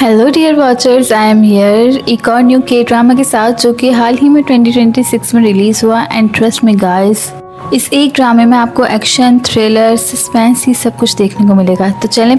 Hello dear watchers, I am here एक और new के ड्रामा के साथ जो कि हाल ही में 2026 में रिलीज़ हुआ। एंड ट्रस्ट मी गाइस, इस एक ड्रामे में आपको एक्शन, थ्रिलर, सस्पेंस ही सब कुछ देखने को मिलेगा। तो चलें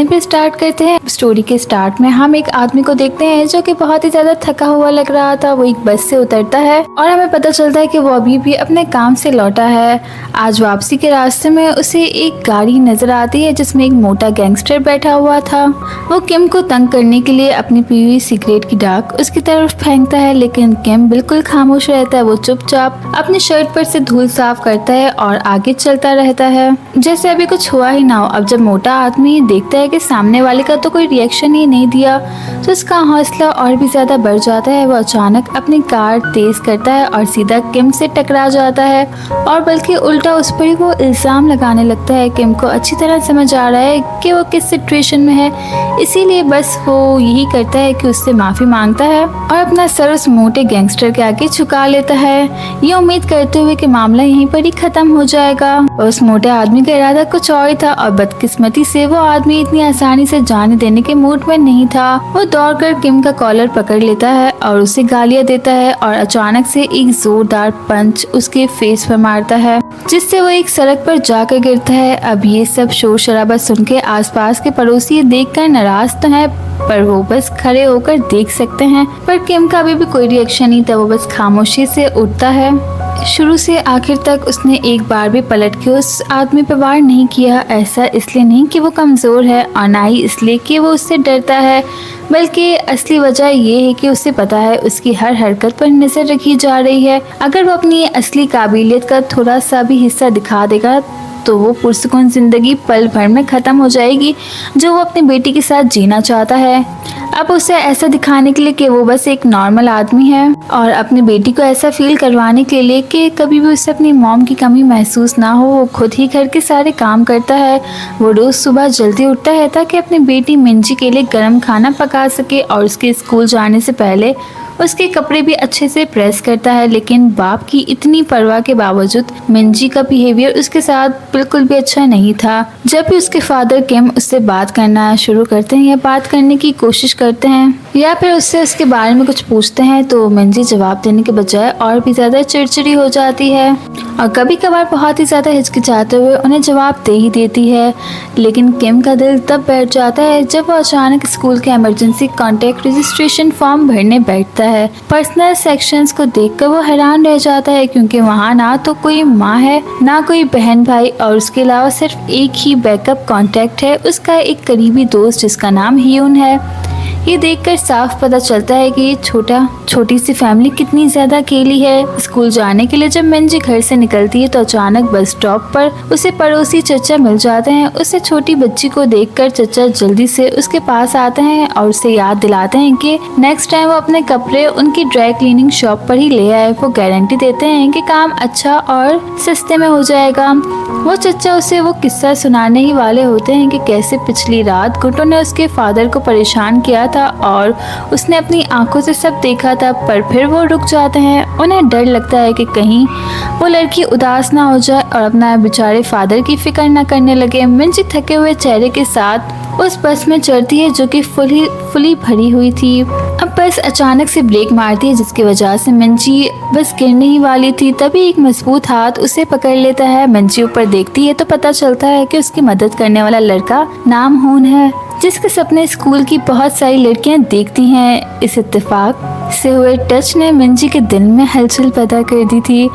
फिर स्टार्ट करते हैं। स्टोरी के स्टार्ट में हम एक आदमी को देखते हैं जो कि बहुत ही ज्यादा थका हुआ लग रहा था। वो एक बस से उतरता है और हमें पता चलता है कि वो अभी भी अपने काम से लौटा है। आज वापसी के रास्ते में उसे एक गाड़ी नजर आती है जिसमें एक मोटा गैंगस्टर बैठा हुआ था। वो किम को तंग करने के लिए अपनी पी हुई सिगरेट की डाक उसकी तरफ फेंकता है, लेकिन किम बिल्कुल खामोश रहता है। वो चुपचाप अपनी शर्ट पर से धूल साफ करता है और आगे चलता रहता है जैसे अभी कुछ हुआ ही ना हो। अब जब मोटा आदमी देखता है कि सामने वाले का तो कोई रिएक्शन ही नहीं दिया तो उसका हौसला और भी ज्यादा बढ़ जाता है। वो अचानक अपनी कार तेज करता है और सीधा किम से टकरा जाता है और बल्कि उल्टा उस पर ही वो इल्जाम लगाने लगता है। किम को अच्छी तरह समझ आ रहा है कि वो किस सिचुएशन में है, इसीलिए बस वो यही करता है कि उससे माफी मांगता है और अपना सर उस मोटे गैंगस्टर के आगे झुका लेता है, ये उम्मीद करते हुए कि मामला यहीं पर ही खत्म हो जाएगा। उस मोटे आदमी का इरादा कुछ और ही था और बदकिस्मती से वो आदमी इतनी आसानी से जाने देने के मूड में नहीं था। वो दौड़कर किम का कॉलर पकड़ लेता है और उसे गालियां देता है और अचानक से एक जोरदार पंच उसके फेस पर मारता है जिससे वो एक सड़क पर जाकर गिरता है। अब ये सब शोर शराबा सुन के आसपास के पड़ोसी देखकर नाराज तो है पर वो बस खड़े होकर देख सकते हैं। पर किम का अभी भी कोई रिएक्शन नहीं था, वो बस खामोशी से उठता है। शुरू से आखिर तक उसने एक बार भी पलट के उस आदमी पर वार नहीं किया। ऐसा इसलिए नहीं कि वो कमज़ोर है और ना ही इसलिए कि वो उससे डरता है, बल्कि असली वजह ये है कि उसे पता है उसकी हर हरकत पर नज़र रखी जा रही है। अगर वो अपनी असली काबिलियत का थोड़ा सा भी हिस्सा दिखा देगा तो वो पुरसुकून जिंदगी पल भर में ख़त्म हो जाएगी जो वो अपनी बेटी के साथ जीना चाहता है। अब उसे ऐसा दिखाने के लिए कि वो बस एक नॉर्मल आदमी है और अपनी बेटी को ऐसा फील करवाने के लिए कि कभी भी उसे अपनी मॉम की कमी महसूस ना हो, वो खुद ही घर के सारे काम करता है। वो रोज़ सुबह जल्दी उठता है ताकि अपनी बेटी मिंजी के लिए गर्म खाना पका सके और उसके स्कूल जाने से पहले उसके कपड़े भी अच्छे से प्रेस करता है। लेकिन बाप की इतनी परवाह के बावजूद मिंजी का बिहेवियर उसके साथ बिल्कुल भी अच्छा नहीं था। जब भी उसके फादर किम उससे बात करना शुरू करते हैं या बात करने की कोशिश करते हैं या फिर उससे उसके बारे में कुछ पूछते हैं तो मिंजी जवाब देने के बजाय और भी ज़्यादा चिड़चिड़ी हो जाती है और कभी कभार बहुत ही ज़्यादा हिचकिचाते हुए उन्हें जवाब दे ही देती है। लेकिन किम का दिल तब बैठ जाता है जब वो अचानक स्कूल के इमरजेंसी कॉन्टैक्ट रजिस्ट्रेशन फॉर्म भरने बैठता है। पर्सनल सेक्शंस को देखकर वो हैरान रह जाता है क्योंकि वहाँ ना तो कोई माँ है ना कोई बहन भाई और उसके अलावा सिर्फ एक ही बैकअप कॉन्टैक्ट है, उसका एक करीबी दोस्त जिसका नाम हियून है। ये देखकर साफ पता चलता है कि ये छोटी सी फैमिली कितनी ज़्यादा अकेली है। स्कूल जाने के लिए जब मिंजी घर से निकलती है तो अचानक बस स्टॉप पर उसे पड़ोसी चचा मिल जाते हैं। उसे छोटी बच्ची को देखकर चचा जल्दी से उसके पास आते हैं और उसे याद दिलाते हैं कि नेक्स्ट टाइम वो अपने कपड़े उनकी ड्राई क्लीनिंग शॉप पर ही ले आए। वो गारंटी देते हैं कि काम अच्छा और सस्ते में हो जाएगा। वो चचा उसे वो किस्सा सुनाने ही वाले होते हैं कि कैसे पिछली रात गुड्डू ने उसके फादर को परेशान किया था और उसने अपनी आंखों से सब देखा था। पर फिर वो रुक जाते हैं, उन्हें डर लगता है कि कहीं वो लड़की उदास ना हो जाए और अपना बेचारे फादर की फिक्र ना करने लगे। मिंजी थके हुए चेहरे के साथ उस बस में चढ़ती है जो कि फुली भरी हुई थी। अब बस अचानक से ब्रेक मारती है जिसकी वजह से मिंजी बस गिरने ही वाली थी। तभी एक मजबूत हाथ उसे पकड़ लेता है। मिंजी ऊपर देखती है तो पता चलता है कि उसकी मदद करने वाला लड़का नाम होन है जिसके सपने स्कूल की बहुत सारी लड़कियां देखती हैं। इस इत्तेफाक से हुए टच ने मिंजी के दिल में हलचल पैदा कर दी थी।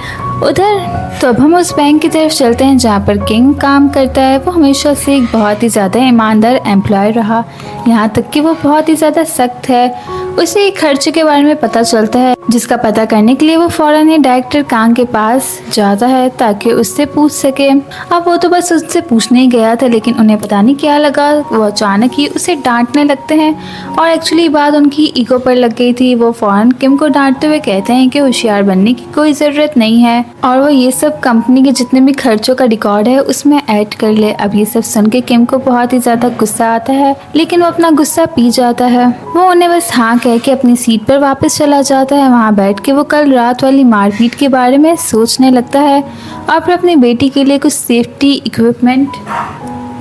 उधर तो अब हम उस बैंक की तरफ चलते हैं जहाँ पर किंग काम करता है। वो हमेशा से एक बहुत ही ज़्यादा ईमानदार एम्प्लॉय रहा, यहाँ तक कि वो बहुत ही ज़्यादा सख्त है। उसे एक खर्चे के बारे में पता चलता है जिसका पता करने के लिए वो फौरन ही डायरेक्टर कांग के पास जाता है ताकि उससे पूछ सके। अब वो तो बस उससे पूछने ही गया था लेकिन उन्हें पता नहीं क्या लगा, वो अचानक ही उसे डांटने लगते हैं और एक्चुअली बात उनकी ईगो पर लग गई थी। वो फौरन किम को डांटते हुए कहते हैं कि होशियार बनने की कोई ज़रूरत नहीं है और वो ये सब कंपनी के जितने भी खर्चों का रिकॉर्ड है उसमें ऐड कर ले। अब ये सब सुन के किम को बहुत ही ज़्यादा गुस्सा आता है लेकिन वो अपना गुस्सा पी जाता है। वो उन्हें बस हाँ कह के अपनी सीट पर वापस चला जाता है। वहाँ बैठ के वो कल रात वाली मारपीट के बारे में सोचने लगता है और फिर अपनी बेटी के लिए कुछ सेफ्टी इक्विपमेंट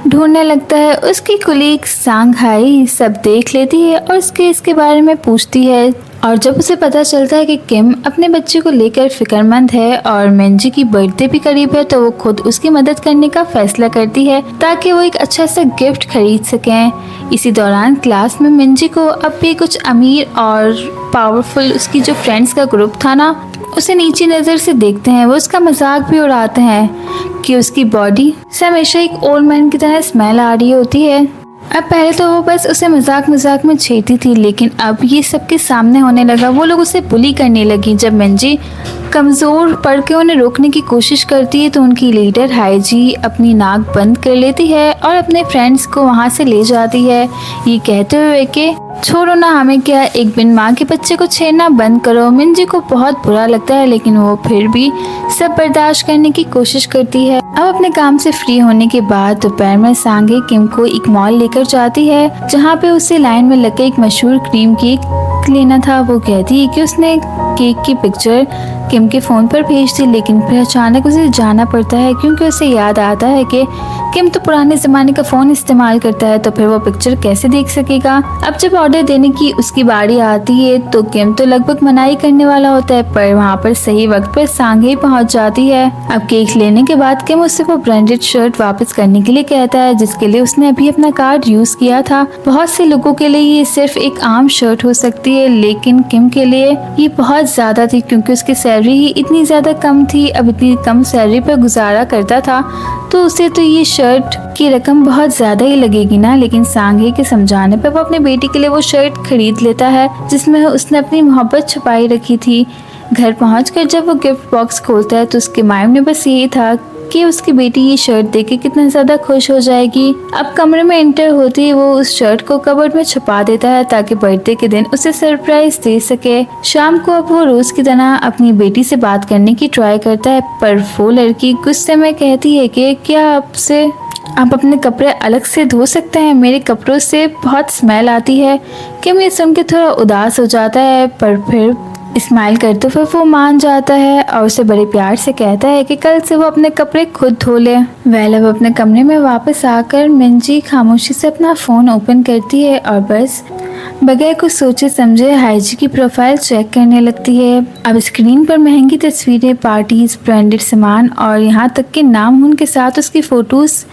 ढूंढने लगता है। उसकी कुलीग सांघाई सब देख लेती है और उसके इसके बारे में पूछती है, और जब उसे पता चलता है कि किम अपने बच्चे को लेकर फिक्रमंद है और मिंजी की बर्थडे भी करीब है, तो वो खुद उसकी मदद करने का फैसला करती है ताकि वो एक अच्छा सा गिफ्ट खरीद सकें। इसी दौरान क्लास में मिंजी को अब भी कुछ अमीर और पावरफुल उसकी जो फ्रेंड्स का ग्रुप था ना, उसे नीची नज़र से देखते हैं। वो उसका मजाक भी उड़ाते हैं कि उसकी बॉडी से हमेशा एक ओल्ड मैन की तरह स्मेल आ रही होती है। अब पहले तो वो बस उसे मजाक मजाक में छेड़ती थी, लेकिन अब ये सबके सामने होने लगा। वो लोग उसे बुली करने लगी। जब मिंजी कमज़ोर पड़ के उन्हें रोकने की कोशिश करती है तो उनकी लीडर हाईजी अपनी नाक बंद कर लेती है और अपने फ्रेंड्स को वहाँ से ले जाती है, ये कहते हुए कि छोड़ो ना, हमें क्या, एक बिन माँ के बच्चे को छेड़ना बंद करो। मिंजी को बहुत बुरा लगता है, लेकिन वो फिर भी सब बर्दाश्त करने की कोशिश करती है। अब अपने काम से फ्री होने के बाद दोपहर में सांगे किम को एक मॉल लेकर जाती है, जहाँ पे उसे लाइन में लग एक मशहूर क्रीम केक लेना था। वो कहती है कि उसने केक की पिक्चर किम के फ़ोन पर भेज दी, लेकिन फिर अचानक उसे जाना पड़ता है क्योंकि उसे याद आता है कि किम तो पुराने ज़माने का फ़ोन इस्तेमाल करता है, तो फिर वो पिक्चर कैसे देख सकेगा। अब जब ऑर्डर देने की उसकी बारी आती है तो किम तो लगभग मनाही करने वाला होता है, पर वहाँ पर सही वक्त पर सांगे पहुँच जाती है। अब केक लेने के बाद किम उससे वो ब्रांडेड शर्ट वापस करने के लिए कहता है, जिसके लिए उसने अभी अपना कार्ड यूज़ किया था। बहुत से लोगों के लिए ये सिर्फ एक आम शर्ट हो सकती है, लेकिन किम के लिए ये बहुत ज़्यादा थी क्योंकि उसकी सैलरी ही इतनी ज़्यादा कम थी। अब इतनी कम सैलरी पर गुजारा करता था तो उसे तो ये शर्ट की रकम बहुत ज़्यादा ही लगेगी ना। लेकिन सांगे के समझाने पर वो अपने बेटी के लिए वो शर्ट खरीद लेता है जिसमें उसने अपनी मोहब्बत छुपाई रखी थी। घर पहुंचकर जब वो गिफ्ट बॉक्स खोलता है तो उसके माइंड में बस यही था कि उसकी बेटी ये शर्ट देख के कितना ज़्यादा खुश हो जाएगी। अब कमरे में एंटर होते ही वो उस शर्ट को कबर्ड में छुपा देता है ताकि बर्थडे के दिन उसे सरप्राइज दे सके। शाम को अब वो रोज की तरह अपनी बेटी से बात करने की ट्राई करता है, पर वो लड़की गुस्से में कहती है कि क्या आपसे आप अपने कपड़े अलग से धो सकते हैं, मेरे कपड़ों से बहुत स्मेल आती है। किम ये सुन के थोड़ा उदास हो जाता है, पर फिर स्माइल करते हुए वो मान जाता है और उसे बड़े प्यार से कहता है कि कल से वो अपने कपड़े खुद धो ले। वह अब अपने कमरे में वापस आकर मिंजी खामोशी से अपना फ़ोन ओपन करती है और बस बगैर कुछ सोचे समझे हाईजी की प्रोफाइल चेक करने लगती है। अब स्क्रीन पर महंगी तस्वीरें, पार्टीज, ब्रांडेड सामान और यहाँ तक कि नाम उनके साथ उसकी फ़ोटोज़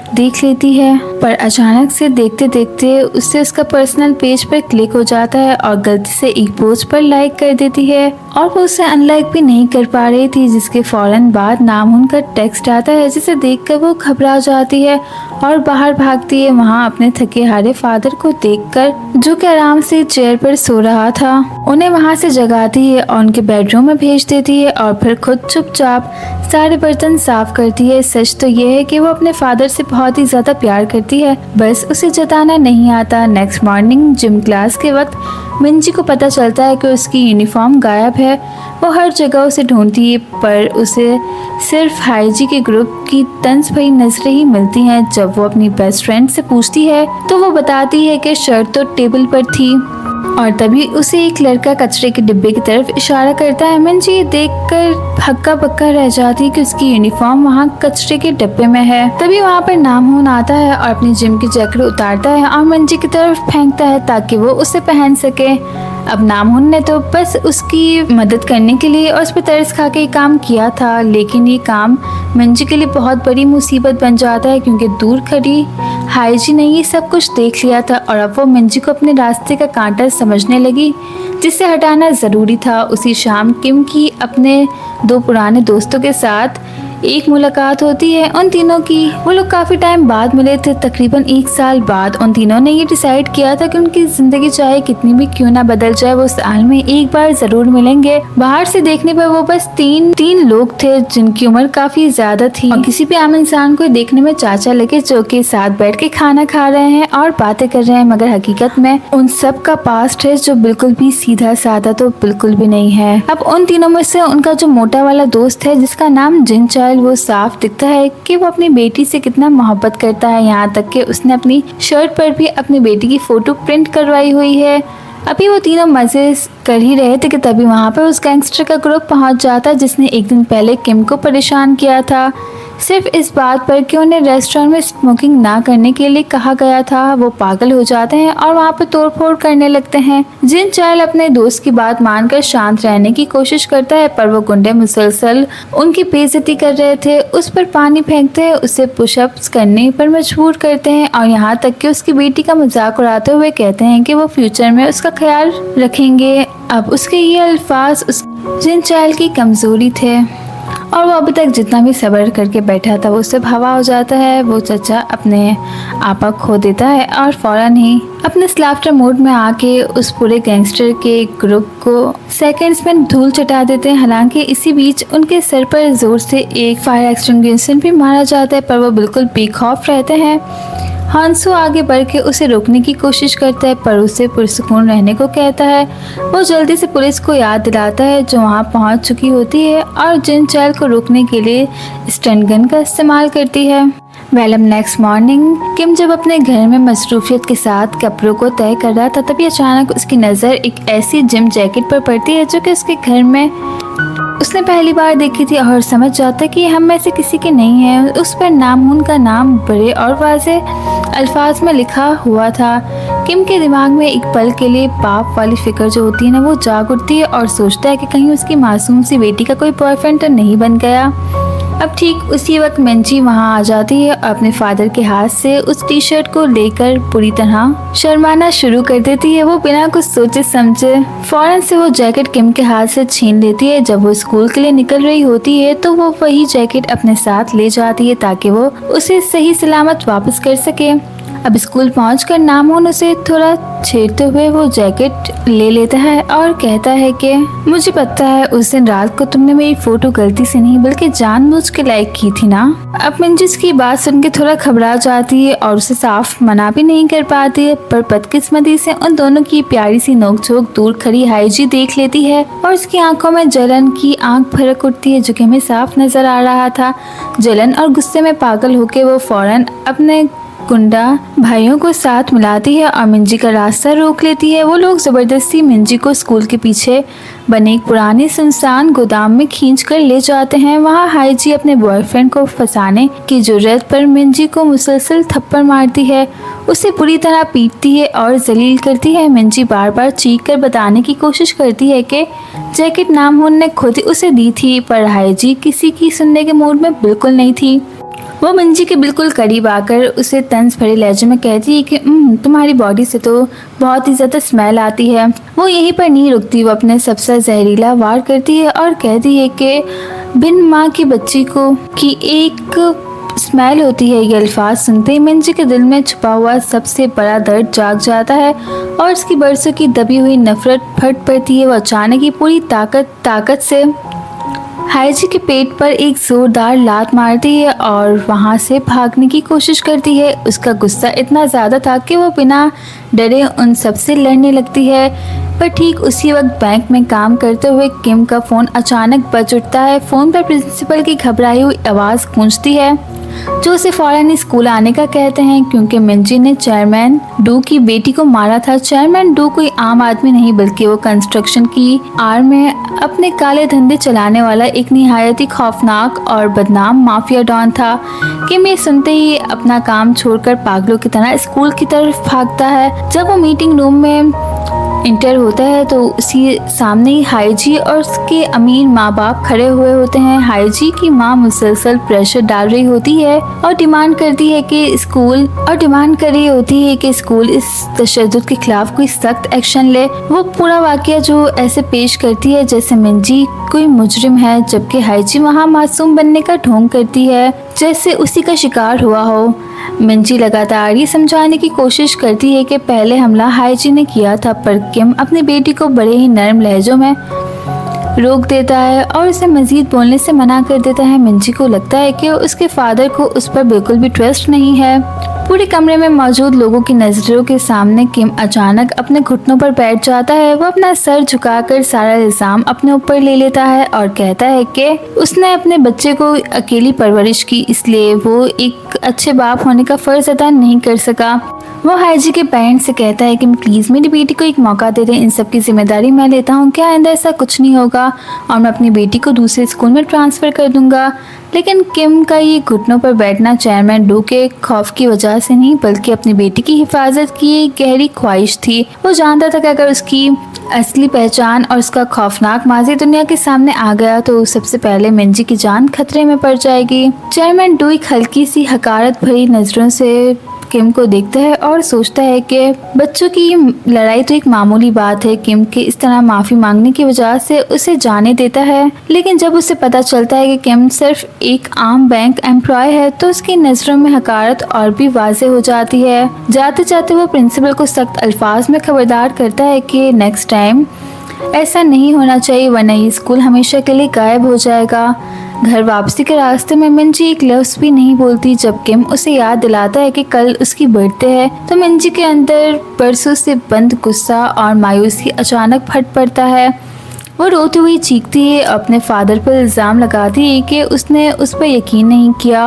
देख लेती है, पर अचानक से देखते देखते उससे उसका पर्सनल पेज पर क्लिक हो जाता है और गलती से एक पोस्ट पर लाइक कर देती है और वो उसे अनलाइक भी नहीं कर पा रही थी, जिसके फौरन बाद नाम उनका टेक्स्ट आता है, जिसे देखकर वो घबरा जाती है और बाहर भागती है। वहाँ अपने थके हारे फादर को देखकर, जो कि आराम से चेयर पर सो रहा था, उन्हें वहाँ से जगाती है और उनके बेडरूम में भेज देती है और फिर खुद चुपचाप सारे बर्तन साफ करती है। सच तो ये है कि वो अपने फादर से बहुत ही ज्यादा प्यार करती है, बस उसे जताना नहीं आता। नेक्स्ट मॉर्निंग जिम क्लास के वक्त मिंजी को पता चलता है कि उसकी यूनिफॉर्म गायब है। वो हर जगह उसे ढूंढती है, पर उसे सिर्फ हाईजी के ग्रुप की तंज भरी नजरें ही मिलती हैं। जब वो अपनी बेस्ट फ्रेंड से पूछती है तो वो बताती है कि शर्ट तो टेबल पर थी, और तभी उसे एक लड़का कचरे के डिब्बे की तरफ इशारा करता है। मिंजी ये देखकर हक्का बक्का रह जाती है कि उसकी यूनिफॉर्म वहाँ कचरे के डिब्बे में है। तभी वहाँ पर नामहून आता है और अपनी जिम की जैकेट उतारता है और मिंजी की तरफ फेंकता है ताकि वो उसे पहन सके। अब नामहून ने तो बस उसकी मदद करने के लिए और उस पर तरस खा के काम किया था, लेकिन ये काम मिंजी के लिए बहुत बड़ी मुसीबत बन जाता है क्योंकि दूर खड़ी हाईजी ने ये सब कुछ देख लिया था और अब वो मिंजी को अपने रास्ते का कांटा समझने लगी, जिसे हटाना ज़रूरी था। उसी शाम किम की अपने दो पुराने दोस्तों के साथ एक मुलाकात होती है उन तीनों की। वो लोग काफ़ी टाइम बाद मिले थे, तकरीबन 1 साल बाद। उन तीनों ने ये डिसाइड किया था कि उनकी ज़िंदगी चाहे कितनी भी क्यों ना बदल जाए, वो साल में एक बार ज़रूर मिलेंगे। बाहर से देखने पर वो बस तीन लोग थे जिनकी उम्र काफ़ी ज़्यादा थी और किसी भी आम इंसान को देखने में चाचा लगे, जो कि साथ बैठ के खाना खा रहे हैं और बातें कर रहे हैं, मगर हकीकत में उन सब का पास्ट है जो बिल्कुल भी सीधा साधा तो बिल्कुल भी नहीं है। अब उन तीनों में से उनका जो मोटा वाला दोस्त है जिसका नाम जिन, वो साफ दिखता है कि वो अपनी बेटी से कितना मोहब्बत करता है, यहाँ तक कि उसने अपनी शर्ट पर भी अपनी बेटी की फोटो प्रिंट करवाई हुई है। अभी वो तीनों मजे कर ही रहे थे कि तभी वहाँ पर उस गैंगस्टर का ग्रुप पहुँच जाता है जिसने एक दिन पहले किम को परेशान किया था। सिर्फ इस बात पर कि उन्हें रेस्टोरेंट में स्मोकिंग ना करने के लिए कहा गया था। वो पागल हो जाते हैं और वहाँ पर तोड़फोड़ करने लगते हैं। जिन चायल अपने दोस्त की बात मानकर शांत रहने की कोशिश करता है, पर वो गुंडे मुसलसल उनकी बेइज्जती कर रहे थे। उस पर पानी फेंकते हैं, उसे पुशअप्स करने पर मजबूर करते हैं और यहाँ तक कि उसकी बेटी का मजाक उड़ाते हुए कहते हैं कि वो फ्यूचर में उसका ख्याल रखेंगे। अब उसके ये अल्फाज जिन चायल की कमजोरी थे और वो अभी तक जितना भी सब्र करके बैठा था वो सब हवा हो जाता है। वो चचा अपने आपा खो देता है और फौरन ही अपने स्लाफ्टर मोड में आके उस पूरे गैंगस्टर के ग्रुप को सेकंड्स में धूल चटा देते हैं। हालांकि इसी बीच उनके सर पर जोर से एक फायर एक्सटिंग्विशर भी मारा जाता है, पर वो बिल्कुल बेखौफ रहते हैं। हांसू आगे बढ़ के उसे रोकने की कोशिश करता है, पर उसे पुरसुकून रहने को कहता है। वो जल्दी से पुलिस को याद दिलाता है जो वहाँ पहुँच चुकी होती है और जिन चायल को रोकने के लिए स्टन गन का इस्तेमाल करती है। वेलम नेक्स्ट मॉर्निंग किम जब अपने घर में मसरूफियत के साथ कपड़ों को तय कर रहा था, तभी अचानक उसकी नज़र एक ऐसी जिम जैकेट पर पड़ती है जो कि उसके घर में उसने पहली बार देखी थी और समझ जाता कि हम में से किसी की नहीं है। उस पर नामून का नाम बड़े और वाज़े अल्फाज में लिखा हुआ था। किम के दिमाग में एक पल के लिए पाप वाली फिक्र जो होती है ना, वो जाग उठती है और सोचता है कि कहीं उसकी मासूम सी बेटी का कोई बॉयफ्रेंड तो नहीं बन गया। अब ठीक उसी वक्त मिंजी वहाँ आ जाती है और अपने फादर के हाथ से उस टी शर्ट को लेकर पूरी तरह शर्माना शुरू कर देती है। वो बिना कुछ सोचे समझे फौरन से वो जैकेट किम के हाथ से छीन लेती है। जब वो स्कूल के लिए निकल रही होती है तो वो वही जैकेट अपने साथ ले जाती है ताकि वो उसे सही सलामत वापस कर सके। अब स्कूल पहुंचकर नामून उसे थोड़ा छेड़ते हुए वो जैकेट ले लेता है और कहता है कि मुझे पता है उस दिन रात को तुमने मेरी फोटो गलती से नहीं बल्कि जानबूझ के लाइक की थी ना। अब मिंजिस की बात सुन के थोड़ा घबरा जाती है और उसे साफ मना भी नहीं कर पाती है, पर बदकिस्मती से उन दोनों की प्यारी सी नोकझोंक दूर खड़ी हाईजी देख लेती है और उसकी आंखों में जलन की आंख फरक उठती है जो कि हमें साफ नजर आ रहा था। जलन और गुस्से में पागल होके वो फौरन अपने गुंडा भाइयों को साथ मिलाती है और मिंजी का रास्ता रोक लेती है। वो लोग जबरदस्ती मिंजी को स्कूल के पीछे बने एक पुराने सुनसान गोदाम में खींचकर ले जाते हैं। वहाँ हाईजी अपने बॉयफ्रेंड को फंसाने की जरूरत पर मिंजी को मुसलसल थप्पड़ मारती है, उसे बुरी तरह पीटती है और जलील करती है। मिंजी बार बार चीख कर बताने की कोशिश करती है कि जैकेट नामून ने खुद ही उसे दी थी, पर हाईजी किसी की सुनने के मूड में बिल्कुल नहीं थी। वो मिंजी के बिल्कुल करीब आकर उसे तंज भरे लहजे में कहती है कि तुम्हारी बॉडी से तो बहुत ही ज़्यादा स्मेल आती है। वो यहीं पर नहीं रुकती, वो अपने सबसे जहरीला वार करती है और कहती है कि बिन माँ की बच्ची को की एक स्मेल होती है। ये अल्फाज सुनते ही मिंजी के दिल में छुपा हुआ सबसे बड़ा दर्द जाग जाता है और उसकी बरसों की दबी हुई नफरत फट पड़ती है। वो अचानक ही पूरी ताकत से हाईजी के पेट पर एक जोरदार लात मारती है और वहां से भागने की कोशिश करती है। उसका गुस्सा इतना ज़्यादा था कि वो बिना डरे उन सबसे लड़ने लगती है। पर ठीक उसी वक्त बैंक में काम करते हुए किम का फ़ोन अचानक बज उठता है। फ़ोन पर प्रिंसिपल की घबराई हुई आवाज़ गूंजती है जो उसे फौरन स्कूल आने का कहते हैं क्योंकि मिंजी ने चेयरमैन डू की बेटी को मारा था। चेयरमैन डू कोई आम आदमी नहीं बल्कि वो कंस्ट्रक्शन की आड़ में अपने काले धंधे चलाने वाला एक निहायत ही खौफनाक और बदनाम माफिया डॉन था। किम ये सुनते ही अपना काम छोड़कर पागलों की तरह स्कूल की तरफ भागता है। जब वो मीटिंग रूम में इंटर होता है तो उसी सामने ही हाईजी और उसके अमीर माँ बाप खड़े हुए होते हैं। हाईजी की माँ मुसलसल प्रेशर डाल रही होती है और डिमांड कर रही होती है कि स्कूल इस तशद्दुद के खिलाफ कोई सख्त एक्शन ले। वो पूरा वाकया जो ऐसे पेश करती है जैसे मिंजी कोई मुजरिम है, जबकि हाईजी वहाँ मासूम बनने का ढोंग करती है जैसे उसी का शिकार हुआ हो। मिंजी लगातार ये समझाने की कोशिश करती है कि पहले हमला हाईजी ने किया था, पर किम अपनी बेटी को बड़े ही नरम लहजों में रोक देता है और उसे मजीद बोलने से मना कर देता है। मिंजी को लगता है कि उसके फादर को उस पर बिल्कुल भी ट्रस्ट नहीं है। पूरे कमरे में मौजूद लोगों की नजरों के सामने किम अचानक अपने घुटनों पर बैठ जाता है। वो अपना सर झुकाकर सारा इल्जाम अपने ऊपर ले लेता है और कहता है कि उसने अपने बच्चे को अकेली परवरिश की, इसलिए वो एक अच्छे बाप होने का फर्ज अदा नहीं कर सका। वो हाईजी के पेरेंट्स से कहता है कि प्लीज़ मेरी बेटी को एक मौका दे दें, इन सब की जिम्मेदारी मैं लेता हूँ, क्या आइंदा ऐसा कुछ नहीं होगा और मैं अपनी बेटी को दूसरे स्कूल में ट्रांसफ़र कर दूंगा। लेकिन किम का ये घुटनों पर बैठना चेयरमैन डू के खौफ की वजह से नहीं बल्कि अपनी बेटी की हिफाजत की एक गहरी ख्वाहिश थी। वो जानता था कि अगर उसकी असली पहचान और उसका खौफनाक माजी दुनिया के सामने आ गया तो सबसे पहले मिंजी की जान खतरे में पड़ जाएगी। चेयरमैन डू एक हल्की सी हकारत भरी नज़रों से किम को देखता है और सोचता है कि बच्चों की लड़ाई तो एक मामूली बात है। किम के इस तरह माफ़ी मांगने की वजह से उसे जाने देता है, लेकिन जब उसे पता चलता है कि किम सिर्फ एक आम बैंक एम्प्लॉय है तो उसकी नज़रों में हकारत और भी वाज़ेह हो जाती है। जाते जाते वो प्रिंसिपल को सख्त अल्फाज में खबरदार करता है कि नेक्स्ट टाइम ऐसा नहीं होना चाहिए वरना ये स्कूल हमेशा के लिए गायब हो जाएगा। घर वापसी के रास्ते में मिंजी एक लफ्ज़ भी नहीं बोलती। जब किम उसे याद दिलाता है कि कल उसकी बर्थडे है तो मिंजी के अंदर बरसों से बंद गुस्सा और मायूसी अचानक फट पड़ता है। वो रोती हुई चीखती है, अपने फादर पर इल्ज़ाम लगाती है कि उसने उस पर यकीन नहीं किया।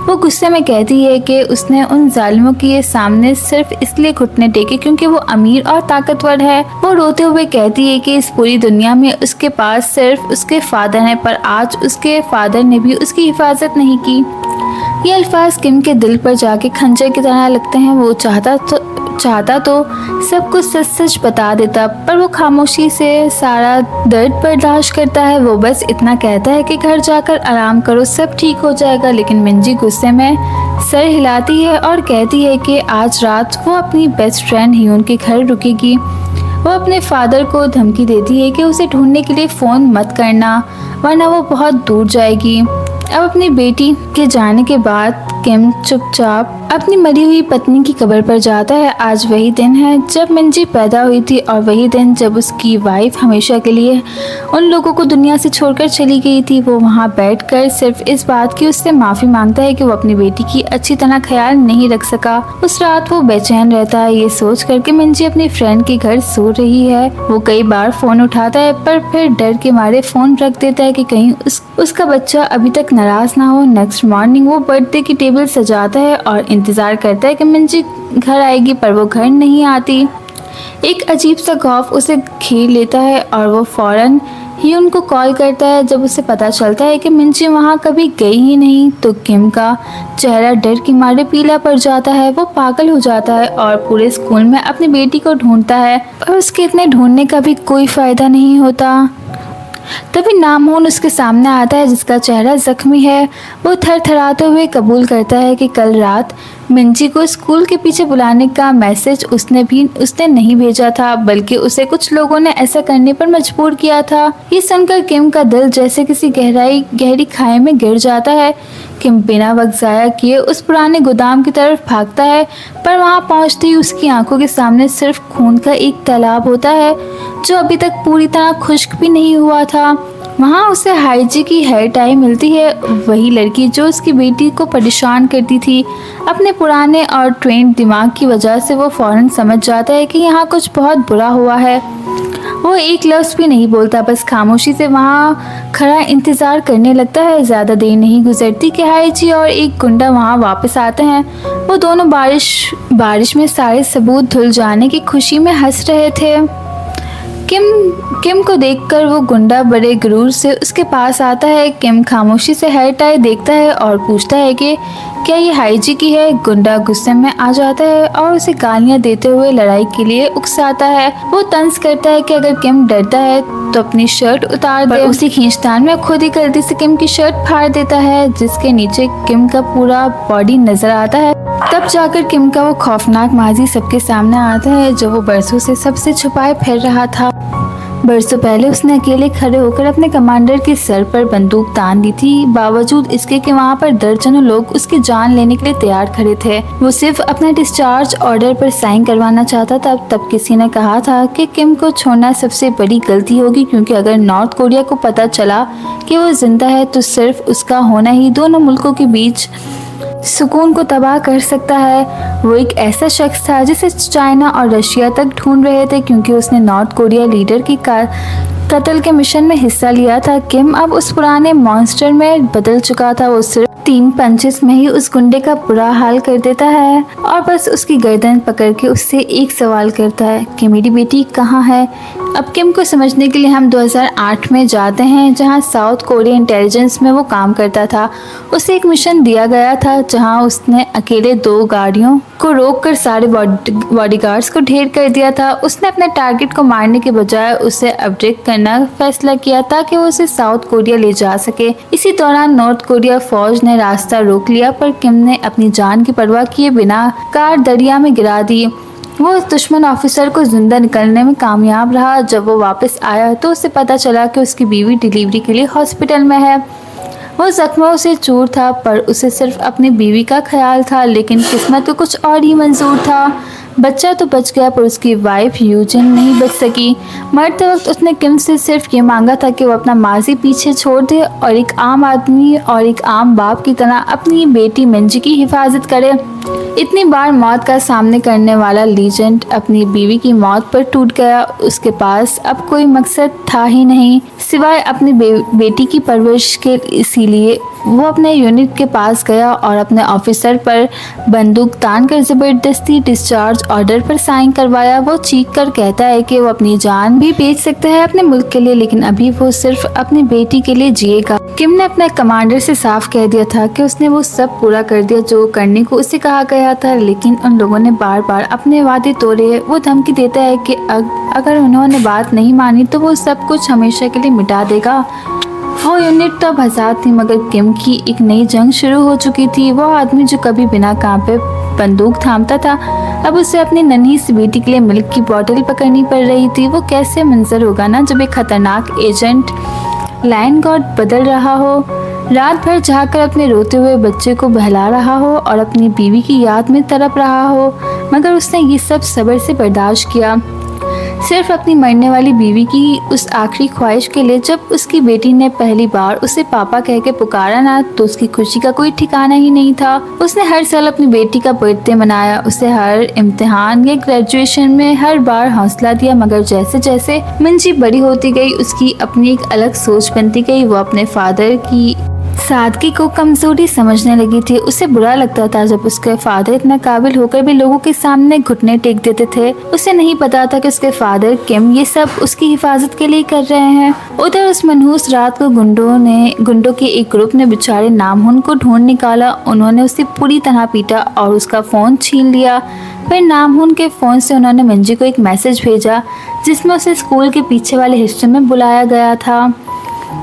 वो गुस्से में कहती है कि उसने उन जालिमों के सामने सिर्फ इसलिए घुटने टेके क्योंकि वो अमीर और ताकतवर है। वो रोते हुए कहती है कि इस पूरी दुनिया में उसके पास सिर्फ उसके फादर हैं, पर आज उसके फादर ने भी उसकी हिफाजत नहीं की। ये अल्फाज किम के दिल पर जाके खंजर की तरह लगते हैं। वो चाहता तो सब कुछ सच सच बता देता, पर वो खामोशी से सारा दर्द बर्दाश्त करता है। वो बस इतना कहता है कि घर जाकर आराम करो, सब ठीक हो जाएगा। लेकिन मिंजी गुस्से में सर हिलाती है और कहती है कि आज रात वो अपनी बेस्ट फ्रेंड हियून के घर रुकेगी। वो अपने फादर को धमकी देती है कि उसे ढूंढने के लिए फ़ोन मत करना वरना वो बहुत दूर जाएगी। अब अपनी बेटी के जाने के बाद किम चुपचाप अपनी मरी हुई पत्नी की कब्र पर जाता है। आज वही दिन है जब मिंजी पैदा हुई थी और वही दिन जब उसकी वाइफ हमेशा के लिए उन लोगों को दुनिया से छोड़कर चली गई थी। वो वहाँ बैठकर सिर्फ इस बात की उससे माफ़ी मांगता है कि वो अपनी बेटी की अच्छी तरह ख्याल नहीं रख सका। उस रात वो बेचैन रहता है ये सोच कर कि मिंजी अपनी फ्रेंड के घर सो रही है। वो कई बार फ़ोन उठाता है पर फिर डर के मारे फ़ोन रख देता है कि कहीं उसका बच्चा अभी तक नाराज़ ना हो। नेक्स्ट मॉर्निंग वो बर्थडे की टेबल सजाता है और इंतज़ार करता है कि मिंजी घर आएगी, पर वो घर नहीं आती। एक अजीब सा खौफ उसे घेर लेता है और वो फ़ौरन ही उनको कॉल करता है। जब उसे पता चलता है कि मिंजी वहाँ कभी गई ही नहीं तो किम का चेहरा डर के मारे पीला पड़ जाता है। वो पागल हो जाता है और पूरे स्कूल में अपनी बेटी को ढूंढता है, पर उसके इतने ढूंढने का भी कोई फ़ायदा नहीं होता। तभी नामोन उसके सामने आता है जिसका चेहरा जख्मी है। वो थरथराते हुए कबूल करता है कि कल रात मिंजी को स्कूल के पीछे बुलाने का मैसेज उसने नहीं भेजा था, बल्कि उसे कुछ लोगों ने ऐसा करने पर मजबूर किया था। ये सुनकर किम का दिल जैसे किसी गहरी खाई में गिर जाता है। किम बिना वक्त ज़ाया किए उस पुराने गोदाम की तरफ भागता है, पर वहाँ पहुँचते ही उसकी आंखों के सामने सिर्फ खून का एक तालाब होता है जो अभी तक पूरी तरह खुश्क भी नहीं हुआ था। वहाँ उसे हाईजी की हेयर टाई मिलती है, वही लड़की जो उसकी बेटी को परेशान करती थी। अपने पुराने और ट्रेंड दिमाग की वजह से वो फ़ौरन समझ जाता है कि यहाँ कुछ बहुत बुरा हुआ है। वो एक लफ्ज़ भी नहीं बोलता, बस खामोशी से वहाँ खड़ा इंतज़ार करने लगता है। ज़्यादा देर नहीं गुजरती कि हाईजी और एक गुंडा वहाँ वापस आते हैं। वो दोनों बारिश में सारे सबूत धुल जाने की खुशी में हंस रहे थे। किम को देखकर वो गुंडा बड़े गुरूर से उसके पास आता है। किम खामोशी से हेयर टाई देखता है और पूछता है कि क्या ये हाईजी की है। गुंडा गुस्से में आ जाता है और उसे गालियां देते हुए लड़ाई के लिए उकसाता है। वो तंज करता है कि अगर किम डरता है तो अपनी शर्ट उतार दे। उसी खींचतान में खुद ही गलती से किम की शर्ट फाड़ देता है, जिसके नीचे किम का पूरा बॉडी नजर आता है। तब जाकर किम का वो खौफनाक माजी सबके सामने आता है जो वो बरसों से सबसे छुपाए फिर रहा था। बरसों पहले उसने अकेले खड़े होकर अपने कमांडर के सर पर बंदूक तान दी थी, बावजूद इसके कि वहाँ पर दर्जनों लोग उसकी जान लेने के लिए तैयार खड़े थे। वो सिर्फ अपना डिस्चार्ज ऑर्डर पर साइन करवाना चाहता था। तब किसी ने कहा था कि किम को छोड़ना सबसे बड़ी गलती होगी, क्योंकि अगर नॉर्थ कोरिया को पता चला कि वो जिंदा है तो सिर्फ उसका होना ही दोनों मुल्कों के बीच सुकून को तबाह कर सकता है। वो एक ऐसा शख्स था जिसे चाइना और रशिया तक ढूंढ रहे थे, क्योंकि उसने नॉर्थ कोरिया लीडर की कत्ल के मिशन में हिस्सा लिया था। किम अब उस पुराने मॉन्स्टर में बदल चुका था। वो सिर्फ 3 पंचेस में ही उस गुंडे का बुरा हाल कर देता है और बस उसकी गर्दन पकड़ के उससे एक सवाल करता है कि मेरी बेटी कहाँ है। अब किम को समझने के लिए हम 2008 में जाते हैं, जहां साउथ कोरिया इंटेलिजेंस में वो काम करता था। उसे एक मिशन दिया गया था जहां उसने अकेले 2 गाड़ियों को रोककर सारे बॉडीगार्ड्स को ढेर कर दिया था। उसने अपने टारगेट को मारने के बजाय उसे अपडेट करना फैसला किया ताकि वो उसे साउथ कोरिया ले जा सके। इसी दौरान नॉर्थ कोरिया फौज ने रास्ता रोक लिया, पर किम ने अपनी जान की परवाह किए बिना कार दरिया में गिरा दी। वो उस दुश्मन ऑफिसर को जिंदा निकलने में कामयाब रहा। जब वो वापस आया तो उसे पता चला कि उसकी बीवी डिलीवरी के लिए हॉस्पिटल में है। वो जख्मों से चूर था, पर उसे सिर्फ अपनी बीवी का ख्याल था, लेकिन किस्मत को कुछ और ही मंजूर था। बच्चा तो बच गया, पर उसकी वाइफ यूजिन नहीं बच सकी। मरते वक्त उसने किम से सिर्फ ये मांगा था कि वो अपना माजी पीछे छोड़ दे और एक आम आदमी और एक आम बाप की तरह अपनी बेटी मिंजी की हिफाजत करे। इतनी बार मौत का सामना करने वाला लीजेंड अपनी बीवी की मौत पर टूट गया। उसके पास अब कोई मकसद था ही नहीं सिवाय अपनी बेटी की परवरिश के। इसीलिए वो अपने यूनिट के पास गया और अपने ऑफिसर पर बंदूक तान कर जबरदस्ती डिस्चार्ज ऑर्डर पर साइन करवाया। वो चीख कर कहता है कि वो अपनी जान भी बेच सकता है अपने मुल्क के लिए, लेकिन अभी वो सिर्फ अपनी बेटी के लिए जिएगा। किम ने अपने कमांडर से साफ कह दिया था कि उसने वो सब पूरा कर दिया जो करने को उसे कहा गया था, लेकिन उन लोगों ने बार बार अपने वादे तोड़े। वो धमकी देता है कि अगर उन्होंने बात नहीं मानी तो वो सब कुछ हमेशा के लिए मिटा देगा। वो यूनिट तो अब आज़ाद थी, मगर किम की एक नई जंग शुरू हो चुकी थी। वो आदमी जो कभी बिना काम पे बंदूक थामता था, अब उसे अपनी नन्ही सी बेटी के लिए मिल्क की बोतल पकड़नी पड़ रही थी। वो कैसे मंजर होगा ना जब एक खतरनाक एजेंट लाइन गॉड बदल रहा हो, रात भर जाकर अपने रोते हुए बच्चे को बहला रहा हो और अपनी बीवी की याद में तड़प रहा हो, मगर उसने ये सब सब्र से बर्दाश्त किया, सिर्फ अपनी मरने वाली बीवी की उस आखिरी ख्वाहिश के लिए। जब उसकी बेटी ने पहली बार उसे पापा कह के पुकारा ना, तो उसकी खुशी का कोई ठिकाना ही नहीं था। उसने हर साल अपनी बेटी का बर्थडे मनाया, उसे हर इम्तिहान या ग्रेजुएशन में हर बार हौसला दिया, मगर जैसे जैसे मिंजी बड़ी होती गई उसकी अपनी एक अलग सोच बनती गई। वो अपने फादर की सादगी को कमजोरी समझने लगी थी। उसे बुरा लगता था जब उसके फादर इतना काबिल होकर भी लोगों के सामने घुटने टेक देते थे। उसे नहीं पता था कि उसके फादर किम ये सब उसकी हिफाजत के लिए कर रहे हैं। उधर उस मनहूस रात को गुंडों के एक ग्रुप ने बेचारे नामहुन को ढूंढ निकाला। उन्होंने उसे पूरी तरह पीटा और उसका फोन छीन लिया। फिर नामहुन के फोन से उन्होंने मिंजी को एक मैसेज भेजा जिसमें उसे स्कूल के पीछे वाले हिस्से में बुलाया गया था।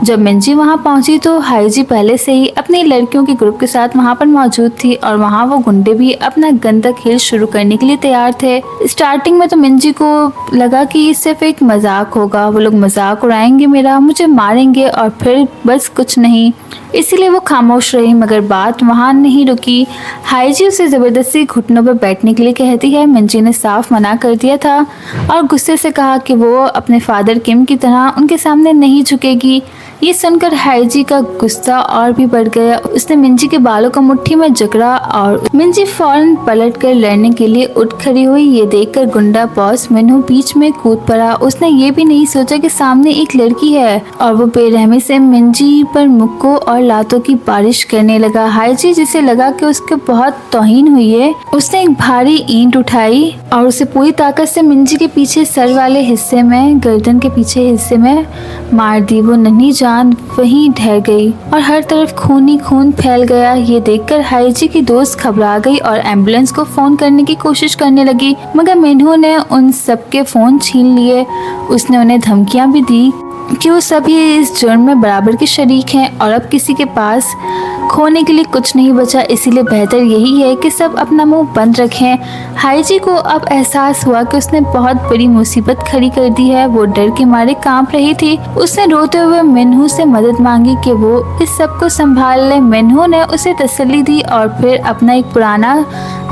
जब मिंजी वहां पहुंची तो हाईजी पहले से ही अपनी लड़कियों के ग्रुप के साथ वहां पर मौजूद थी और वहां वो गुंडे भी अपना गंदा खेल शुरू करने के लिए तैयार थे। स्टार्टिंग में तो मिंजी को लगा कि ये सिर्फ एक मजाक होगा, वो लोग मजाक उड़ाएंगे मेरा, मुझे मारेंगे और फिर बस कुछ नहीं, इसीलिए वो खामोश रही। मगर बात वहाँ नहीं रुकी। हाईजी उसे ज़बरदस्ती घुटनों पर बैठने के लिए कहती है। मिंजी ने साफ मना कर दिया था और गुस्से से कहा कि वो अपने फादर किम की तरह उनके सामने नहीं झुकेगी। ये सुनकर हाईजी का गुस्सा और भी बढ़ गया। उसने मिंजी के बालों को मुट्ठी में जकड़ा और मिंजी फौरन पलट कर लड़ने के लिए उठ खड़ी हुई। ये देखकर गुंडा बॉस मिनहू बीच में कूद पड़ा। उसने ये भी नहीं सोचा कि सामने एक लड़की है और वो बेरहमी से मिंजी पर मुक्कों और लातों की बारिश करने लगा। हाईजी जिसे लगा कि उसके बहुत तौहीन हुई है, उसने एक भारी ईंट उठाई और उसे पूरी ताकत से मिंजी के पीछे सर वाले हिस्से में, गर्दन के पीछे हिस्से में मार दी। वो नन्ही जान वहीं ठहर गई और हर तरफ खून ही खून फैल गया। ये देखकर हाईजी की दोस्त घबरा गई और एम्बुलेंस को फोन करने की कोशिश करने लगी, मगर मिनहू ने उन सबके फोन छीन लिए। उसने उन्हें धमकियां भी दी कि वो सभी इस जुर्म में बराबर के शरीक हैं और अब किसी के पास खोने के लिए कुछ नहीं बचा, इसीलिए बेहतर यही है कि सब अपना मुंह बंद रखें। हाईजी को अब एहसास हुआ कि उसने बहुत बड़ी मुसीबत खड़ी कर दी है। वो डर के मारे कांप रही थी। उसने रोते हुए मिनहू से मदद मांगी कि वो इस सब को संभाल ले। मिनहू ने उसे तसल्ली दी और फिर अपना एक पुराना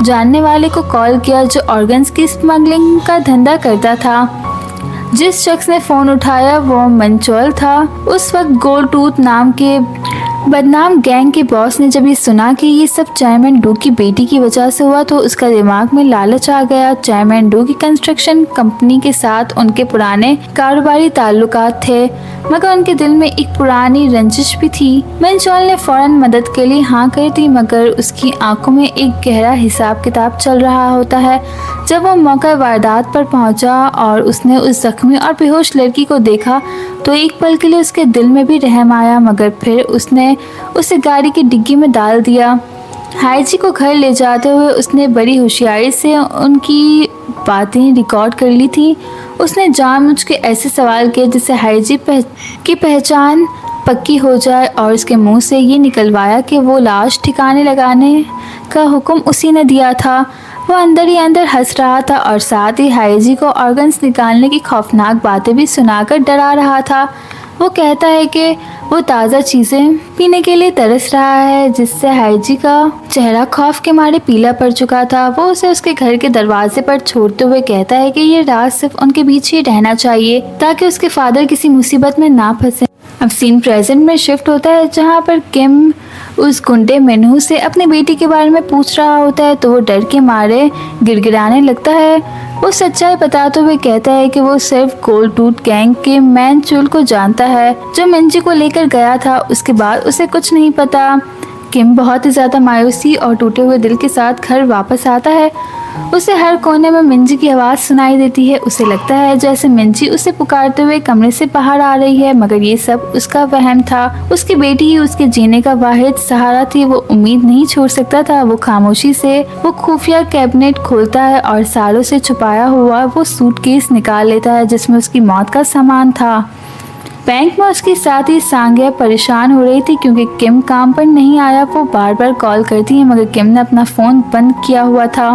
जानने वाले को कॉल किया जो ऑर्गन्स की स्मगलिंग का धंधा करता था। जिस शख्स ने फोन उठाया वो मंचोल था। उस वक्त गोल्ड टूथ नाम के बदनाम गैंग के बॉस ने जब ये सुना कि ये सब चेयरमैन डू की बेटी की वजह से हुआ तो उसका दिमाग में लालच आ गया। चेयरमैन डू की कंस्ट्रक्शन कंपनी के साथ उनके पुराने कारोबारी ताल्लुकात थे, मगर उनके दिल में एक पुरानी रंजिश भी थी। मेनचोल ने फौरन मदद के लिए हाँ कर दी, मगर उसकी आंखों में एक गहरा हिसाब किताब चल रहा होता है। जब वो मौका वारदात पर पहुंचा और उसने उस जख्मी और बेहोश लड़की को देखा तो एक पल के लिए उसके दिल में भी रहम आया, मगर फिर उसने उसे गाड़ी की डिग्गी में डाल दिया। हाईजी को घर ले जाते हुए उसने बड़ी होशियारी से उनकी बातें रिकॉर्ड कर ली थी। उसने जानबूझ के ऐसे सवाल किए जिससे हाईजी की पहचान पक्की हो जाए और उसके मुंह से ये निकलवाया कि वो लाश ठिकाने लगाने का हुक्म उसी ने दिया था। वो अंदर ही अंदर हंस रहा था और साथ ही हाईजी को ऑर्गन्स निकालने की खौफनाक बातें भी सुनाकर डरा रहा था। वो कहता है कि वो ताज़ा चीज़ें पीने के लिए तरस रहा है, जिससे हाईजी का चेहरा खौफ के मारे पीला पड़ चुका था। वो उसे उसके घर के दरवाजे पर छोड़ते हुए कहता है कि ये रात सिर्फ उनके बीच ही रहना चाहिए ताकि उसके फादर किसी मुसीबत में ना फंसे। अब सीन प्रेजेंट में शिफ्ट होता है, जहाँ पर किम उस गुंडे मेनू से अपनी बेटी के बारे में पूछ रहा होता है तो वो डर के मारे गिड़गिड़ाने लगता है। वो सच्चाई बताते हुए कहता है कि वो सिर्फ गोल्ड टूथ गैंग के मेनचोल को जानता है जो मिंजी को लेकर गया था। उसके बाद उसे कुछ नहीं पता। किम बहुत ही ज़्यादा मायूसी और टूटे हुए दिल के साथ घर वापस आता है। उसे हर कोने में मिंजी की आवाज़ सुनाई देती है। उसे लगता है जैसे मिंजी उसे पुकारते हुए कमरे से बाहर आ रही है, मगर ये सब उसका वहम था। उसकी बेटी ही उसके जीने का वाहिद सहारा थी। वो उम्मीद नहीं छोड़ सकता था। वो खामोशी से वो खुफिया कैबिनेट खोलता है और सालों से छुपाया हुआ वो सूटकेस निकाल लेता है जिसमें उसकी मौत का सामान था। बैंक में उसकी साथी सांग्या परेशान हो रही थी क्योंकि किम काम पर नहीं आया। वो बार बार कॉल करती है, मगर किम ने अपना फ़ोन बंद किया हुआ था।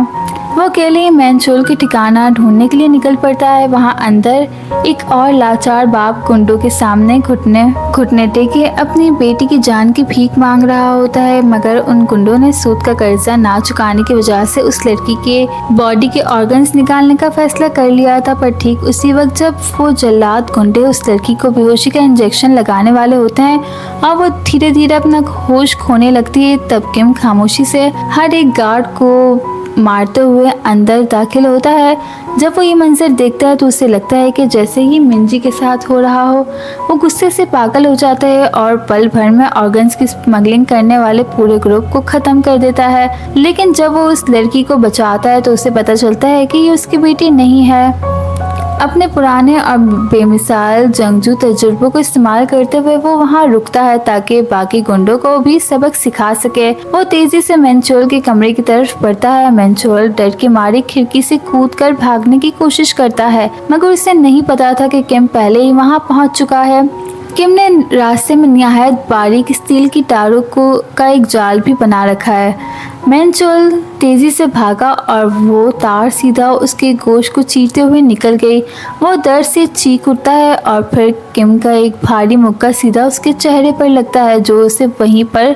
वो अकेले ही मेनचोल के ठिकाना ढूंढने के लिए निकल पड़ता है। वहाँ अंदर एक और लाचार बाप गुंडों के सामने घुटने टेके अपनी बेटी की जान की भीख मांग रहा होता है, मगर उन गुंडों ने सूद का कर्जा ना चुकाने की वजह से उस लड़की के बॉडी के ऑर्गन्स निकालने का फैसला कर लिया था। पर ठीक उसी वक्त जब वो जल्लाद गुंडे उस लड़की को बेहोशी का इंजेक्शन लगाने वाले होते हैं और वो धीरे धीरे अपना होश खोने लगती है, तब किम खामोशी से हर एक गार्ड को मारते हुए अंदर दाखिल होता है। जब वो ये मंजर देखता है तो उसे लगता है कि जैसे ही मिंजी के साथ हो रहा हो। वो गुस्से से पागल हो जाता है और पल भर में ऑर्गन्स की स्मगलिंग करने वाले पूरे ग्रुप को ख़त्म कर देता है। लेकिन जब वो उस लड़की को बचाता है तो उसे पता चलता है कि ये उसकी बेटी नहीं है। अपने पुराने और बेमिसाल जंगजू तजुर्बों को इस्तेमाल करते हुए वो वहाँ रुकता है ताकि बाकी गुंडों को भी सबक सिखा सके। वो तेजी से मेनचोल के कमरे की तरफ बढ़ता है। मेनचोल डर के मारे खिड़की से कूदकर भागने की कोशिश करता है, मगर उसे नहीं पता था कि किम पहले ही वहाँ पहुँच चुका है। किम ने रास्ते में निहायत बारीक स्टील की तारों का एक जाल भी बना रखा है। मेनचोल तेजी से भागा और वो तार सीधा उसके गोश्त को चीरते हुए निकल गई। वो दर्द से चीख उठता है और फिर किम का एक भारी मुक्का सीधा उसके चेहरे पर लगता है जो उसे वहीं पर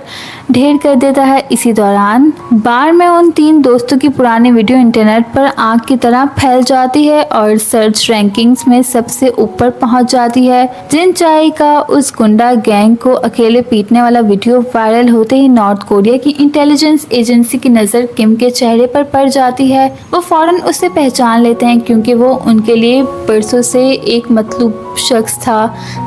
ढेर कर देता है। इसी दौरान बार में उन 3 दोस्तों की पुरानी वीडियो इंटरनेट पर आग की तरह फैल जाती है और सर्च रैंकिंग्स में सबसे ऊपर पहुंच जाती है। जिन चाय का उस गुंडा गैंग को अकेले पीटने वाला वीडियो वायरल होते ही नॉर्थ कोरिया की इंटेलिजेंस एजेंसी की नज़र किम के चेहरे पर पड़ जाती है। वो फौरन उसे पहचान लेते हैं क्योंकि वो उनके लिए बरसों से एक मतलूब शख्स था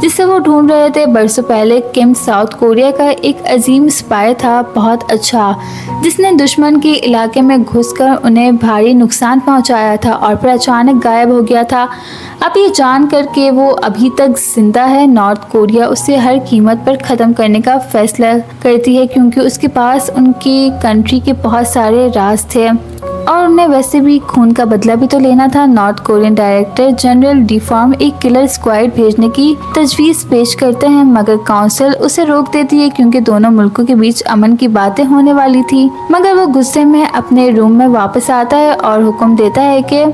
जिसे वो ढूंढ रहे थे। बरसों पहले किम साउथ कोरिया का एक अजीम स्पाई था, बहुत अच्छा, जिसने दुश्मन के इलाके में घुसकर उन्हें भारी नुकसान पहुंचाया था और फिर अचानक गायब हो गया था। अब ये जान कर के वो अभी तक जिंदा है, नॉर्थ कोरिया उसे हर कीमत पर ख़त्म करने का फैसला करती है क्योंकि उसके पास उनकी कंट्री के बहुत सारे राज थे और उन्हें वैसे भी खून का बदला भी तो लेना था। North Korean director general deform एक किलर स्क्वाड भेजने की तजवीज़ पेश करते हैं, मगर काउंसिल उसे रोक देती है क्योंकि दोनों मुल्कों के बीच अमन की बातें होने वाली थी। मगर वो गुस्से में अपने रूम में वापस आता है और हुक्म देता है कि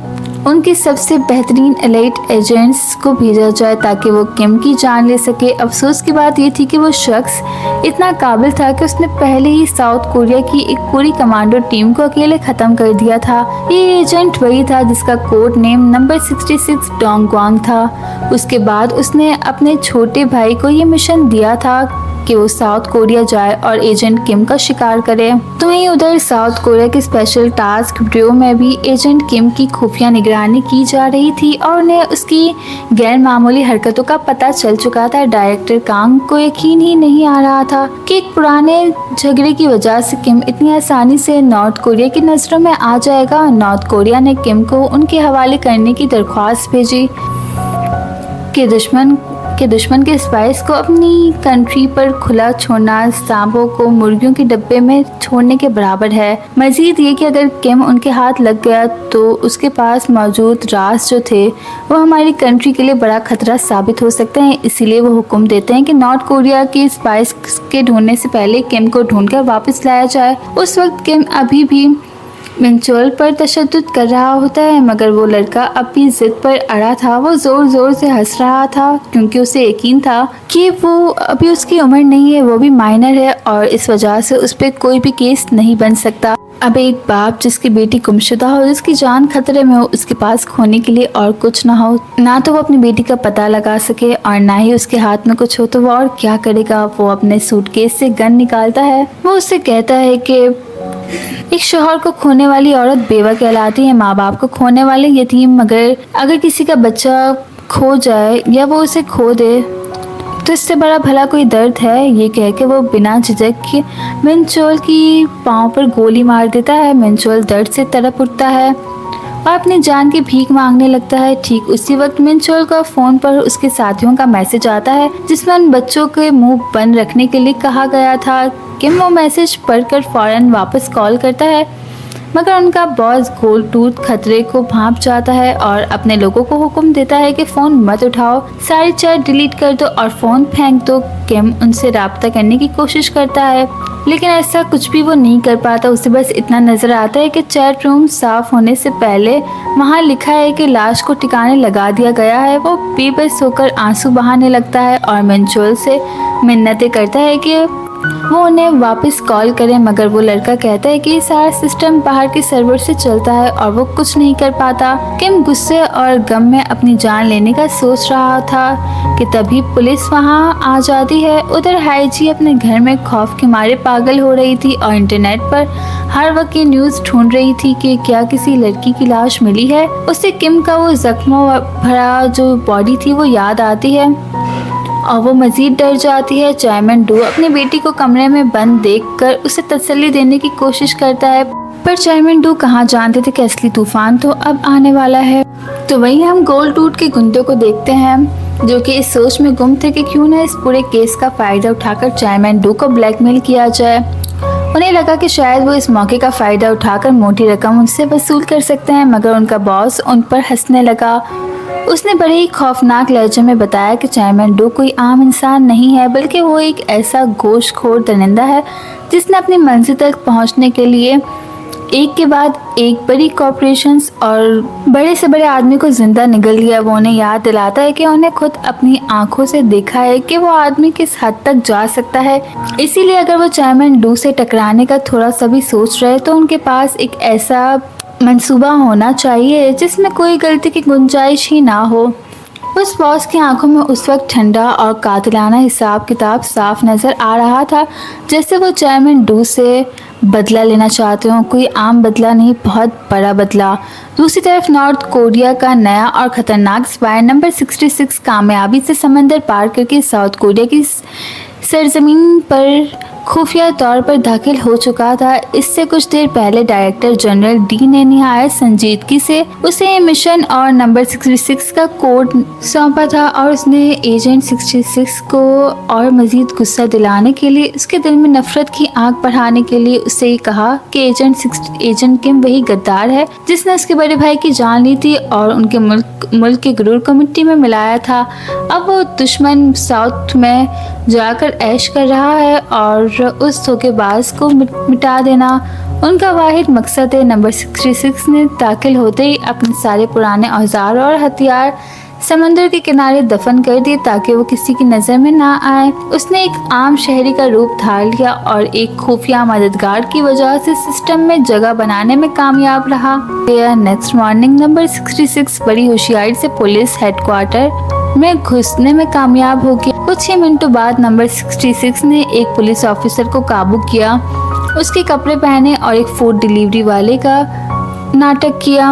उनके सबसे बेहतरीन एलाइट एजेंट्स को भेजा जाए ताकि वो किम की जान ले सके। अफसोस की बात ये थी कि वो शख्स इतना काबिल था कि उसने पहले ही साउथ कोरिया की एक पूरी कमांडो टीम को अकेले ख़त्म कर दिया था। ये एजेंट वही था जिसका कोड नेम नंबर 66 डोंगवांग था। उसके बाद उसने अपने छोटे भाई को ये मिशन दिया था कि वो साउथ कोरिया जाए और एजेंट किम का शिकार करे। तो वहीं उधर साउथ कोरिया के स्पेशल टास्क ब्यूरो में भी एजेंट किम की खुफिया निगरानी की जा रही थी और उन्हें उसकी गैर मामूली हरकतों का पता चल चुका था। डायरेक्टर कांग को यकीन ही नहीं आ रहा था कि एक पुराने झगड़े की वजह से किम इतनी आसानी से नॉर्थ कोरिया की नजरों में आ जाएगा। नॉर्थ कोरिया ने किम को उनके हवाले करने की दरख्वास्त भेजी कि दुश्मन के स्पाइस को अपनी कंट्री पर खुला छोड़ना सांपों को मुर्गियों के डब्बे में छोड़ने के बराबर है। मजीद ये कि अगर किम उनके हाथ लग गया तो उसके पास मौजूद राज जो थे वो हमारी कंट्री के लिए बड़ा खतरा साबित हो सकते हैं। इसीलिए वो हुक्म देते हैं कि नॉर्थ कोरिया के स्पाइस के ढूंढने से पहले किम को ढूंढकर वापस लाया जाए। उस वक्त किम अभी भी मिंचोल पर तशद्दुद कर रहा होता है, मगर वो लड़का अब भी जिद पर अड़ा था। वो जोर जोर से हंस रहा था क्योंकि उसे यकीन था कि वो अभी उसकी उम्र नहीं है, वो भी माइनर है और इस वजह से उस पर कोई भी केस नहीं बन सकता। अब एक बाप जिसकी बेटी गुमशुदा हो, जिसकी जान खतरे में हो, उसके पास खोने के लिए और कुछ ना हो, ना तो वो अपनी बेटी का पता लगा सके और ना ही उसके हाथ में कुछ हो, तो वो और क्या करेगा। वो अपने सूटकेस से गन निकालता है। वो उससे कहता है कि एक शोहर को खोने वाली औरत बेवा कहलाती है, माँ बाप को खोने वाले यतीम। मगर अगर किसी का बच्चा खो जाए या वो उसे खो दे तो इससे बड़ा भला कोई दर्द है। ये कह के वो बिना झिझक के मिंचोल की पाँव पर गोली मार देता है। मिंचोल दर्द से तड़प उठता है और अपनी जान की भीख मांगने लगता है। ठीक उसी वक्त मिंचोल का फोन पर उसके साथियों का मैसेज आता है जिसमें उन बच्चों के मुंह बंद रखने के लिए कहा गया था। किम वो मैसेज पढ़कर फौरन वापस कॉल करता है, मगर उनका बॉस गोल्डटूथ खतरे को भांप जाता है और अपने लोगों को हुक्म देता है कि फ़ोन मत उठाओ, सारी चैट डिलीट कर दो और फ़ोन फेंक दो। किम उनसे राब्ता करने की कोशिश करता है लेकिन ऐसा कुछ भी वो नहीं कर पाता। उसे बस इतना नज़र आता है कि चैट रूम साफ होने से पहले वहाँ लिखा है कि लाश को ठिकाने लगा दिया गया है। वो बेबस होकर आंसू बहाने लगता है और मिंचोल से मिन्नतें करता है कि वो उन्हें वापस कॉल करे, मगर वो लड़का कहता है कि सारा सिस्टम बाहर के सर्वर से चलता है और वो कुछ नहीं कर पाता। किम गुस्से और गम में अपनी जान लेने का सोच रहा था कि तभी पुलिस वहाँ आ जाती है। उधर हाईजी अपने घर में खौफ के मारे पागल हो रही थी और इंटरनेट पर हर वक्त ये न्यूज़ ढूंढ रही थी कि क्या किसी लड़की की लाश मिली है। उसे किम का वो जख्मों भरा जो बॉडी थी वो याद आती है और वो मज़ीद डर जाती है। चायमन डू अपनी बेटी को कमरे में बंद देखकर उसे तसल्ली देने की कोशिश करता है, पर चायमन डू कहाँ जानते थे कि असली तूफान तो अब आने वाला है। तो वहीं हम गोल्डटूथ के गुंडों को देखते हैं जो कि इस सोच में गुम थे कि क्यों ना इस पूरे केस का फ़ायदा उठाकर चायमन डू को ब्लैकमेल किया जाए। उन्हें लगा कि शायद वो इस मौके का फ़ायदा उठाकर मोटी रकम उनसे वसूल कर सकते हैं, मगर उनका बॉस उन पर हंसने लगा। उसने बड़े ही खौफनाक लहजे में बताया कि चायमन डू कोई आम इंसान नहीं है, बल्कि वो एक ऐसा गोश्तखोर दरिंदा है जिसने अपनी मंजिल तक पहुंचने के लिए एक के बाद एक बड़ी कॉर्पोरेशंस और बड़े से बड़े आदमी को जिंदा निगल लिया। वो उन्हें याद दिलाता है कि उन्हें खुद अपनी आंखों से देखा है कि वो आदमी किस हद तक जा सकता है। इसीलिए अगर वो चायमन डू से टकराने का थोड़ा सा भी सोच रहे तो उनके पास एक ऐसा मंसूबा होना चाहिए जिसमें कोई गलती की गुंजाइश ही ना हो। उस बॉस की आंखों में उस वक्त ठंडा और कातिलाना हिसाब किताब साफ नज़र आ रहा था, जैसे वो चायमन डू से बदला लेना चाहते हो। कोई आम बदला नहीं, बहुत बड़ा बदला। दूसरी तरफ नॉर्थ कोरिया का नया और ख़तरनाक स्पाई नंबर 66 कामयाबी से समंदर पार करके साउथ कोरिया की सरजमीन पर खुफिया तौर पर दाखिल हो चुका था। इससे कुछ देर पहले डायरेक्टर जनरल डी ने निहायत संजीदगी से उसे मिशन और नंबर 66 का कोड सौंपा था और उसने एजेंट 66 को और मजीद गुस्सा दिलाने के लिए, उसके दिल में नफरत की आग बढ़ाने के लिए उससे कहा कि एजेंट किम वही गद्दार है जिसने उसके बड़े भाई की जान ली थी और उनके मुल्क के गुरूर को मिट्टी में मिलाया था। अब वो दुश्मन साउथ में जाकर ऐश कर रहा है और उस धोखेबाज को मिटा देना उनका वाहिद मकसद है। नंबर 66 ने दाखिल होते ही अपने सारे पुराने औजार और हथियार समंदर के किनारे दफन कर दिए ताकि वो किसी की नज़र में ना आए। उसने एक आम शहरी का रूप धार लिया और एक खुफिया मददगार की वजह से सिस्टम में जगह बनाने में कामयाब रहा। नेक्स्ट मॉर्निंग नंबर 66 बड़ी होशियारी से पुलिस हेडक्वार्टर में घुसने में कामयाब हो गया। कुछ ही मिनटों बाद नंबर 66 ने एक पुलिस ऑफिसर को काबू किया, उसके कपड़े पहने और एक फूड डिलीवरी वाले का नाटक किया।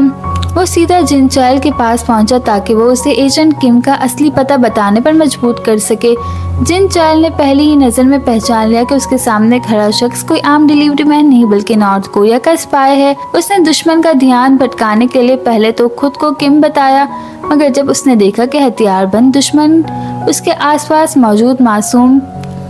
वो सीधा जिन चायल के पास पहुंचा ताकि वो उसे एजेंट किम का असली पता बताने पर मजबूर कर सके। जिन चायल ने पहली ही नज़र में पहचान लिया कि उसके सामने खड़ा शख्स कोई आम डिलीवरी मैन नहीं बल्कि नॉर्थ कोरिया का स्पाई है। उसने दुश्मन का ध्यान भटकाने के लिए पहले तो खुद को किम बताया, मगर जब उसने देखा कि हथियारबंद दुश्मन उसके आसपास मौजूद मासूम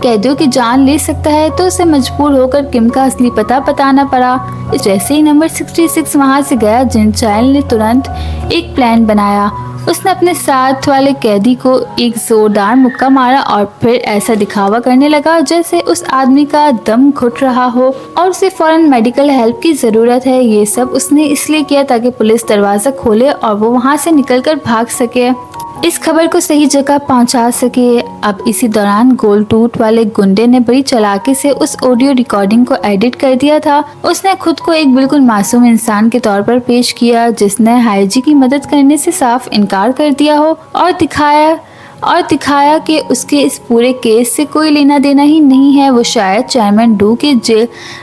कैदियों की जान ले सकता है तो उसे मजबूर होकर किम का असली पता बताना पड़ा। जैसे ही नंबर 66 वहां से गया, जिन चायल ने तुरंत एक प्लान बनाया। उसने अपने साथ वाले कैदी को एक जोरदार मुक्का मारा और फिर ऐसा दिखावा करने लगा जैसे उस आदमी का दम घुट रहा हो और उसे फौरन मेडिकल हेल्प की जरूरत है। ये सब उसने इसलिए किया ताकि पुलिस दरवाजा खोले और वो वहां से निकलकर भाग सके, इस खबर को सही जगह पहुंचा सके। अब इसी दौरान गोल टूथ वाले गुंडे ने बड़ी चालाकी से उस ऑडियो रिकॉर्डिंग को एडिट कर दिया था। उसने खुद को एक बिल्कुल मासूम इंसान के तौर पर पेश किया जिसने हाईजी की मदद करने से साफ इनकार कर दिया हो और दिखाया कि उसके इस पूरे केस से कोई लेना देना ही नहीं है। वो शायद चेयरमैन डू के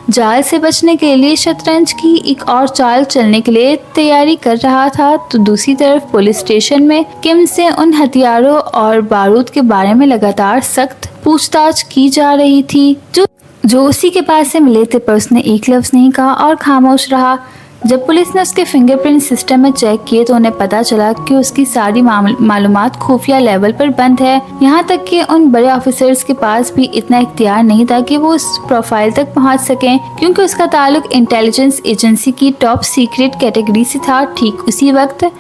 जाल से बचने के लिए शतरंज की एक और चाल चलने के लिए तैयारी कर रहा था। तो दूसरी तरफ पुलिस स्टेशन में किम से उन हथियारों और बारूद के बारे में लगातार सख्त पूछताछ की जा रही थी जो उसी के पास से मिले थे, पर उसने एक लफ्ज नहीं कहा और खामोश रहा। जब पुलिस ने उसके फिंगरप्रिंट सिस्टम में चेक किए तो उन्हें पता चला कि उसकी सारी मालूमात खुफिया लेवल पर बंद है। यहाँ तक कि उन बड़े ऑफिसर्स के पास भी इतना इख्तियार नहीं था कि वो उस प्रोफाइल तक पहुँच सकें, क्योंकि उसका ताल्लुक इंटेलिजेंस एजेंसी की टॉप सीक्रेट कैटेगरी से था। ठीक उसी वक्त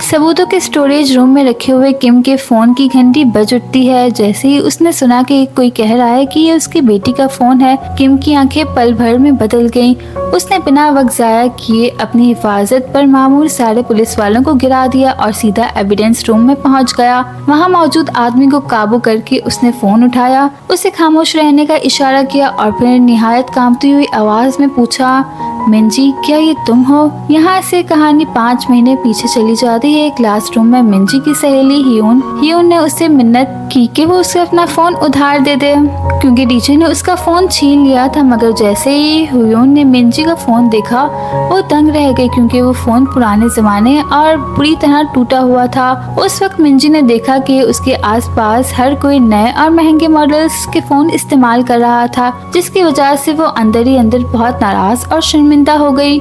सबूतों के स्टोरेज रूम में रखे हुए किम के फोन की घंटी बज उठती है। जैसे ही उसने सुना कि कोई कह रहा है कि ये उसकी बेटी का फोन है, किम की आंखें पल भर में बदल गईं। उसने बिना वक्त जाया किए अपनी हिफाजत पर मामूर सारे पुलिस वालों को गिरा दिया और सीधा एविडेंस रूम में पहुंच गया। वहां मौजूद आदमी को काबू करके उसने फोन उठाया, उसे खामोश रहने का इशारा किया और फिर निहायत कांपती हुई आवाज में पूछा, मिंजी क्या ये तुम हो? यहाँ से कहानी 5 महीने पीछे चली जाती है। क्लासरूम में मिंजी की सहेली हियून ने उससे मिन्नत की कि वो उसे अपना फोन उधार दे दे, क्योंकि टीचर ने उसका फोन छीन लिया था। मगर जैसे ही हियून ने मिंजी का फोन देखा वो दंग रह गई, क्योंकि वो फोन पुराने जमाने और बुरी तरह टूटा हुआ था। उस वक्त मिंजी ने देखा कि उसके आसपास हर कोई नए और महंगे मॉडल्स के फोन इस्तेमाल कर रहा था, जिसकी वजह से वो अंदर ही अंदर बहुत नाराज और शर्मिंदा हो गई।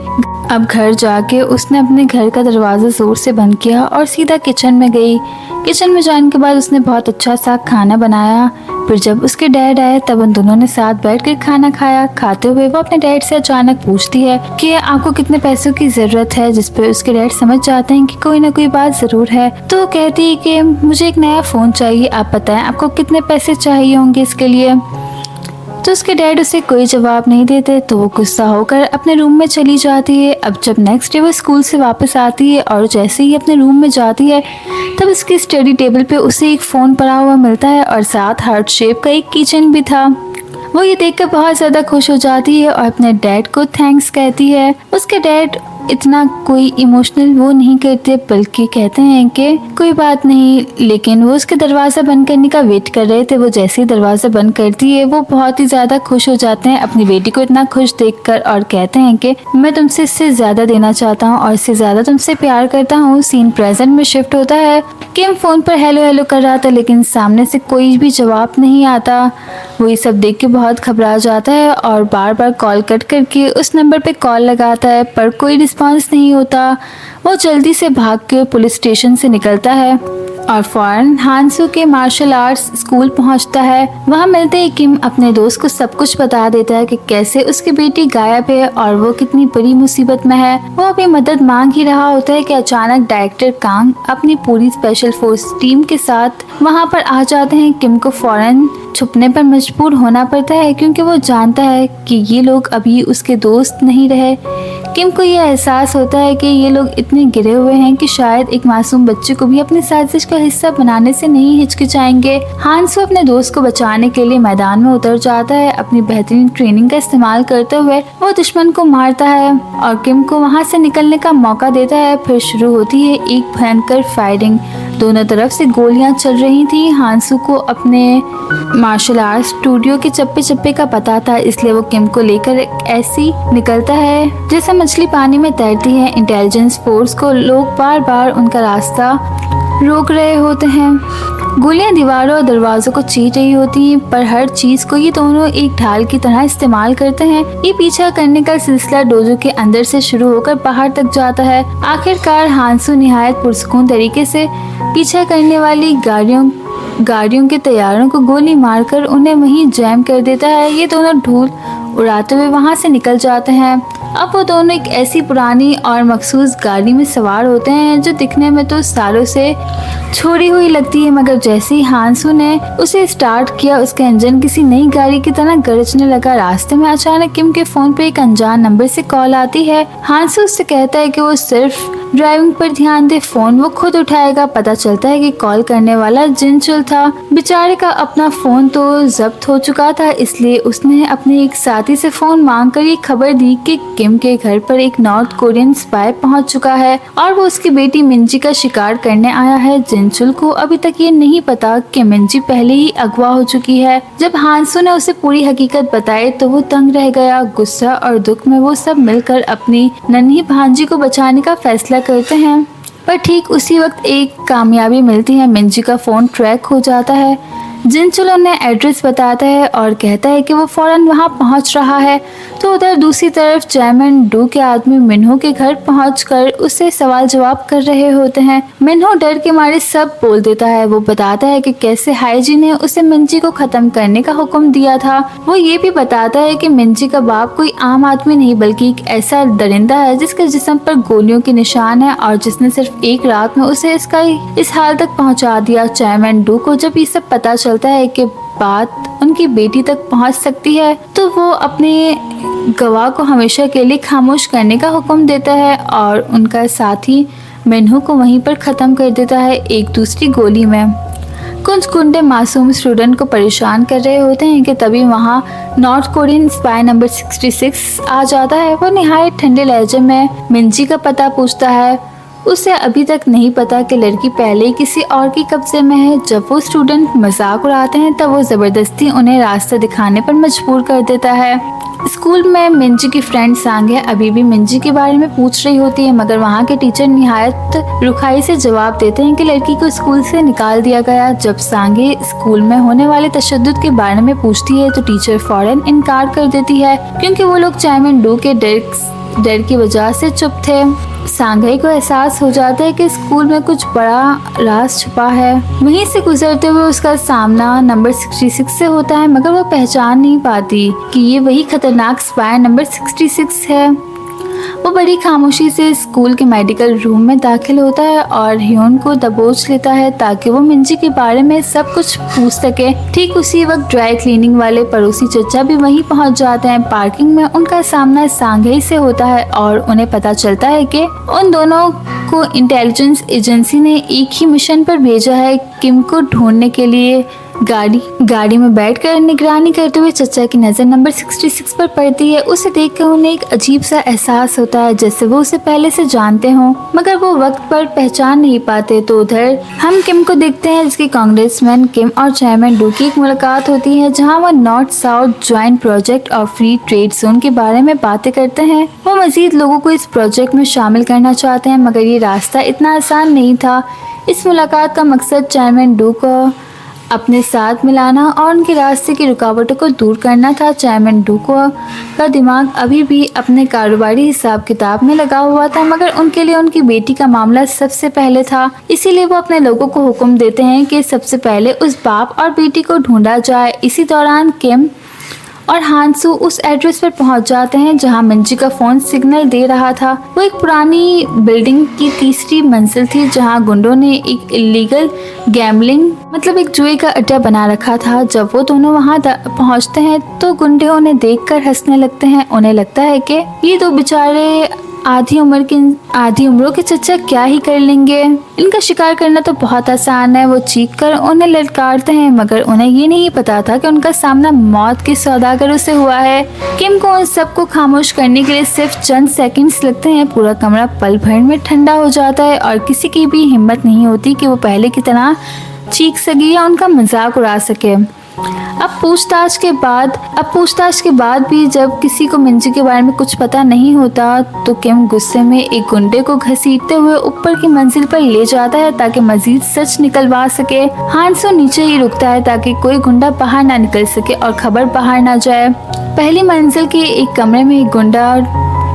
अब घर जाके उसने अपने घर का दरवाजा जोर से बंद किया और सीधा किचन में गई। किचन में जाने के बाद उसने बहुत अच्छा सा खाना बनाया। फिर जब उसके डैड आए तब उन दोनों ने साथ बैठकर खाना खाया। खाते हुए वो अपने डैड से अचानक पूछती है कि आपको कितने पैसों की जरूरत है, जिस पर उसके डैड समझ जाते हैं कि कोई ना कोई बात जरूर है। तो कहती है कि मुझे एक नया फोन चाहिए, आप बताएं आपको कितने पैसे चाहिए होंगे इसके लिए। तो उसके डैड उसे कोई जवाब नहीं देते, तो वो गुस्सा होकर अपने रूम में चली जाती है। अब जब नेक्स्ट डे वो स्कूल से वापस आती है और जैसे ही अपने रूम में जाती है तब उसकी स्टडी टेबल पे उसे एक फ़ोन पड़ा हुआ मिलता है और साथ हार्ट शेप का एक कीचेन भी था। वो ये देखकर बहुत ज़्यादा खुश हो जाती है और अपने डैड को थैंक्स कहती है। उसके डैड इतना कोई इमोशनल वो नहीं करते, बल्कि कहते हैं कि कोई बात नहीं, लेकिन वो उसके दरवाज़ा बंद करने का वेट कर रहे थे। वो जैसे ही दरवाज़ा बंद करती है वो बहुत ही ज़्यादा खुश हो जाते हैं अपनी बेटी को इतना खुश देखकर और कहते हैं कि मैं तुमसे इससे ज़्यादा देना चाहता हूँ और इससे ज़्यादा तुमसे प्यार करता हूँ। सीन प्रेजेंट में शिफ्ट होता है। किम फ़ोन पर हेलो हेलो कर रहा था, लेकिन सामने से कोई भी जवाब नहीं आता। वो ये सब देख के बहुत घबरा जाता है और बार बार कॉल कट करके उस नंबर पे कॉल लगाता है, पर कोई रिस्पांस नहीं होता। वो जल्दी से भाग के पुलिस स्टेशन से निकलता है और फौरन हांसू के मार्शल आर्ट्स स्कूल पहुंचता है। वहां मिलते ही किम अपने दोस्त को सब कुछ बता देता है कि कैसे उसकी बेटी गायब है और वो कितनी बड़ी मुसीबत में है। वो अभी मदद मांग ही रहा होता है कि अचानक डायरेक्टर कांग अपनी पूरी स्पेशल फोर्स टीम के साथ वहां पर आ जाते हैं। किम को फौरन छुपने पर मजबूर होना पड़ता है, क्योंकि वो जानता है कि ये लोग अभी उसके दोस्त नहीं रहे। किम को यह एहसास होता है कि ये लोग इतने गिरे हुए हैं कि शायद एक मासूम बच्चे को भी अपनी साजिश का हिस्सा बनाने से नहीं हिचकिचाएंगे। हांसू अपने दोस्त को बचाने के लिए मैदान में उतर जाता है। अपनी बेहतरीन ट्रेनिंग का इस्तेमाल करते हुए वो दुश्मन को मारता है और किम को वहां से निकलने का मौका देता है। फिर शुरू होती है एक भयंकर फायरिंग। दोनों तरफ से गोलियां चल रही थी। हांसू को अपने मार्शल आर्ट स्टूडियो के चप्पे चप्पे का पता था, इसलिए वो किम को लेकर ऐसी निकलता है जैसे मछली पानी में तैरती है। इंटेलिजेंस फोर्स को लोग बार बार उनका रास्ता रोक रहे होते हैं। गोलियां दीवारों और दरवाजों को चीर रही होती हैं, पर हर चीज को ये दोनों एक ढाल की तरह इस्तेमाल करते हैं। ये पीछा करने का सिलसिला डोजो के अंदर से शुरू होकर बाहर तक जाता है। आखिरकार हांसू निहायत पुरसुकून तरीके से पीछा करने वाली गाड़ियों के तैयारों को गोली मारकर उन्हें वहीं जैम कर देता है। ये दोनों धूल उड़ाते हुए वहां से निकल जाते हैं। अब वो दोनों एक ऐसी पुरानी और मखसूस गाड़ी में सवार होते हैं जो दिखने में तो सालों से छोड़ी हुई लगती है, मगर जैसे ही हांसू ने उसे स्टार्ट किया उसका इंजन किसी नई गाड़ी की तरह गरजने लगा। रास्ते में अचानक किम के फोन पे एक अनजान नंबर से कॉल आती है। हांसू उससे कहता है कि वो सिर्फ ड्राइविंग पर ध्यान दे, फोन वो खुद उठाएगा। पता चलता है कि कॉल करने वाला जिनचुल था। बेचारे का अपना फोन तो जब्त हो चुका था, इसलिए उसने अपने एक साथी से फोन मांगकर ये खबर दी कि किम के घर पर एक नॉर्थ कोरियन स्पाई पहुंच चुका है और वो उसकी बेटी मिंजी का शिकार करने आया है। जिनचुल को अभी तक ये नहीं पता कि मिंजी पहले ही अगवा हो चुकी है। जब हांसू ने उसे पूरी हकीकत बताई तो वो तंग रह गया। गुस्सा और दुख में वो सब मिलकर अपनी नन्ही भांजी को बचाने का फैसला करते हैं, पर ठीक उसी वक्त एक कामयाबी मिलती है। मिंजी का फोन ट्रैक हो जाता है। जिनचुल उन्हें एड्रेस बताता है और कहता है कि वो फौरन वहां पहुंच रहा है। तो उधर दूसरी तरफ चैमन डू के आदमी मिन्हो के घर पहुंचकर उससे सवाल जवाब कर रहे होते हैं। मिन्हो डर के मारे सब बोल देता है। वो बताता है कि कैसे हाईजी ने उसे मिंजी को खत्म करने का हुक्म दिया था। वो ये भी बताता है कि मिंजी का बाप कोई आम आदमी नहीं बल्कि एक ऐसा दरिंदा है जिसके जिस्म पर गोलियों के निशान है और जिसने सिर्फ एक रात में उसे इस हाल तक पहुंचा दिया। चैमन डू को जब ये सब पता चलता है कि बात उनकी बेटी तक पहुंच सकती है तो वो अपने गवाह को हमेशा के लिए खामोश करने का हुक्म देता है और उनका साथी मिन्हो को वहीं पर खत्म कर देता है एक दूसरी गोली में। कुछ गुंडे मासूम स्टूडेंट को परेशान कर रहे होते हैं कि तभी वहाँ नॉर्थ कोरियन स्पाई नंबर 66 आ जाता है। वो निहायत ठंडे लहजे में मिंजी का पता पूछता है। उसे अभी तक नहीं पता कि लड़की पहले ही किसी और के कब्जे में है। जब वो स्टूडेंट मजाक उड़ाते हैं तब वो जबरदस्ती उन्हें रास्ता दिखाने पर मजबूर कर देता है। स्कूल में मिंजी की फ्रेंड सांगे अभी भी मिंजी के बारे में पूछ रही होती है, मगर वहाँ के टीचर निहायत रुखाई से जवाब देते हैं कि लड़की को स्कूल से निकाल दिया गया। जब सांगे स्कूल में होने वाले तशद्दुद के बारे में पूछती है तो टीचर फौरन इनकार कर देती है क्योंकि वो लोग चैमन डू के डर की वजह से चुप थे। सांघाई को एहसास हो जाता है कि स्कूल में कुछ बड़ा राज छुपा है। वहीं से गुजरते हुए उसका सामना नंबर 66 से होता है, मगर वो पहचान नहीं पाती कि ये वही खतरनाक स्पाई नंबर 66 है। वो बड़ी खामोशी से स्कूल के मेडिकल रूम में दाखिल होता है और ह्योन को दबोच लेता है ताकि वो मिंजी के बारे में सब कुछ पूछ सके। ठीक उसी वक्त ड्राई क्लीनिंग वाले पड़ोसी चचा भी वहीं पहुंच जाते हैं। पार्किंग में उनका सामना सांघाई से होता है और उन्हें पता चलता है कि उन दोनों को इंटेलिजेंस एजेंसी ने एक ही मिशन पर भेजा है, किम को ढूंढने के लिए। गाड़ी में बैठकर निगरानी करते हुए चचा की नजर नंबर 66 पर पड़ती है। उसे देखकर उन्हें एक अजीब सा एहसास होता है जैसे वो उसे पहले से जानते हों, मगर वो वक्त पर पहचान नहीं पाते। तो उधर हम किम को देखते हैं जिसकी कांग्रेसमैन किम और चैमन डू की एक मुलाकात होती है जहां वो नॉर्थ साउथ ज्वाइंट प्रोजेक्ट और फ्री ट्रेड जोन के बारे में बातें करते हैं। वो मजीद लोगों को इस प्रोजेक्ट में शामिल करना चाहते हैं, मगर ये रास्ता इतना आसान नहीं था। इस मुलाकात का मकसद चैमन डू को अपने साथ मिलाना और उनके रास्ते की रुकावटों को दूर करना था। चैमन डू का दिमाग अभी भी अपने कारोबारी हिसाब किताब में लगा हुआ था, मगर उनके लिए उनकी बेटी का मामला सबसे पहले था। इसीलिए वो अपने लोगों को हुक्म देते हैं कि सबसे पहले उस बाप और बेटी को ढूंढा जाए। इसी दौरान किम और हांसू उस एड्रेस पर पहुंच जाते हैं जहां मिंजी का फोन सिग्नल दे रहा था। वो एक पुरानी बिल्डिंग की तीसरी मंजिल थी जहां गुंडों ने एक इलीगल गैम्बलिंग मतलब एक जुए का अड्डा बना रखा था। जब वो दोनों वहां पहुंचते हैं तो गुंडे उन्हें देखकर हंसने लगते हैं। उन्हें लगता है कि ये दो बेचारे आधी उम्रों के चच्चा क्या ही कर लेंगे। इनका शिकार करना तो बहुत आसान है। वो चीख कर उन्हें ललकारते हैं, मगर उन्हें ये नहीं पता था कि उनका सामना मौत के सौदागरों से हुआ है। किम को उन सबको खामोश करने के लिए सिर्फ चंद सेकंड्स लगते हैं। पूरा कमरा पल भर में ठंडा हो जाता है और किसी की भी हिम्मत नहीं होती कि वो पहले की तरह चीख सके या उनका मजाक उड़ा सके। अब पूछताछ के बाद भी जब किसी को मिंजी के बारे में कुछ पता नहीं होता तो किम गुस्से में एक गुंडे को घसीटते हुए ऊपर की मंजिल पर ले जाता है ताकि मजीद सच निकलवा सके। हांसो नीचे ही रुकता है ताकि कोई गुंडा बाहर ना निकल सके और खबर बाहर ना जाए। पहली मंजिल के एक कमरे में एक गुंडा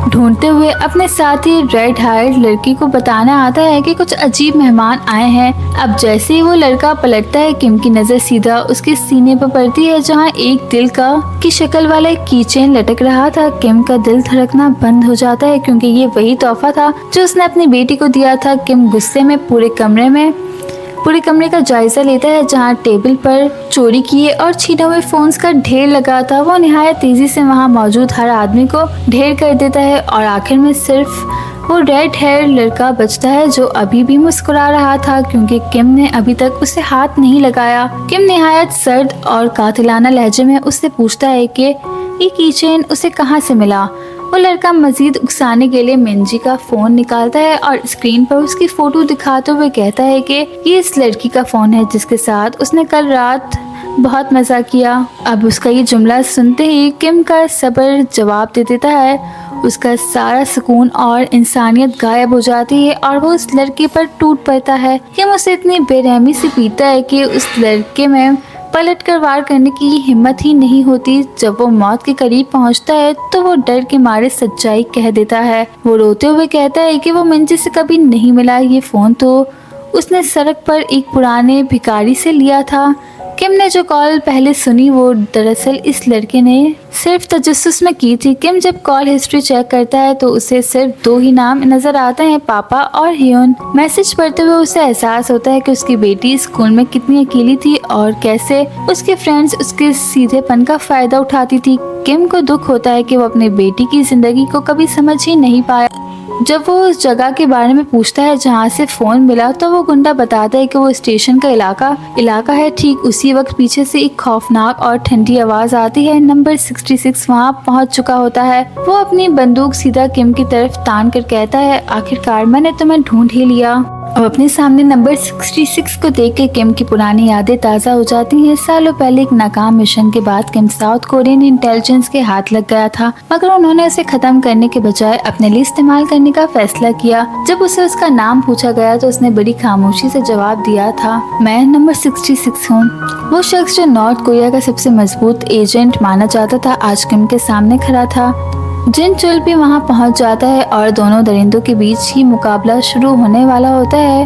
ढूंढते हुए अपने साथी रेड हायर्ड लड़की को बताना आता है कि कुछ अजीब मेहमान आए हैं। अब जैसे ही वो लड़का पलटता है, किम की नजर सीधा उसके सीने पर पड़ती है जहां एक दिल की शक्ल वाला एक कीचेन लटक रहा था। किम का दिल धड़कना बंद हो जाता है क्योंकि ये वही तोहफा था जो उसने अपनी बेटी को दिया था। किम गुस्से में पूरे कमरे का जायजा लेता है जहां टेबल पर चोरी किए और छीने हुए फोन्स का ढेर लगा था। वो निहायत तेजी से वहां मौजूद हर आदमी को ढेर कर देता है और आखिर में सिर्फ वो रेड हेयर लड़का बचता है जो अभी भी मुस्कुरा रहा था क्योंकि किम ने अभी तक उसे हाथ नहीं लगाया। किम निहायत सर्द और कातिलाना लहजे में उससे पूछता है कि ये कीचेन उसे कहाँ से मिला। वो लड़का मजीद उकसाने के लिए मिंजी का फोन निकालता है और स्क्रीन पर उसकी फोटो दिखाते हुए कहता है कि ये इस लड़की का फोन है जिसके साथ उसने कल रात बहुत मजा किया। अब उसका ये जुमला सुनते ही किम का सब्र जवाब दे देता है। उसका सारा सुकून और इंसानियत गायब हो जाती है और वो उस लड़के पर टूट पड़ता है। किम उसे इतनी बेरहमी से पीटता है कि उस लड़के में पलट कर वार करने की हिम्मत ही नहीं होती। जब वो मौत के करीब पहुंचता है तो वो डर के मारे सच्चाई कह देता है। वो रोते हुए कहता है कि वो मिंजी से कभी नहीं मिला। ये फोन तो उसने सड़क पर एक पुराने भिखारी से लिया था। किम ने जो कॉल पहले सुनी वो दरअसल इस लड़के ने सिर्फ तजस्सुस में की थी। किम जब कॉल हिस्ट्री चेक करता है तो उसे सिर्फ 2 ही नाम नजर आते हैं, पापा और ह्यून। मैसेज पढ़ते हुए उसे एहसास होता है कि उसकी बेटी स्कूल में कितनी अकेली थी और कैसे उसके फ्रेंड्स उसके सीधेपन का फायदा उठाती थी। किम को दुख होता है कि वो अपनी बेटी की जिंदगी को कभी समझ ही नहीं पाया। जब वो उस जगह के बारे में पूछता है जहाँ से फोन मिला तो वो गुंडा बताता है कि वो स्टेशन का इलाका है। ठीक उसी वक्त पीछे से एक खौफनाक और ठंडी आवाज आती है। नंबर 66 वहाँ पहुँच चुका होता है। वो अपनी बंदूक सीधा किम की तरफ तान कर कहता है, आखिरकार मैंने तुम्हें ढूंढ ही लिया। अब अपने सामने नंबर 66 को देख के किम की पुरानी यादें ताज़ा हो जाती हैं। सालों पहले एक नाकाम मिशन के बाद किम साउथ कोरियन इंटेलिजेंस के हाथ लग गया था, मगर उन्होंने उसे खत्म करने के बजाय अपने लिए इस्तेमाल करने का फैसला किया। जब उसे उसका नाम पूछा गया तो उसने बड़ी खामोशी से जवाब दिया था, मैं नंबर 66 हूँ। वो शख्स जो नॉर्थ कोरिया का सबसे मजबूत एजेंट माना जाता था आज किम के सामने खड़ा था। जिन चुल भी वहां पहुंच जाता है और दोनों दरिंदों के बीच ही मुकाबला शुरू होने वाला होता है।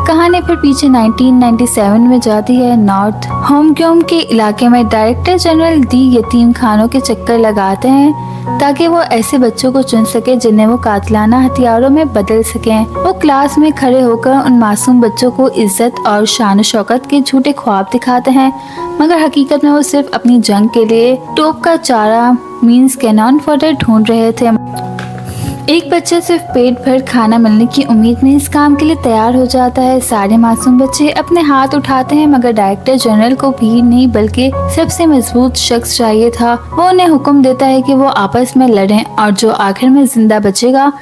कहानी पर पीछे 1997 में जाती है। नॉर्थ होमक्योम के इलाके में डायरेक्टर जनरल दी यतीम खानों के चक्कर लगाते हैं ताकि वो ऐसे बच्चों को चुन सके जिन्हें वो कातिलाना हथियारों में बदल सकें। वो क्लास में खड़े होकर उन मासूम बच्चों को इज्जत और शान शौकत के झूठे ख्वाब दिखाते हैं, मगर हकीकत में वो सिर्फ अपनी जंग के लिए टोप का चारा मीन्स कैनॉन फॉडर ढूंढ रहे थे। एक बच्चा सिर्फ पेट भर खाना मिलने की उम्मीद में इस काम के लिए तैयार हो जाता है। सारे मासूम बच्चे अपने हाथ उठाते हैं, मगर डायरेक्टर जनरल को भी नहीं बल्कि सबसे मजबूत शख्स चाहिए था। वो उन्हें हुक्म देता है कि वो आपस में लड़ें और जो आखिर में जिंदा बचेगा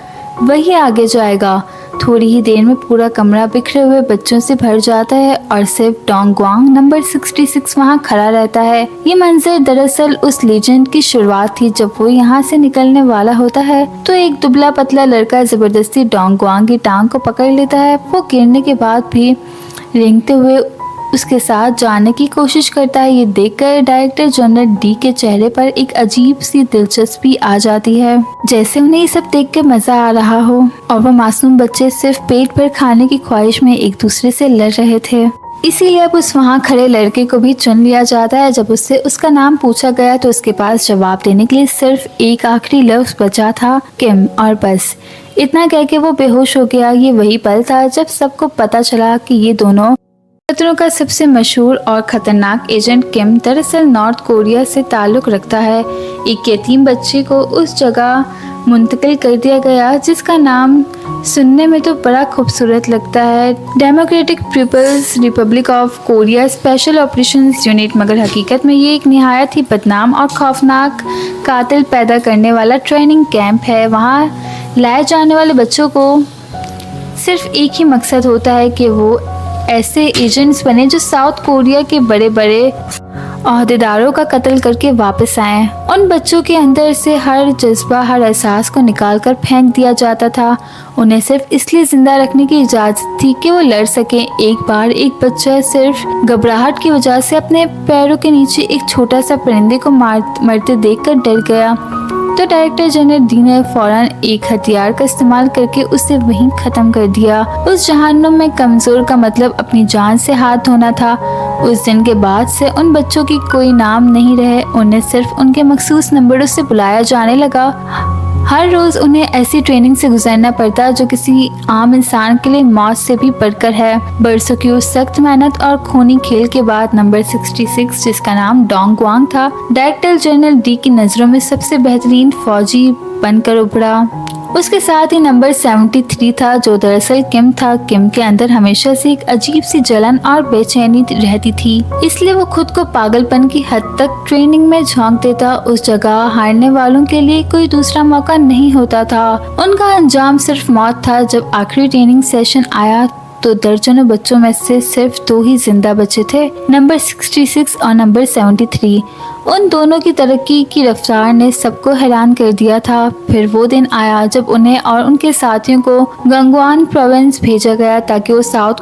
वही आगे जाएगा। थोड़ी ही देर में पूरा कमरा बिखरे हुए बच्चों से भर जाता है और सिर्फ डोंगवांग नंबर 66 वहाँ खड़ा रहता है। ये मंजर दरअसल उस लीजेंड की शुरुआत थी। जब वो यहाँ से निकलने वाला होता है तो एक दुबला पतला लड़का जबरदस्ती डोंगवांग की टांग को पकड़ लेता है। वो गिरने के बाद भी रेंगते हुए उसके साथ जाने की कोशिश करता है। ये देखकर डायरेक्टर जनरल डी के चेहरे पर एक अजीब सी दिलचस्पी आ जाती है, जैसे उन्हें ये सब देख के मजा आ रहा हो और वो मासूम बच्चे सिर्फ पेट भर खाने की ख्वाहिश में एक दूसरे से लड़ रहे थे। इसीलिए अब उस वहाँ खड़े लड़के को भी चुन लिया जाता है। जब उससे उसका नाम पूछा गया तो उसके पास जवाब देने के लिए सिर्फ एक आखिरी लफ्ज बचा था, किम, और बस इतना कह के वो बेहोश हो गया। ये वही पल था जब सबको पता चला कि ये दोनों खतरों का सबसे मशहूर और खतरनाक एजेंट किम दरअसल नॉर्थ कोरिया से ताल्लुक रखता है। एक यतीम बच्चे को उस जगह मुंतकिल कर दिया गया, जिसका नाम सुनने में तो बड़ा खूबसूरत लगता है, Democratic People's Republic of Korea special operations unit, मगर हकीकत में ये एक निहायत ही बदनाम और खौफनाक कातिल पैदा करने वाला ट्रेनिंग कैंप है। वहाँ लाए जाने वाले बच्चों को सिर्फ एक ही मकसद होता है कि वो ऐसे एजेंट्स बने जो साउथ कोरिया के बड़े बड़े ओहदेदारों का कत्ल करके वापस आए। उन बच्चों के अंदर से हर जज्बा, हर एहसास को निकाल कर फेंक दिया जाता था। उन्हें सिर्फ इसलिए जिंदा रखने की इजाज़त थी कि वो लड़ सकें। एक बार एक बच्चा सिर्फ घबराहट की वजह से अपने पैरों के नीचे एक छोटा सा परिंदे को मरते देखकर डर गया, तो डायरेक्टर जनरल डी ने फौरन एक हथियार का इस्तेमाल करके उसे वहीं ख़त्म कर दिया। उस जहन्नुम में कमज़ोर का मतलब अपनी जान से हाथ धोना था। उस दिन के बाद से उन बच्चों की कोई नाम नहीं रहे, उन्हें सिर्फ उनके मखसूस नंबरों से बुलाया जाने लगा। हर रोज़ उन्हें ऐसी ट्रेनिंग से गुजरना पड़ता जो किसी आम इंसान के लिए मौत से भी बढ़कर है। बरसों की उस सख्त मेहनत और खूनी खेल के बाद नंबर 66, जिसका नाम डोंग क्वांग था, डायरेक्टर जनरल डी की नज़रों में सबसे बेहतरीन फौजी बनकर उभरा। उसके साथ ही नंबर 73 था, जो दरअसल किम था। किम के अंदर हमेशा से एक अजीब सी जलन और बेचैनी रहती थी, इसलिए वो खुद को पागलपन की हद तक ट्रेनिंग में झोंक देता। उस जगह हारने वालों के लिए कोई दूसरा मौका नहीं होता था। उनका अंजाम सिर्फ मौत था। जब आखिरी ट्रेनिंग सेशन आया तो दर्जनों बच्चों में से सिर्फ 2 ही जिंदा बचे थे, नंबर 66 और नंबर 73। उन दोनों की तरक्की की रफ्तार ने सबको हैरान कर दिया था। फिर वो दिन आया जब उन्हें और उनके साथियों को गंगवान प्रोविंस भेजा गया ताकि वो साउथ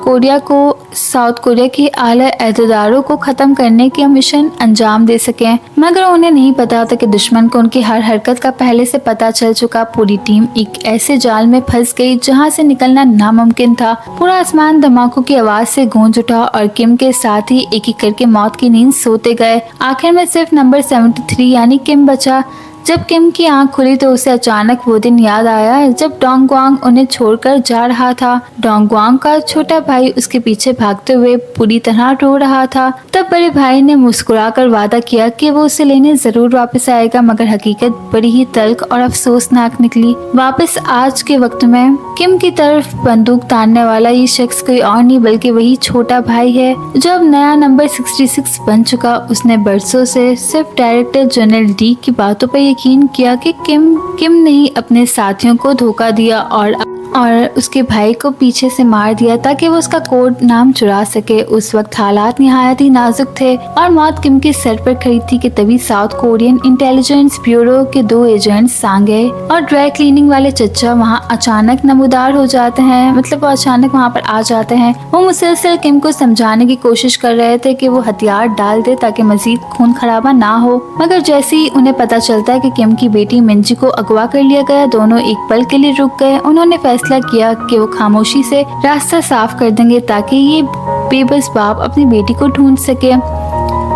कोरिया के आला अहदेदारों को ख़त्म करने का मिशन अंजाम दे सकें। मगर उन्हें नहीं पता था कि दुश्मन को उनकी हर हरकत का पहले से पता चल चुका। पूरी टीम एक ऐसे जाल में फंस गई जहां से निकलना नामुमकिन था। पूरा आसमान धमाकों की आवाज़ से गूंज उठा और किम के साथ ही एक एक करके मौत की नींद सोते गए। आखिर में सिर्फ नंबर 73 यानी किम बचा। जब किम की आंख खुली तो उसे अचानक वो दिन याद आया जब डोंग क्वांग उन्हें छोड़कर जा रहा था। डोंग क्वांग का छोटा भाई उसके पीछे भागते हुए पूरी तरह रो रहा था। तब बड़े भाई ने मुस्कुराकर वादा किया कि वो उसे लेने जरूर वापस आएगा, मगर हकीकत बड़ी ही तल्ख और अफसोसनाक निकली। वापस आज के वक्त में किम की तरफ बंदूक तानने वाला ये शख्स कोई और नहीं बल्कि वही छोटा भाई है जो अब नया नंबर 66 बन चुका। उसने बरसों से सिर्फ डायरेक्टर जनरल डी की बातों पर यकीन किया कि किम ने अपने साथियों को धोखा दिया और उसके भाई को पीछे से मार दिया ताकि वो उसका कोड नाम चुरा सके। उस वक्त हालात निहायत ही नाजुक थे और मौत किम के सर पर खड़ी थी कि तभी साउथ कोरियन इंटेलिजेंस ब्यूरो के 2 एजेंट्स सांगे और ड्राई क्लीनिंग वाले चचा वहाँ अचानक नमूदार हो जाते हैं। मतलब वो अचानक वहाँ पर आ जाते हैं। वो मुसलसल किम को समझाने की कोशिश कर रहे थे कि वो हथियार डाल दे ताकि मजीद खून खराबा ना हो, मगर जैसे ही उन्हें पता चलता है कि किम की बेटी मिंजी को अगवा कर लिया गया, दोनों एक पल के लिए रुक गए। उन्होंने फैसला किया कि वो खामोशी से रास्ता साफ कर देंगे ताकि ये बेबस बाप अपनी बेटी को ढूंढ सके।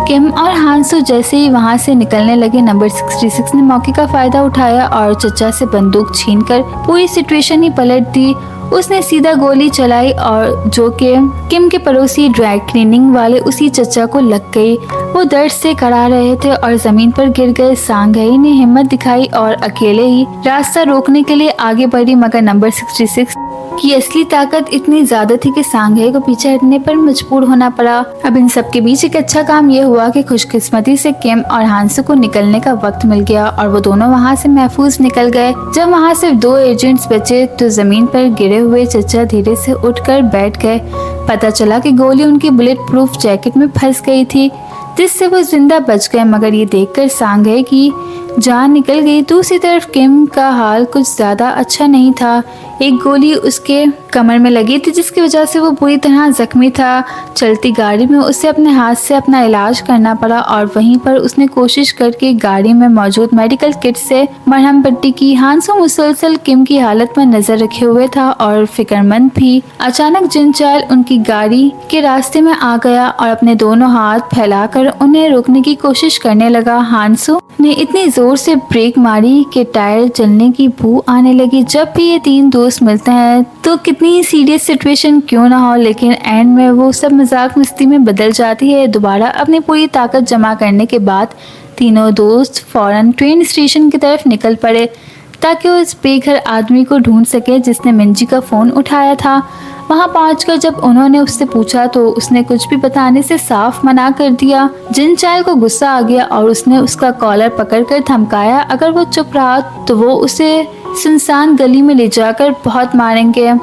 किम और हांसो जैसे ही वहां से निकलने लगे, नंबर 66 ने मौके का फायदा उठाया और चचा से बंदूक छीनकर पूरी सिचुएशन ही पलट दी। उसने सीधा गोली चलाई और जो कि किम के पड़ोसी ड्राई क्लीनिंग वाले उसी चचा को लग गई। वो दर्द से कड़ा रहे थे और जमीन पर गिर गए। सांघाई ने हिम्मत दिखाई और अकेले ही रास्ता रोकने के लिए आगे बढ़ी, मगर नंबर 66 की असली ताकत इतनी ज्यादा थी कि सांघाई को पीछे हटने पर मजबूर होना पड़ा। अब इन सब के बीच एक अच्छा काम यह हुआ कि खुशकिस्मती से किम और हांसो को निकलने का वक्त मिल गया और वो दोनों वहाँ से महफूज निकल गए। जब वहाँ सिर्फ 2 एजेंट्स बचे तो जमीन पर गिरे हुए चचा धीरे से उठकर बैठ गए। पता चला कि गोली उनकी बुलेट प्रूफ जैकेट में फंस गई थी, जिससे वो जिंदा बच गए, मगर ये देखकर सांघाई की जान निकल गई। दूसरी तरफ किम का हाल कुछ ज्यादा अच्छा नहीं था। एक गोली उसके कमर में लगी थी जिसकी वजह से वो बुरी तरह जख्मी था। चलती गाड़ी में उसे अपने हाथ से अपना इलाज करना पड़ा और वहीं पर उसने कोशिश करके गाड़ी में मौजूद मेडिकल किट से मरहम पट्टी की। हांसो मुसलसल किम की हालत पर नजर रखे हुए था और फिक्रमंद भी। अचानक जिनचाल उनकी गाड़ी के रास्ते में आ गया और अपने दोनों हाथ फैलाकर उन्हें रोकने की कोशिश करने लगा। हांसो ने इतनी जोर से ब्रेक मारी कि टायर जलने की बू आने लगी। जब भी ये 3 दोस्त मिलते हैं तो कितनी ही सीरियस सिचुएशन क्यों ना हो, लेकिन एंड में वो सब मजाक मस्ती में बदल जाती है। दोबारा अपनी पूरी ताकत जमा करने के बाद तीनों दोस्त फौरन ट्रेन स्टेशन की तरफ निकल पड़े, ताकि वो इस बेघर आदमी को ढूंढ सके जिसने मिंजी का फ़ोन उठाया था। वहाँ पहुंचकर जब उन्होंने उससे पूछा तो उसने कुछ भी बताने से साफ मना कर दिया। जिनचाइल को गुस्सा आ गया और उसने उसका कॉलर पकड़कर धमकाया अगर वो चुप रहा तो वो उसे सुनसान गली में ले जाकर बहुत मारेंगे।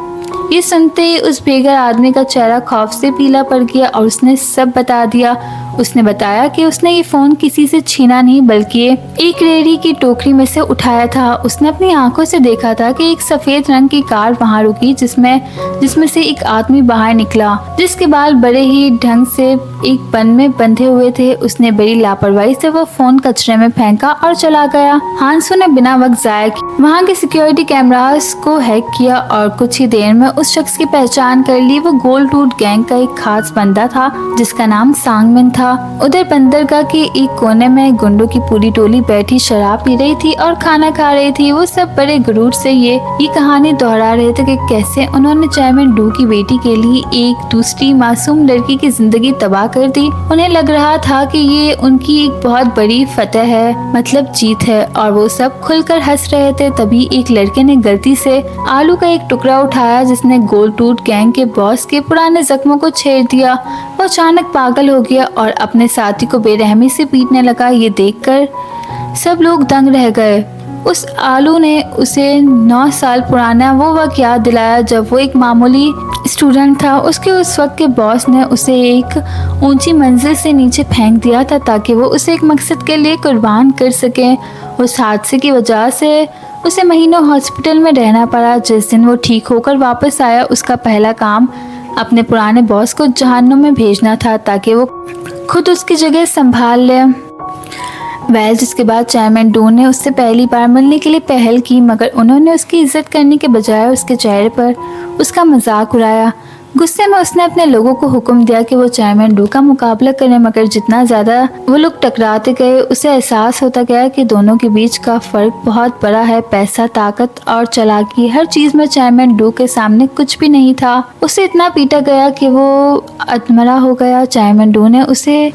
ये सुनते ही उस बेघर आदमी का चेहरा खौफ से पीला पड़ गया और उसने सब बता दिया। उसने बताया कि उसने ये फ़ोन किसी से छीना नहीं बल्कि एक रेहड़ी की टोकरी में से उठाया था। उसने अपनी आंखों से देखा था कि एक सफ़ेद रंग की कार वहां रुकी जिसमें से एक आदमी बाहर निकला जिसके बाल बड़े ही ढंग से एक बन में बंधे हुए थे। उसने बड़ी लापरवाही से वो फ़ोन कचरे में फेंका और चला गया। हांसू ने बिना वक्त जाया वहाँ के सिक्योरिटी कैमरास को हैक किया और कुछ ही देर में उस शख्स की पहचान कर ली। वो गोल्ड टूथ गैंग का एक खास बंदा था जिसका नाम सांगमिन था। उधर बंदरगाह के एक कोने में गुंडों की पूरी टोली बैठी शराब पी रही थी और खाना खा रही थी। वो सब बड़े गुरूर से ये कहानी दोहरा रहे थे कि कैसे उन्होंने चेयरमैन डू की बेटी के लिए एक दूसरी मासूम लड़की की जिंदगी तबाह कर दी। उन्हें लग रहा था कि ये उनकी एक बहुत बड़ी फतह है, मतलब जीत है, और वो सब खुलकर हंस रहे थे। तभी एक लड़के ने गलती से आलू का एक टुकड़ा उठाया जिसने गोल्ड टूथ गैंग के बॉस के पुराने जख्मों को छेड़ दिया। वो अचानक पागल हो गया और अपने साथी को बेरहमी से पीटने लगा। ये देखकर सब लोग दंग रह गए। उस आलू ने उसे 9 साल पुराना वो वक्त याद दिलाया जब वो एक मामूली स्टूडेंट था। उसके उस वक्त के बॉस ने उसे एक ऊंची मंजिल से नीचे फेंक दिया था ताकि वो उसे एक मकसद के लिए कुर्बान कर सके। उस हादसे की वजह से उसे महीनों हॉस्पिटल में रहना पड़ा। जिस दिन वो ठीक होकर वापस आया उसका पहला काम अपने पुराने बॉस को जहन्नुम में भेजना था ताकि वो खुद उसकी जगह संभाल ले। जिसके बाद चेयरमैन डू ने उससे पहली बार मिलने के लिए पहल की मगर उन्होंने उसकी इज्जत करने के बजाय उसके चेहरे पर उसका मजाक उड़ाया। गुस्से में उसने अपने लोगों को हुक्म दिया कि वो चेयरमैन डू का मुकाबला करें मगर जितना ज़्यादा वो लोग टकराते गए उसे एहसास होता गया कि दोनों के बीच का फ़र्क बहुत बड़ा है। पैसा, ताकत और चालाकी, हर चीज़ में चेयरमैन डू के सामने कुछ भी नहीं था। उसे इतना पीटा गया कि वो अधमरा हो गया। चेयरमैन डू ने उसे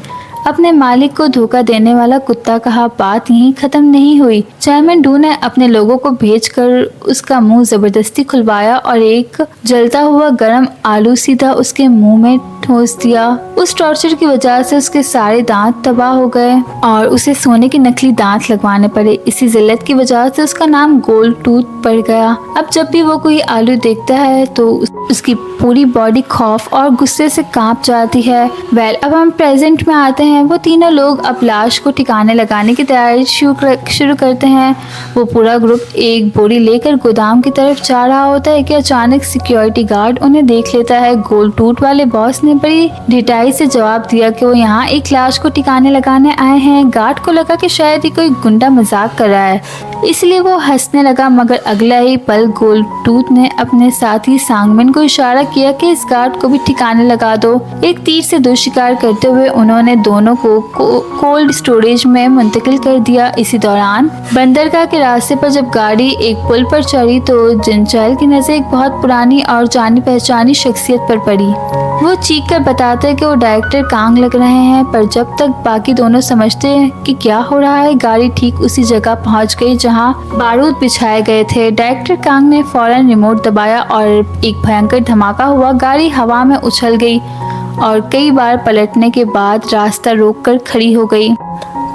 अपने मालिक को धोखा देने वाला कुत्ता कहा। बात यहीं खत्म नहीं हुई। चेयरमैन डू ने अपने लोगों को भेजकर उसका मुंह जबरदस्ती खुलवाया और एक जलता हुआ गर्म आलू सीधा उसके मुंह में ठोस दिया। उस टॉर्चर की वजह से उसके सारे दांत तबाह हो गए और उसे सोने के नकली दांत लगवाने पड़े। इसी जिल्लत की वजह से उसका नाम गोल्ड टूथ पड़ गया। अब जब भी वो कोई आलू देखता है तो उसकी पूरी बॉडी खौफ और गुस्से से कांप जाती है। अब हम प्रेजेंट में आते हैं। वो तीनों लोग अब लाश को ठिकाने लगाने की तैयारी शुरू करते हैं। वो पूरा ग्रुप एक बोरी लेकर गोदाम की तरफ जा रहा होता है कि अचानक सिक्योरिटी गार्ड उन्हें देख लेता है। गोल्ड टूथ वाले बॉस ने बड़ी ढिठाई से जवाब दिया कि वो यहाँ एक लाश को ठिकाने लगाने आए हैं। गार्ड को लगा कि शायद ही कोई गुंडा मजाक कर रहा है, इसलिए वो हंसने लगा मगर अगला ही पल गोल्ड टूथ ने अपने साथी सांगमिन को इशारा किया कि इस गार्ड को भी ठिकाने लगा दो। एक तीर से दो शिकार करते हुए उन्होंने दोनों को कोल्ड स्टोरेज में मुंतकिल कर दिया। इसी दौरान बंदरगाह के रास्ते पर जब गाड़ी एक पुल पर चढ़ी तो जिनचाइल की नजर एक बहुत पुरानी और जानी पहचानी शख्सियत पर पड़ी। वो चीख कर बताते हैं कि वो डायरेक्टर कांग लग रहे हैं, पर जब तक बाकी दोनों समझते हैं कि क्या हो रहा है, गाड़ी ठीक उसी जगह पहुंच गई जहां बारूद बिछाए गए थे। डायरेक्टर कांग ने फौरन रिमोट दबाया और एक भयंकर धमाका हुआ। गाड़ी हवा में उछल गई और कई बार पलटने के बाद रास्ता रोककर खड़ी हो गई।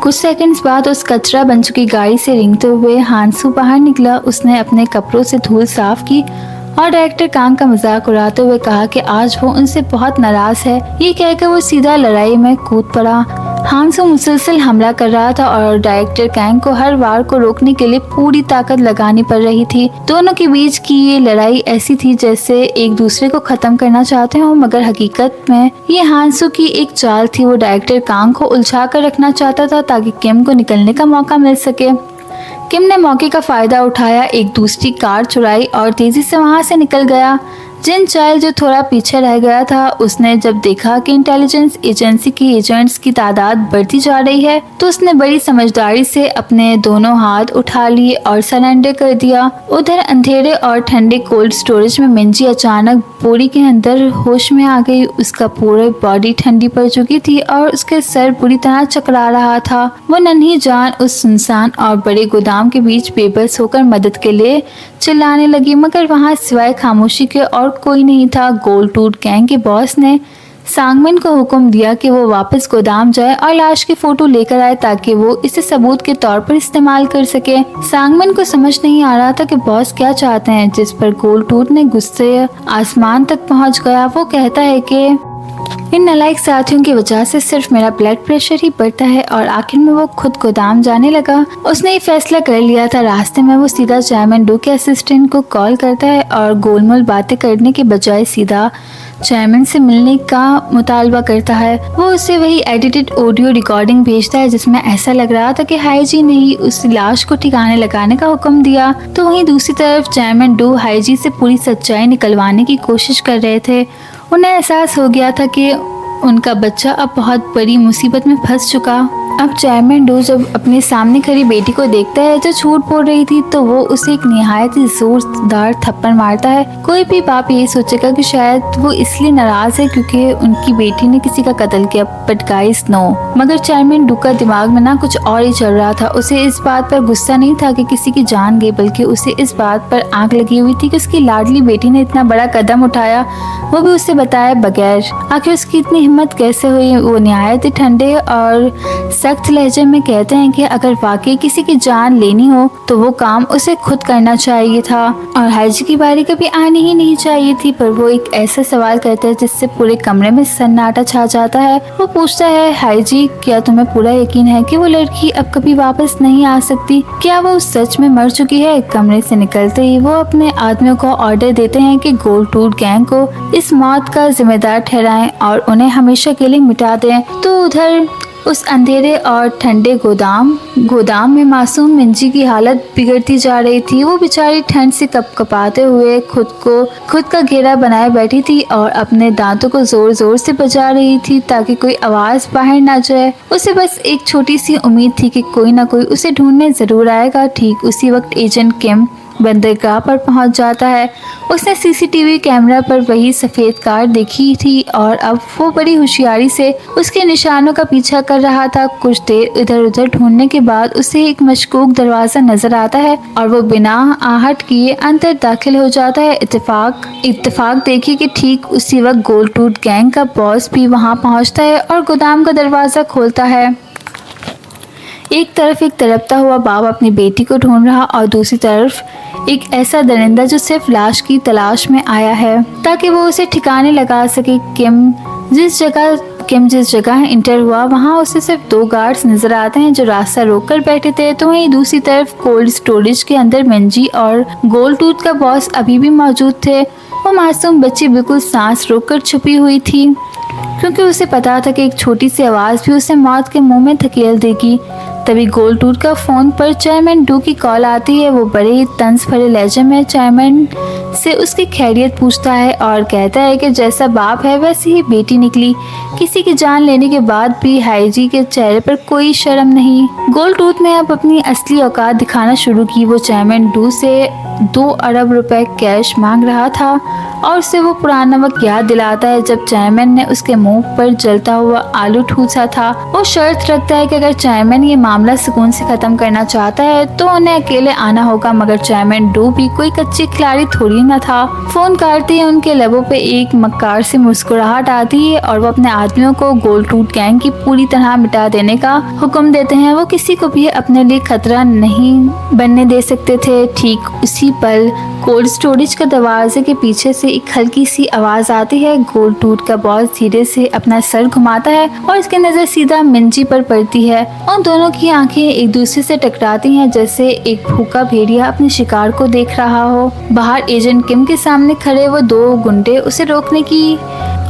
कुछ सेकंड्स बाद उस कचरा बन चुकी गाड़ी से रेंगते हुए हांसू बाहर निकला। उसने अपने कपड़ों से धूल साफ की और डायरेक्टर कांग का मजाक उड़ाते हुए कहा कि आज वो उनसे बहुत नाराज है। ये कहकर वो सीधा लड़ाई में कूद पड़ा। हांसू मुसलसल हमला कर रहा था और डायरेक्टर कांग को हर वार को रोकने के लिए पूरी ताकत लगानी पड़ रही थी। दोनों के बीच की ये लड़ाई ऐसी थी जैसे एक दूसरे को खत्म करना चाहते हो, मगर हकीकत में ये हांसू की एक चाल थी। वो डायरेक्टर कांग को उलझा कर रखना चाहता था ताकि किम को निकलने का मौका मिल सके। किम ने मौके का फायदा उठाया, एक दूसरी कार चुराई और तेजी से वहां से निकल गया। जिन चाइल्ड जो थोड़ा पीछे रह गया था, उसने जब देखा कि इंटेलिजेंस एजेंसी की एजेंट्स की तादाद बढ़ती जा रही है तो उसने बड़ी समझदारी से अपने दोनों हाथ उठा लिए और सरेंडर कर दिया। उधर अंधेरे और ठंडे कोल्ड स्टोरेज में मिंजी अचानक बोरी के अंदर होश में आ गई। उसका पूरी बॉडी ठंडी पड़ चुकी थी और उसके सर बुरी तरह चकरा रहा था। वो नन्ही जान उस सुनसान और बड़े गोदाम के बीच बेबस होकर मदद के लिए चिल्लाने लगी, मगर वहाँ सिवाय खामोशी के और कोई नहीं था। गोल्ड टूथ गैंग के बॉस ने सांगमिन को हुक्म दिया कि वो वापस गोदाम जाए और लाश की फोटो लेकर आए ताकि वो इसे सबूत के तौर पर इस्तेमाल कर सके। सांगमिन को समझ नहीं आ रहा था कि बॉस क्या चाहते हैं, जिस पर गोल्ड टूथ ने गुस्से आसमान तक पहुंच गया। वो कहता है कि इन नालायक साथियों की वजह से सिर्फ मेरा ब्लड प्रेशर ही बढ़ता है, और आखिर में वो खुद गोदाम जाने लगा। उसने ये फैसला कर लिया था। रास्ते में वो सीधा चेयरमैन डू के असिस्टेंट को कॉल करता है और गोलमोल बातें करने के बजाय सीधा चेयरमैन से मिलने का मुतालबा करता है। वो उसे वही एडिटेड ऑडियो रिकॉर्डिंग भेजता है जिसमें ऐसा लग रहा था कि हाईजी ने ही उस लाश को ठिकाने लगाने का हुक्म दिया। तो वहीं दूसरी तरफ चेयरमैन डू हाईजी से पूरी सच्चाई निकलवाने की कोशिश कर रहे थे। उन्हें एहसास हो गया था कि उनका बच्चा अब बहुत बड़ी मुसीबत में फंस चुका। अब चेयरमैन डू जब अपने सामने खड़ी बेटी को देखता है जो झूठ बोल रही थी तो वो उसे एक निहायत ही जोरदार थप्पड़ मारता है। कोई भी बाप यही सोचेगा कि शायद वो इसलिए नाराज है क्योंकि उनकी बेटी ने किसी का कत्ल किया, बट गाइस नो। मगर चेयरमैन डू का दिमाग में ना कुछ और ही चल रहा था। उसे इस बात पर गुस्सा नहीं था कि किसी की जान गई, बल्कि उसे इस बात पर आंख लगी हुई थी कि उसकी लाडली बेटी ने इतना बड़ा कदम उठाया, वो भी उसे बताए बगैर। आखिर उसकी इतनी हिम्मत कैसे हुई। वो निहायत ही ठंडे और सख्त लहजे में कहते हैं कि अगर वाकई किसी की जान लेनी हो तो वो काम उसे खुद करना चाहिए था और हाईजी की बारी कभी आनी ही नहीं चाहिए थी। पर वो एक ऐसा सवाल करता है जिससे पूरे कमरे में सन्नाटा छा जाता है। वो पूछता है, हाईजी क्या तुम्हें पूरा यकीन है कि वो लड़की अब कभी वापस नहीं आ सकती? क्या वो सच में मर चुकी है? कमरे से निकलते ही वो अपने आदमियों को ऑर्डर देते हैं कि गोल्ड टूथ गैंग को इस मौत का जिम्मेदार ठहराएं और उन्हें हमेशा के लिए मिटा दें। तो उधर उस अंधेरे और ठंडे गोदाम में मासूम मिंजी की हालत बिगड़ती जा रही थी। वो बेचारी ठंड से कपकपाते हुए खुद का घेरा बनाए बैठी थी और अपने दांतों को जोर जोर से बजा रही थी ताकि कोई आवाज बाहर ना जाए। उसे बस एक छोटी सी उम्मीद थी कि कोई ना कोई उसे ढूंढने जरूर आएगा। ठीक उसी वक्त एजेंट किम बंदरगाह पर पहुंच जाता है। उसने सीसीटीवी कैमरा पर वही सफ़ेद कार देखी थी और अब वो बड़ी होशियारी से उसके निशानों का पीछा कर रहा था। कुछ देर इधर उधर ढूंढने के बाद उसे एक मशकूक दरवाज़ा नजर आता है और वो बिना आहट किए अंदर दाखिल हो जाता है। इत्तेफाक देखिए कि ठीक उसी वक्त गोल्ड टूथ गैंग का बॉस भी वहाँ पहुँचता है और गोदाम का दरवाज़ा खोलता है। एक तरफ एक तड़पता हुआ बाप अपनी बेटी को ढूंढ रहा और दूसरी तरफ एक ऐसा दरिंदा जो सिर्फ लाश की तलाश में आया है ताकि वो उसे ठिकाने लगा सके। किम जिस जगह इंटर हुआ वहाँ उसे सिर्फ 2 गार्ड्स नजर आते हैं जो रास्ता रोककर बैठे थे। तो वहीं दूसरी तरफ कोल्ड स्टोरेज के अंदर मिंजी और गोल्ड टूथ का बॉस अभी भी मौजूद थे। वो मासूम बच्ची बिल्कुल सांस रोककर छुपी हुई थी क्योंकि उसे पता था कि एक छोटी सी आवाज़ भी उसे मौत के मुंह में धकेल देगी। तभी गोल्ड टूथ का फ़ोन पर चेयरमैन डू की कॉल आती है। वो बड़े ही तंज भरे लहजे में चेयरमैन से उसकी खैरियत पूछता है और कहता है कि जैसा बाप है वैसी ही बेटी निकली। किसी की जान लेने के बाद भी हाईजी के चेहरे पर कोई शर्म नहीं। गोल्ड टूथ ने अब अपनी असली औकात दिखाना शुरू की। वो चेयरमैन डू से 2 अरब रुपए कैश मांग रहा था और उसे वो पुराना वक्त याद दिलाता है जब चेयरमैन ने उसके मुंह पर जलता हुआ आलू ठूसा था। वो शर्त रखता है कि अगर चेयरमैन ये मामला सुकून से खत्म करना चाहता है तो उन्हें अकेले आना होगा। मगर चेयरमैन डू भी कोई कच्ची खिलाड़ी थोड़ी न था। फोन काटते ही उनके लबों पे एक मक्कार से मुस्कुराहट आती है और वो अपने आदमियों को गोल्ड टूथ गैंग की पूरी तरह मिटा देने का हुक्म देते हैं। वो किसी को भी अपने लिए खतरा नहीं बनने दे सकते थे। ठीक उसी पल कोल्ड स्टोरेज के दरवाजे के पीछे से एक हल्की सी आवाज आती है। गोल्ड टूथ का बॉस धीरे से अपना सर घुमाता है और उसकी नजर सीधा मिंजी पर पड़ती है। उन दोनों की आंखें एक दूसरे से टकराती हैं जैसे एक भूखा भेड़िया अपने शिकार को देख रहा हो। बाहर एजेंट किम के सामने खड़े वो 2 गुंडे उसे रोकने की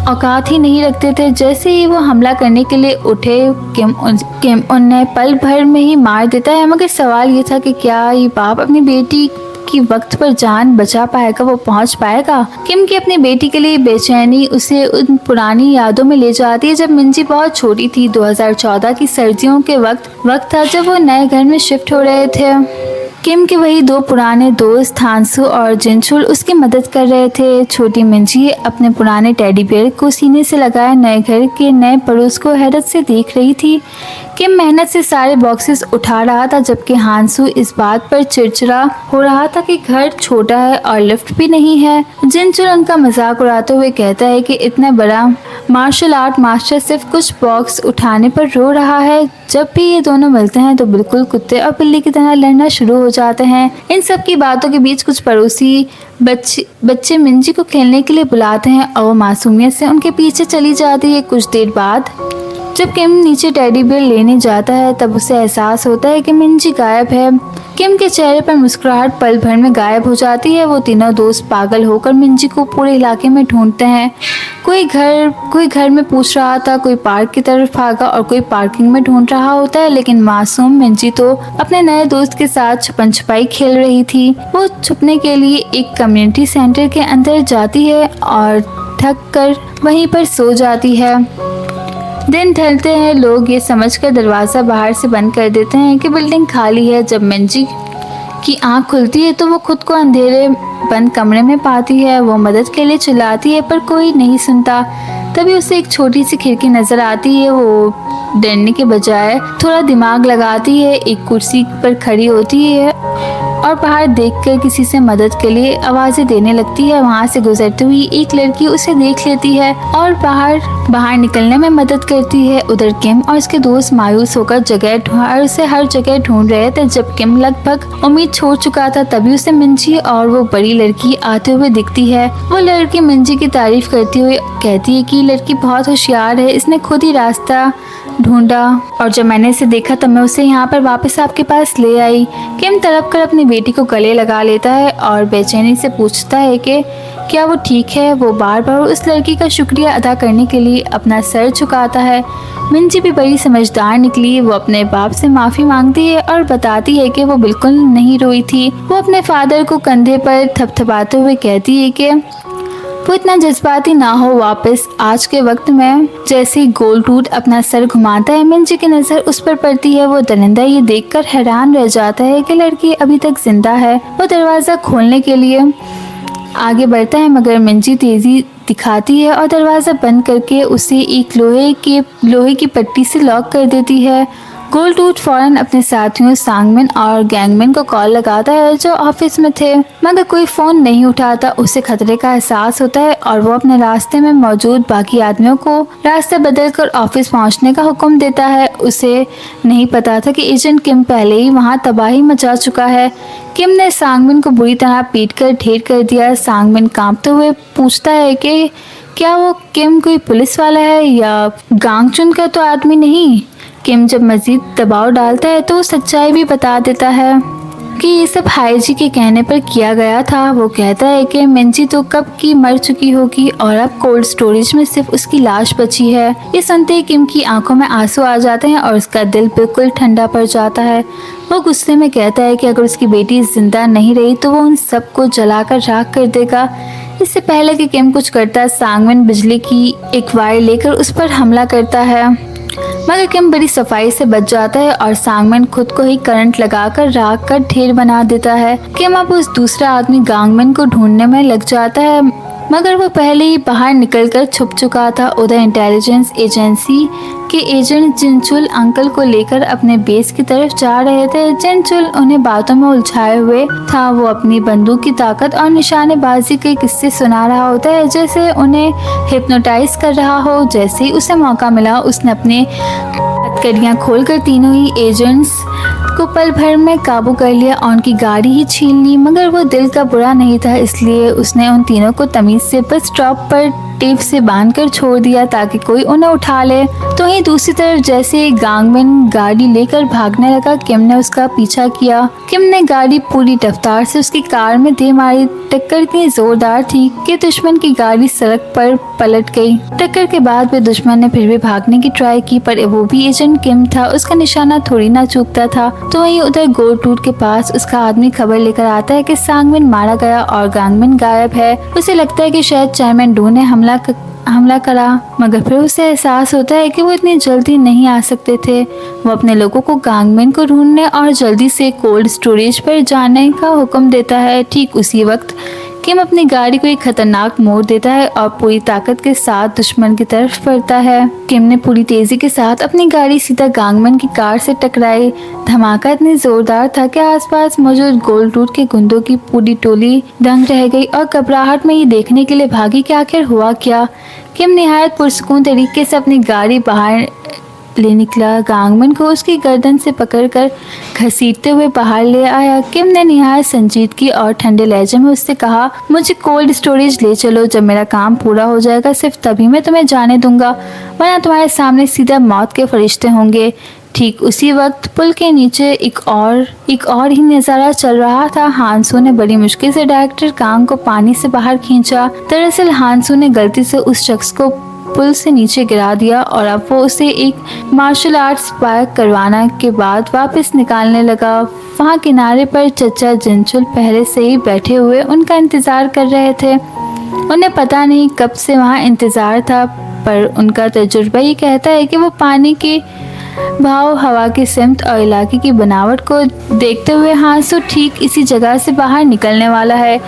औकात ही नहीं रखते थे। जैसे ही वो हमला करने के लिए उठे किम उन्हें पल भर में ही मार देता है। मगर सवाल ये था कि क्या ये बाप अपनी बेटी कि वक्त पर जान बचा पाएगा, वो पहुंच पाएगा। किम की अपनी बेटी के लिए बेचैनी उसे उन पुरानी यादों में ले जाती है जब मिंजी बहुत छोटी थी। 2014 की सर्दियों के वक्त था जब वो नए घर में शिफ्ट हो रहे थे। किम के वही दो पुराने दोस्त हांसू और जिनचुल उसकी मदद कर रहे थे। छोटी मिंजी अपने पुराने टेडी बियर को सीने से लगाए नए घर के नए पड़ोस को हैरत से देख रही थी। किम मेहनत से सारे बॉक्सेस उठा रहा था जबकि हांसू इस बात पर चिड़चिड़ा हो रहा था कि घर छोटा है और लिफ्ट भी नहीं है। जिनचुल उनका मजाक उड़ाते हुए कहता है कि इतना बड़ा मार्शल आर्ट मास्टर सिर्फ कुछ बॉक्स उठाने पर रो रहा है। जब भी ये दोनों मिलते हैं तो बिल्कुल कुत्ते और बिल्ली की तरह लड़ना शुरू हो जाते हैं। इन सब की बातों के बीच कुछ पड़ोसी बच्चे मिंजी को खेलने के लिए बुलाते हैं और वो मासूमियत से उनके पीछे चली जाती है। कुछ देर बाद जब किम नीचे टेडी बियर लेने जाता है तब उसे एहसास होता है कि मिंजी गायब है। किम के चेहरे पर मुस्कुराहट पल भर में गायब हो जाती है। वो तीनों दोस्त पागल होकर मिंजी को पूरे इलाके में ढूंढते हैं। कोई घर में पूछ रहा था, कोई पार्क की तरफ भागा और कोई पार्किंग में ढूंढ रहा होता है, लेकिन मासूम मिंजी तो अपने नए दोस्त के साथ छुपन छुपाई खेल रही थी। वो छुपने के लिए एक कम्युनिटी सेंटर के अंदर जाती है और थक कर वहीं पर सो जाती है। दिन ढलते हैं, लोग ये समझकर दरवाज़ा बाहर से बंद कर देते हैं कि बिल्डिंग खाली है। जब मिंजी की आंख खुलती है तो वो खुद को अंधेरे बंद कमरे में पाती है। वो मदद के लिए चिल्लाती है पर कोई नहीं सुनता। तभी उसे एक छोटी सी खिड़की नज़र आती है। वो डरने के बजाय थोड़ा दिमाग लगाती है, एक कुर्सी पर खड़ी होती है और बाहर देखकर किसी से मदद के लिए आवाज़ें देने लगती है। वहाँ से गुजरती हुई एक लड़की उसे देख लेती है और बाहर निकलने में मदद करती है। उधर किम और उसके दोस्त मायूस होकर उसे हर जगह ढूंढ रहे थे। जब किम लगभग उम्मीद छोड़ चुका था तभी उसे मिंजी और वो बड़ी लड़की आते हुए दिखती है। वो लड़की मिंजी की तारीफ करती हुए कहती है कि लड़की बहुत होशियार है, इसने खुद ही रास्ता ढूंढा और जब मैंने इसे देखा तब मैं उसे यहाँ पर वापस आपके पास ले आई। किम तड़प कर अपनी बेटी को गले लगा लेता है और बेचैनी से पूछता है कि क्या वो ठीक है। वो बार बार उस लड़की का शुक्रिया अदा करने के लिए अपना सर झुकाता है। मिंजी भी बड़ी समझदार निकली। वो अपने बाप से माफ़ी मांगती है और बताती है कि वो बिल्कुल नहीं रोई थी। वो अपने फादर को कंधे पर थपथपाते हुए कहती है कि वो इतना जज्बाती ना हो। वापस आज के वक्त में जैसे ही गोल्डटूथ अपना सर घुमाता है मिंजी की नज़र उस पर पड़ती है। वो दरिंदा ये देखकर हैरान रह जाता है कि लड़की अभी तक जिंदा है। वो दरवाज़ा खोलने के लिए आगे बढ़ता है मगर मिंजी तेज़ी दिखाती है और दरवाज़ा बंद करके उसे एक लोहे की पट्टी से लॉक कर देती है। गोल्डटूथ फौरन अपने साथियों सांगमिन और गैंगमिन को कॉल लगाता है जो ऑफिस में थे, मगर कोई फ़ोन नहीं उठाता। उसे खतरे का एहसास होता है और वो अपने रास्ते में मौजूद बाकी आदमियों को रास्ता बदलकर ऑफिस पहुंचने का हुक्म देता है। उसे नहीं पता था कि एजेंट किम पहले ही वहां तबाही मचा चुका है। किम ने सांगमिन को बुरी तरह पीटकर ढेर कर दिया। सांगमिन कांपते हुए पूछता है कि क्या वो किम कोई पुलिस वाला है या गांगचुन का तो आदमी नहीं। किम जब मजीद दबाव डालता है तो सच्चाई भी बता देता है कि ये सब हाईजी के कहने पर किया गया था। वो कहता है कि मिंजी तो कब की मर चुकी होगी और अब कोल्ड स्टोरेज में सिर्फ उसकी लाश बची है। ये सुनते ही किम की आंखों में आंसू आ जाते हैं और उसका दिल बिल्कुल ठंडा पड़ जाता है। वो गुस्से में कहता है कि अगर उसकी बेटी जिंदा नहीं रही तो वो उन सबको जलाकर राख कर देगा। इससे पहले कि किम कुछ करता, सांगमिन बिजली की एक वायर लेकर उस पर हमला करता है, मगर किम बड़ी सफाई से बच जाता है और सांगमिन खुद को ही करंट लगाकर राख का ढेर बना देता है। किम अब उस दूसरा आदमी गांगमिन को ढूंढने में लग जाता है, मगर वो पहले ही बाहर निकलकर छुप चुका था। उधर इंटेलिजेंस एजेंसी के एजेंट जिनचुल अंकल को लेकर अपने बेस की तरफ जा रहे थे। जिनचुल उन्हें बातों में उलझाए हुए था। वो अपनी बंदूक की ताकत और निशानेबाजी के किस्से सुना रहा होता है जैसे उन्हें हिप्नोटाइज कर रहा हो। जैसे ही उसे मौका मिला उसने अपने हथकड़ियाँ खोलकर तीनों ही एजेंट्स को पल भर में काबू कर लिया और उनकी गाड़ी ही छीन ली। मगर वो दिल का बुरा नहीं था, इसलिए उसने उन तीनों को तमीज से बस स्टॉप पर टेप से बांधकर छोड़ दिया ताकि कोई उन्हें उठा ले। तो वहीं दूसरी तरफ जैसे गांगमिन गाड़ी लेकर भागने लगा, किम ने उसका पीछा किया। किम ने गाड़ी पूरी रफ्तार से उसकी कार में दे मारी। टक्कर इतनी जोरदार थी कि दुश्मन की गाड़ी सड़क पर पलट गई। टक्कर के बाद भी दुश्मन ने फिर भी भागने की ट्राई की, पर वो भी एजेंट किम था, उसका निशाना थोड़ी ना चूकता था। तो वहीं उधर गोल्ड के पास उसका आदमी खबर लेकर आता है कि सांगमिन मारा गया और गांगमिन गायब है। उसे लगता है कि शायद चेयरमैन डू ने हमला करा, मगर फिर उसे एहसास होता है कि वो इतनी जल्दी नहीं आ सकते थे। वो अपने लोगों को गांगमिन को ढूंढने और जल्दी से कोल्ड स्टोरेज पर जाने का हुक्म देता है। ठीक उसी वक्त किम अपनी गाड़ी को एक खतरनाक मोड़ देता है और पूरी ताकत के साथ दुश्मन की तरफ बढ़ता है। किम ने पूरी तेजी के साथ अपनी गाड़ी सीधा गांगमिन की कार से टकराई। धमाका इतनी जोरदार था कि आसपास मौजूद गोल्ड के गुंडों की पूरी टोली दंग रह गई और घबराहट में ये देखने के लिए भागी कि आखिर हुआ क्या। किम निहायत पुरसुकून तरीके से अपनी गाड़ी बाहर ले निकला। गांगमिन को उसकी गर्दन से पकड़कर घसीटते हुए बाहर ले आया। किम ने निहायत संजीदगी और ठंडे लहजे में उससे कहा, मुझे कोल्ड स्टोरेज ले चलो, जब मेरा काम पूरा हो जाएगा सिर्फ तभी मैं तुम्हें जाने दूंगा, वरना तुम्हारे सामने सीधा मौत के फरिश्ते होंगे। ठीक उसी वक्त पुल के नीचे एक और ही नज़ारा चल रहा था। हांसू ने बड़ी मुश्किल से डायरेक्टर कांग को पानी से बाहर खींचा। दरअसल हांसू ने गलती से उस शख्स को पुल से नीचे गिरा दिया और अब वो उसे एक मार्शल आर्ट्स स्पाइक करवाने के बाद वापस निकालने लगा। वहाँ किनारे पर चचा जिनचुल पहले से ही बैठे हुए उनका इंतज़ार कर रहे थे। उन्हें पता नहीं कब से वहाँ इंतज़ार था, पर उनका तजुर्बा ये कहता है कि वो पानी के भाव, हवा की सिमत और इलाके की बनावट को देखते हुए हांसू ठीक इसी जगह से बाहर निकलने वाला है।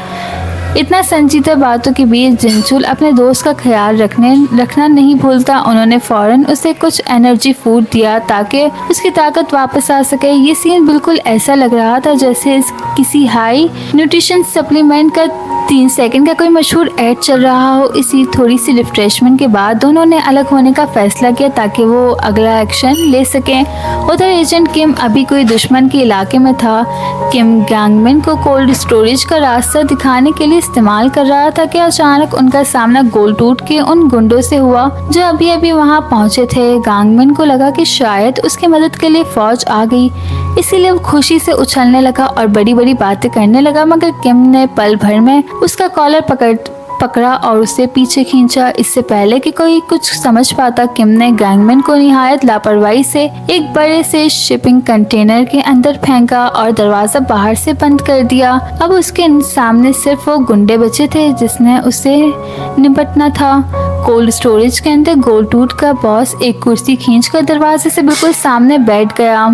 इतना संजीदा बातों के बीच जिनचुल अपने दोस्त का ख्याल रखना नहीं भूलता। उन्होंने फौरन उसे कुछ एनर्जी फूड दिया ताकि उसकी ताकत वापस आ सके। ये सीन बिल्कुल ऐसा लग रहा था जैसे किसी हाई न्यूट्रिशन सप्लीमेंट का 3 सेकंड का कोई मशहूर ऐड चल रहा हो। इसी थोड़ी सी रिफ्रेशमेंट के बाद दोनों ने अलग होने का फैसला किया ताकि वो अगला एक्शन ले सकें। उधर एजेंट किम अभी कोई दुश्मन के इलाके में था। किम गांगमिन को कोल्ड स्टोरेज का रास्ता दिखाने के लिए इस्तेमाल कर रहा था कि अचानक उनका सामना गोल्ड के उन गुंडों से हुआ जो अभी अभी वहां पहुंचे थे। गांगमिन को लगा कि शायद उसकी मदद के लिए फौज आ गई, इसीलिए वो खुशी से उछलने लगा और बड़ी बड़ी बातें करने लगा, मगर किम ने पल भर में उसका कॉलर पकड़ा और उसे पीछे खींचा। इससे पहले कि कोई कुछ समझ पाता, किम ने गांगमिन को निहायत लापरवाही से एक बड़े से शिपिंग कंटेनर के अंदर फेंका और दरवाजा बाहर से बंद कर दिया। अब उसके सामने सिर्फ वो गुंडे बचे थे जिसने उसे निपटना था। कोल्ड स्टोरेज के अंदर गोल्ड का बॉस एक कुर्सी खींचकर दरवाजे से बिल्कुल सामने बैठ गया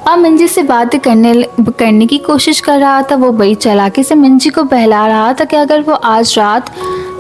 और मंजी से बातें करने की कोशिश कर रहा था। वो बड़ी चालाकी से मंजी को बहला रहा था कि अगर वो आज रात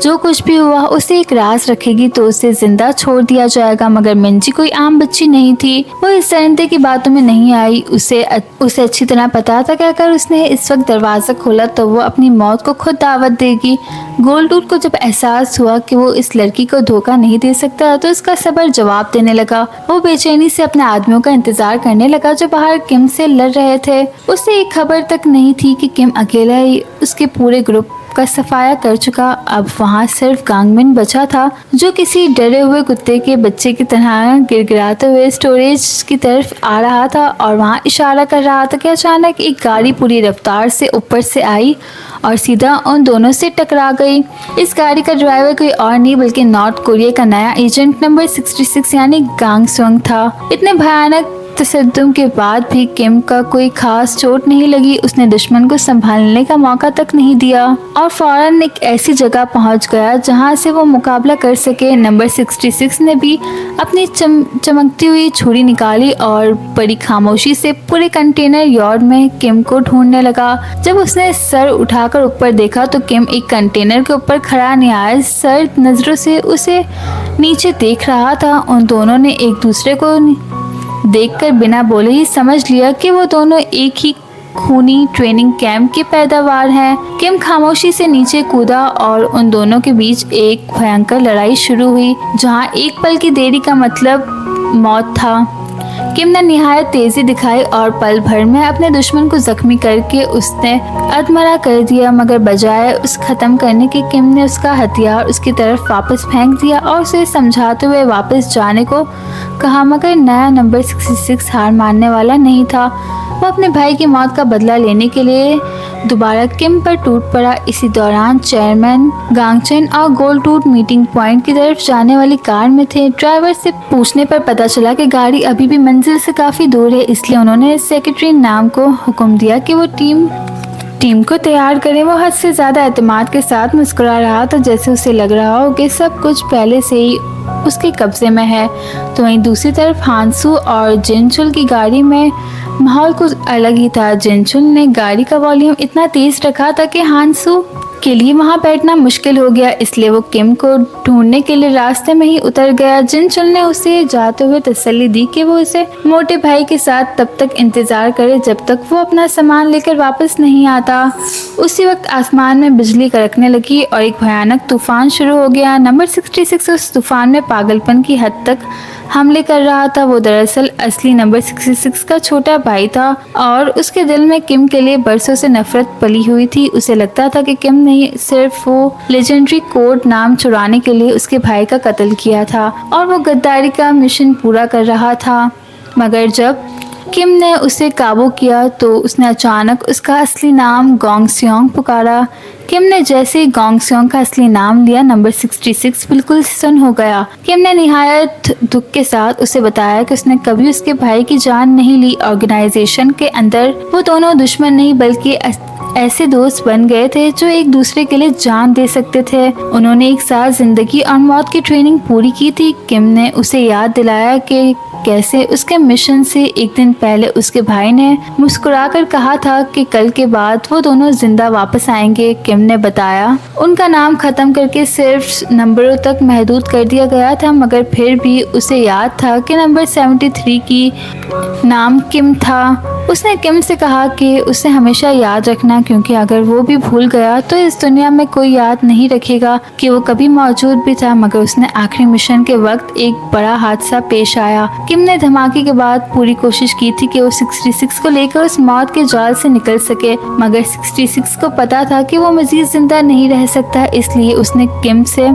जो कुछ भी हुआ उसे एक राज रखेगी तो उसे जिंदा छोड़ दिया जाएगा। मगर मंजी कोई आम बच्ची नहीं थी, वो इस तरह की बातों में नहीं आई। उसे अच्छी तरह पता था कि अगर उसने इस वक्त दरवाज़ा खोला तो वो अपनी मौत को खुद दावत देगी। गोल्डवुड को जब एहसास हुआ कि वो इस लड़की को धोखा नहीं दे सकता तो उसका सब्र जवाब देने लगा। वो बेचैनी से अपने आदमियों का इंतजार करने लगा जो बाहर किम से लड़ रहे थे। उसे एक खबर तक नहीं थी कि किम अकेला ही उसके पूरे ग्रुप का सफाया कर चुका। अब वहाँ सिर्फ गांगमिन बचा था जो किसी डरे हुए कुत्ते के बच्चे की तरह गिड़गिड़ाते हुए स्टोरेज की तरफ आ रहा था और वहाँ इशारा कर रहा था कि अचानक एक गाड़ी पूरी रफ्तार से ऊपर से आई और सीधा उन दोनों से टकरा गई। इस गाड़ी का ड्राइवर कोई और नहीं बल्कि नॉर्थ कोरिया का नया एजेंट नंबर 66 यानी गांग स्वंग था। इतने भयानक तसद्दुम के बाद भी किम का कोई खास चोट नहीं लगी। उसने दुश्मन को संभालने का मौका तक नहीं दिया और फौरन एक ऐसी जगह पहुंच गया जहां से वो मुकाबला कर सके। नंबर 66 ने भी अपनी चमकती हुई छुरी निकाली और बड़ी खामोशी से पूरे कंटेनर यार्ड में किम को ढूंढने लगा। जब उसने सर उठाकर ऊपर देखा तो किम एक कंटेनर के ऊपर खड़ा निहायत सर्द नजरों से उसे नीचे देख रहा था। उन दोनों ने एक दूसरे को देखकर बिना बोले ही समझ लिया कि वो दोनों एक ही खूनी ट्रेनिंग कैंप की पैदावार हैं। किम खामोशी से नीचे कूदा और उन दोनों के बीच एक भयंकर लड़ाई शुरू हुई जहां एक पल की देरी का मतलब मौत था। किम ने निहायत तेजी दिखाई और पल भर में अपने दुश्मन को जख्मी करके उसने अधमरा कर दिया, मगर बजाय उस खत्म करने के किम ने उसका हथियार उसकी तरफ वापस फेंक दिया और उसे समझाते हुए वापस जाने को कहा, मगर नया नंबर 66 हार मानने वाला नहीं था। वो अपने भाई की मौत का बदला लेने के लिए दोबारा किम पर टूट पड़ा। इसी दौरान चेयरमैन गांगचेन और गोल्डटूथ मीटिंग पॉइंट की तरफ जाने वाली कार में थे। ड्राइवर से पूछने पर पता चला कि गाड़ी अभी भी मंजिल से काफी दूर है, इसलिए उन्होंने सेक्रेटरी नाम को हुक्म दिया कि वो टीम को तैयार करें। वो हद से ज्यादा एतमाद के साथ मुस्कुरा रहा था, जैसे उसे लग रहा हो कि सब कुछ पहले से ही उसके कब्जे में है। तो वहीं दूसरी तरफ हांसू और जिनचुल की गाड़ी में माहौल कुछ अलग ही था। जिनचुल ने गाड़ी का वॉल्यूम इतना तेज रखा था कि हांसू के लिए वहां बैठना मुश्किल हो गया, इसलिए वो किम को ढूंढने के लिए रास्ते में ही उतर गया। जिनचुल ने उसे जाते हुए तसल्ली दी कि वो उसे मोटे भाई के साथ तब तक इंतजार करे जब तक वो अपना सामान लेकर वापस नहीं आता। उसी वक्त आसमान में बिजली कड़कने लगी और एक भयानक तूफान शुरू हो गया। नंबर 66 उस तूफान में पागलपन की हद तक हमले कर रहा था। वो दरअसल असली नंबर 66 का छोटा भाई था और उसके दिल में किम के लिए बरसों से नफरत पली हुई थी। उसे लगता था कि किम ने सिर्फ वो लेजेंडरी कोड नाम चुराने के लिए उसके भाई का कत्ल किया था और वो गद्दारी का मिशन पूरा कर रहा था। मगर जब किम ने उसे काबू किया तो उसने अचानक उसका असली नाम गोंगस्योंग पुकारा। किम ने जैसे ही गोंगस्योंग का असली नाम लिया, नंबर 66 बिल्कुल सुन्न हो गया। किम ने निहायत दुख के साथ उसे बताया कि उसने कभी उसके भाई की जान नहीं ली। ऑर्गेनाइजेशन के अंदर वो दोनों दुश्मन नहीं बल्कि ऐसे दोस्त बन गए थे जो एक दूसरे के लिए जान दे सकते थे। उन्होंने एक साथ जिंदगी और मौत की ट्रेनिंग पूरी की थी। किम ने उसे याद दिलाया कि कैसे उसके मिशन से एक दिन पहले उसके भाई ने मुस्कुराकर कहा था कि कल के बाद वो दोनों जिंदा वापस आएंगे। किम ने बताया उनका नाम खत्म करके सिर्फ नंबरों तक महदूद कर दिया गया था, मगर फिर भी उसे याद था कि नंबर 73 की नाम किम था। उसने किम से कहा कि उसे हमेशा याद रखना, क्योंकि अगर वो भी भूल गया तो इस दुनिया में कोई याद नहीं रखेगा कि वो कभी मौजूद भी था। मगर उसने आखिरी मिशन के वक्त एक बड़ा हादसा पेश आया। किम ने धमाके के बाद पूरी कोशिश की थी कि वो 66 को लेकर उस मौत के जाल से निकल सके, मगर 66 को पता था कि वो मजीद जिंदा नहीं रह सकता, इसलिए उसने किम से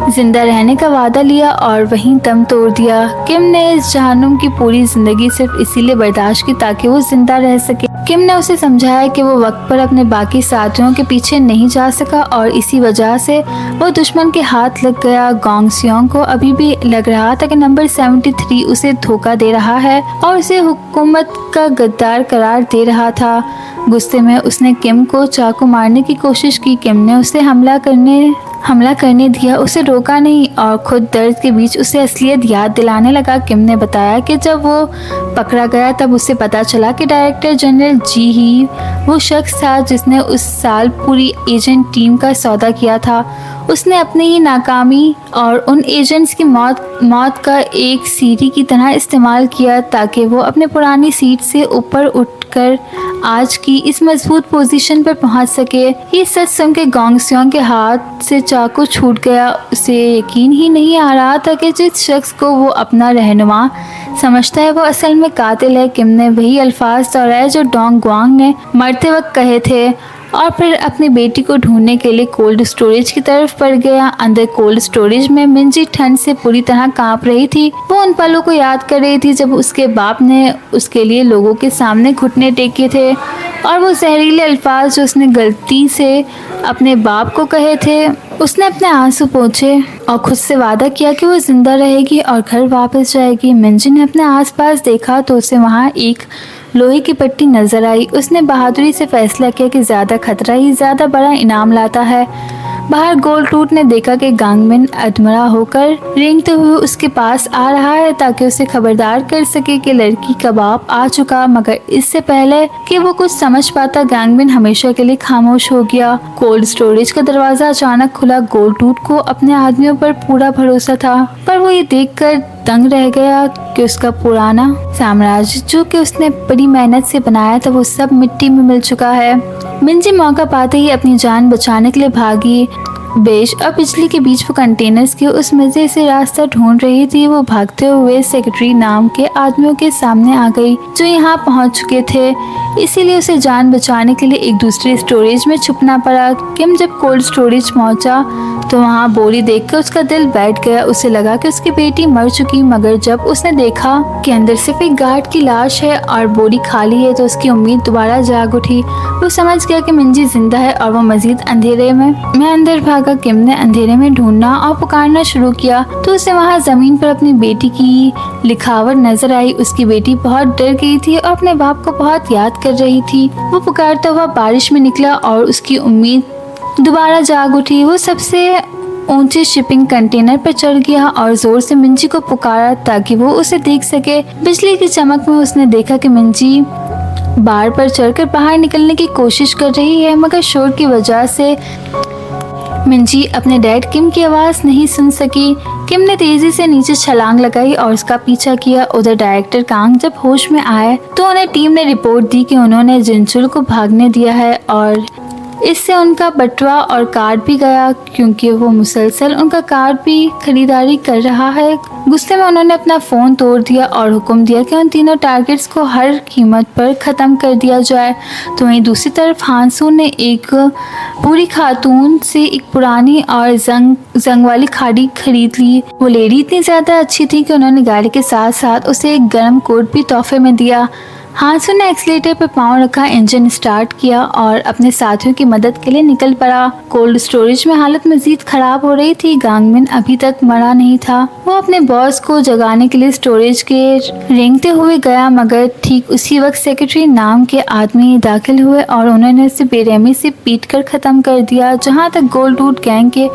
जिंदा रहने का वादा लिया और वहीं दम तोड़ दिया। किम ने इस जहन्नुम की पूरी जिंदगी सिर्फ इसीलिए बर्दाश्त की ताकि वो जिंदा रह सके। किम ने उसे समझाया कि वो वक्त पर अपने बाकी साथियों के पीछे नहीं जा सका और इसी वजह से वो दुश्मन के हाथ लग गया। गोंगस्योंग को अभी भी लग रहा था कि नंबर 73 उसे धोखा दे रहा है और उसे हुकूमत का गद्दार करार दे रहा था। गुस्से में उसने किम को चाकू मारने की कोशिश की। किम ने उसे हमला करने दिया, उसे रोका नहीं और खुद दर्द के बीच उसे असलियत याद दिलाने लगा। किम ने बताया कि जब वो पकड़ा गया तब उसे पता चला कि डायरेक्टर जनरल जी ही वो शख्स था जिसने उस साल पूरी एजेंट टीम का सौदा किया था। उसने अपनी ही नाकामी और उन एजेंट्स की मौत का एक सीढ़ी की तरह इस्तेमाल किया ताकि वो अपने पुरानी सीट से ऊपर उठकर आज की इस मजबूत पोजीशन पर पहुंच सके। ये सच सुन के गोंगस्योंग के हाथ से चाकू छूट गया। उसे यकीन ही नहीं आ रहा था कि जिस शख्स को वो अपना रहनुमा समझता है वो असल में कातिल है। किम ने वही अल्फाज दोहराए जो डोंग ग्वांग ने मरते वक्त कहे थे और फिर अपनी बेटी को ढूंढने के लिए कोल्ड स्टोरेज की तरफ बढ़ गया। अंदर कोल्ड स्टोरेज में मिंजी ठंड से पूरी तरह कांप रही थी। वो उन पलों को याद कर रही थी जब उसके बाप ने उसके लिए लोगों के सामने घुटने टेके थे और वो जहरीले अल्फाज जो उसने गलती से अपने बाप को कहे थे। उसने अपने आंसू पोंछे और खुद से वादा किया कि वो जिंदा रहेगी और घर वापस जाएगी। मिंजी ने अपने आसपास देखा तो उसे वहाँ एक लोहे की पट्टी नजर आई। उसने बहादुरी से फैसला किया कि ज्यादा खतरा ही ज्यादा बड़ा इनाम लाता है। बाहर गोल्डटूथ ने देखा कि गांगमिन अधमरा होकर रेंगते हुए उसके पास आ रहा है ताकि उसे खबरदार कर सके कि लड़की का बाप आ चुका, मगर इससे पहले कि वो कुछ समझ पाता गांगमिन हमेशा के लिए खामोश हो गया। कोल्ड स्टोरेज का दरवाजा अचानक खुला। गोल्डटूथ को अपने आदमियों पर पूरा भरोसा था, पर वो ये देखकर दंग रह गया कि उसका पुराना साम्राज्य जो कि उसने बड़ी मेहनत से बनाया था वो सब मिट्टी में मिल चुका है। मिंजी मौका पाते ही अपनी जान बचाने के लिए भागी बेश और बिजली के बीच वो कंटेनर्स के उस मजे से रास्ता ढूंढ रही थी। वो भागते हुए सेक्रेटरी नाम के आदमियों के सामने आ गई जो यहाँ पहुँच चुके थे, इसीलिए उसे जान बचाने के लिए एक दूसरे स्टोरेज में छुपना पड़ा। किम जब कोल्ड स्टोरेज पहुँचा तो वहाँ बोरी देखकर उसका दिल बैठ गया। उसे लगा कि उसकी बेटी मर चुकी, मगर जब उसने देखा कि अंदर सिर्फ एक गार्ड की लाश है और बोरी खाली है तो उसकी उम्मीद दोबारा जाग उठी। वो समझ गया कि मिंजी जिंदा है और वो मजीद अंधेरे में अंदर भागा। किम ने अंधेरे में ढूंढना और पुकारना शुरू किया तो उसे वहाँ जमीन पर अपनी बेटी की लिखावट नजर आई। उसकी बेटी बहुत डर गई थी और अपने बाप को बहुत याद कर रही थी। वो पुकारता हुआ बारिश में निकला और उसकी उम्मीद दोबारा जाग उठी। वो सबसे ऊंचे शिपिंग कंटेनर पर चढ़ गया और जोर से मिंजी को पुकारा ताकि वो उसे देख सके। बिजली की चमक में उसने देखा कि मिंजी बार पर चढ़कर बाहर निकलने की कोशिश कर रही है, मगर शोर की वजह से मिंजी अपने डैड किम की आवाज नहीं सुन सकी। किम ने तेजी से नीचे छलांग लगाई और उसका पीछा किया। उधर डायरेक्टर कांग जब होश में आए तो उन्हें टीम ने रिपोर्ट दी कि उन्होंने जिनचुल को भागने दिया है और इससे उनका बटवा और कार्ड भी गया, क्योंकि वो मुसलसल उनका कार्ड भी खरीदारी कर रहा है। गुस्से में उन्होंने अपना फोन तोड़ दिया और हुक्म दिया कि उन तीनों टारगेट्स को हर कीमत पर ख़त्म कर दिया जाए। तो वहीं दूसरी तरफ हांसू ने एक पूरी खातून से एक पुरानी और जंग वाली खाड़ी खरीद ली। वो लेडी इतनी ज़्यादा अच्छी थी कि उन्होंने गाड़ी के साथ साथ उसे एक गर्म कोट भी तोहफे में दिया। हांसू ने एक्सीलेटर पर पांव रखा, इंजन स्टार्ट किया और अपने साथियों की मदद के लिए निकल पड़ा। कोल्ड स्टोरेज में हालत मजीद खराब हो रही थी। गांगमिन अभी तक मरा नहीं था। वो अपने बॉस को जगाने के लिए स्टोरेज के रेंगते हुए गया, मगर ठीक उसी वक्त सेक्रेटरी नाम के आदमी दाखिल हुए और उन्होंने उसे बेरहमी से पीट कर खत्म कर दिया। जहाँ तक गोल्ड रूट गैंग के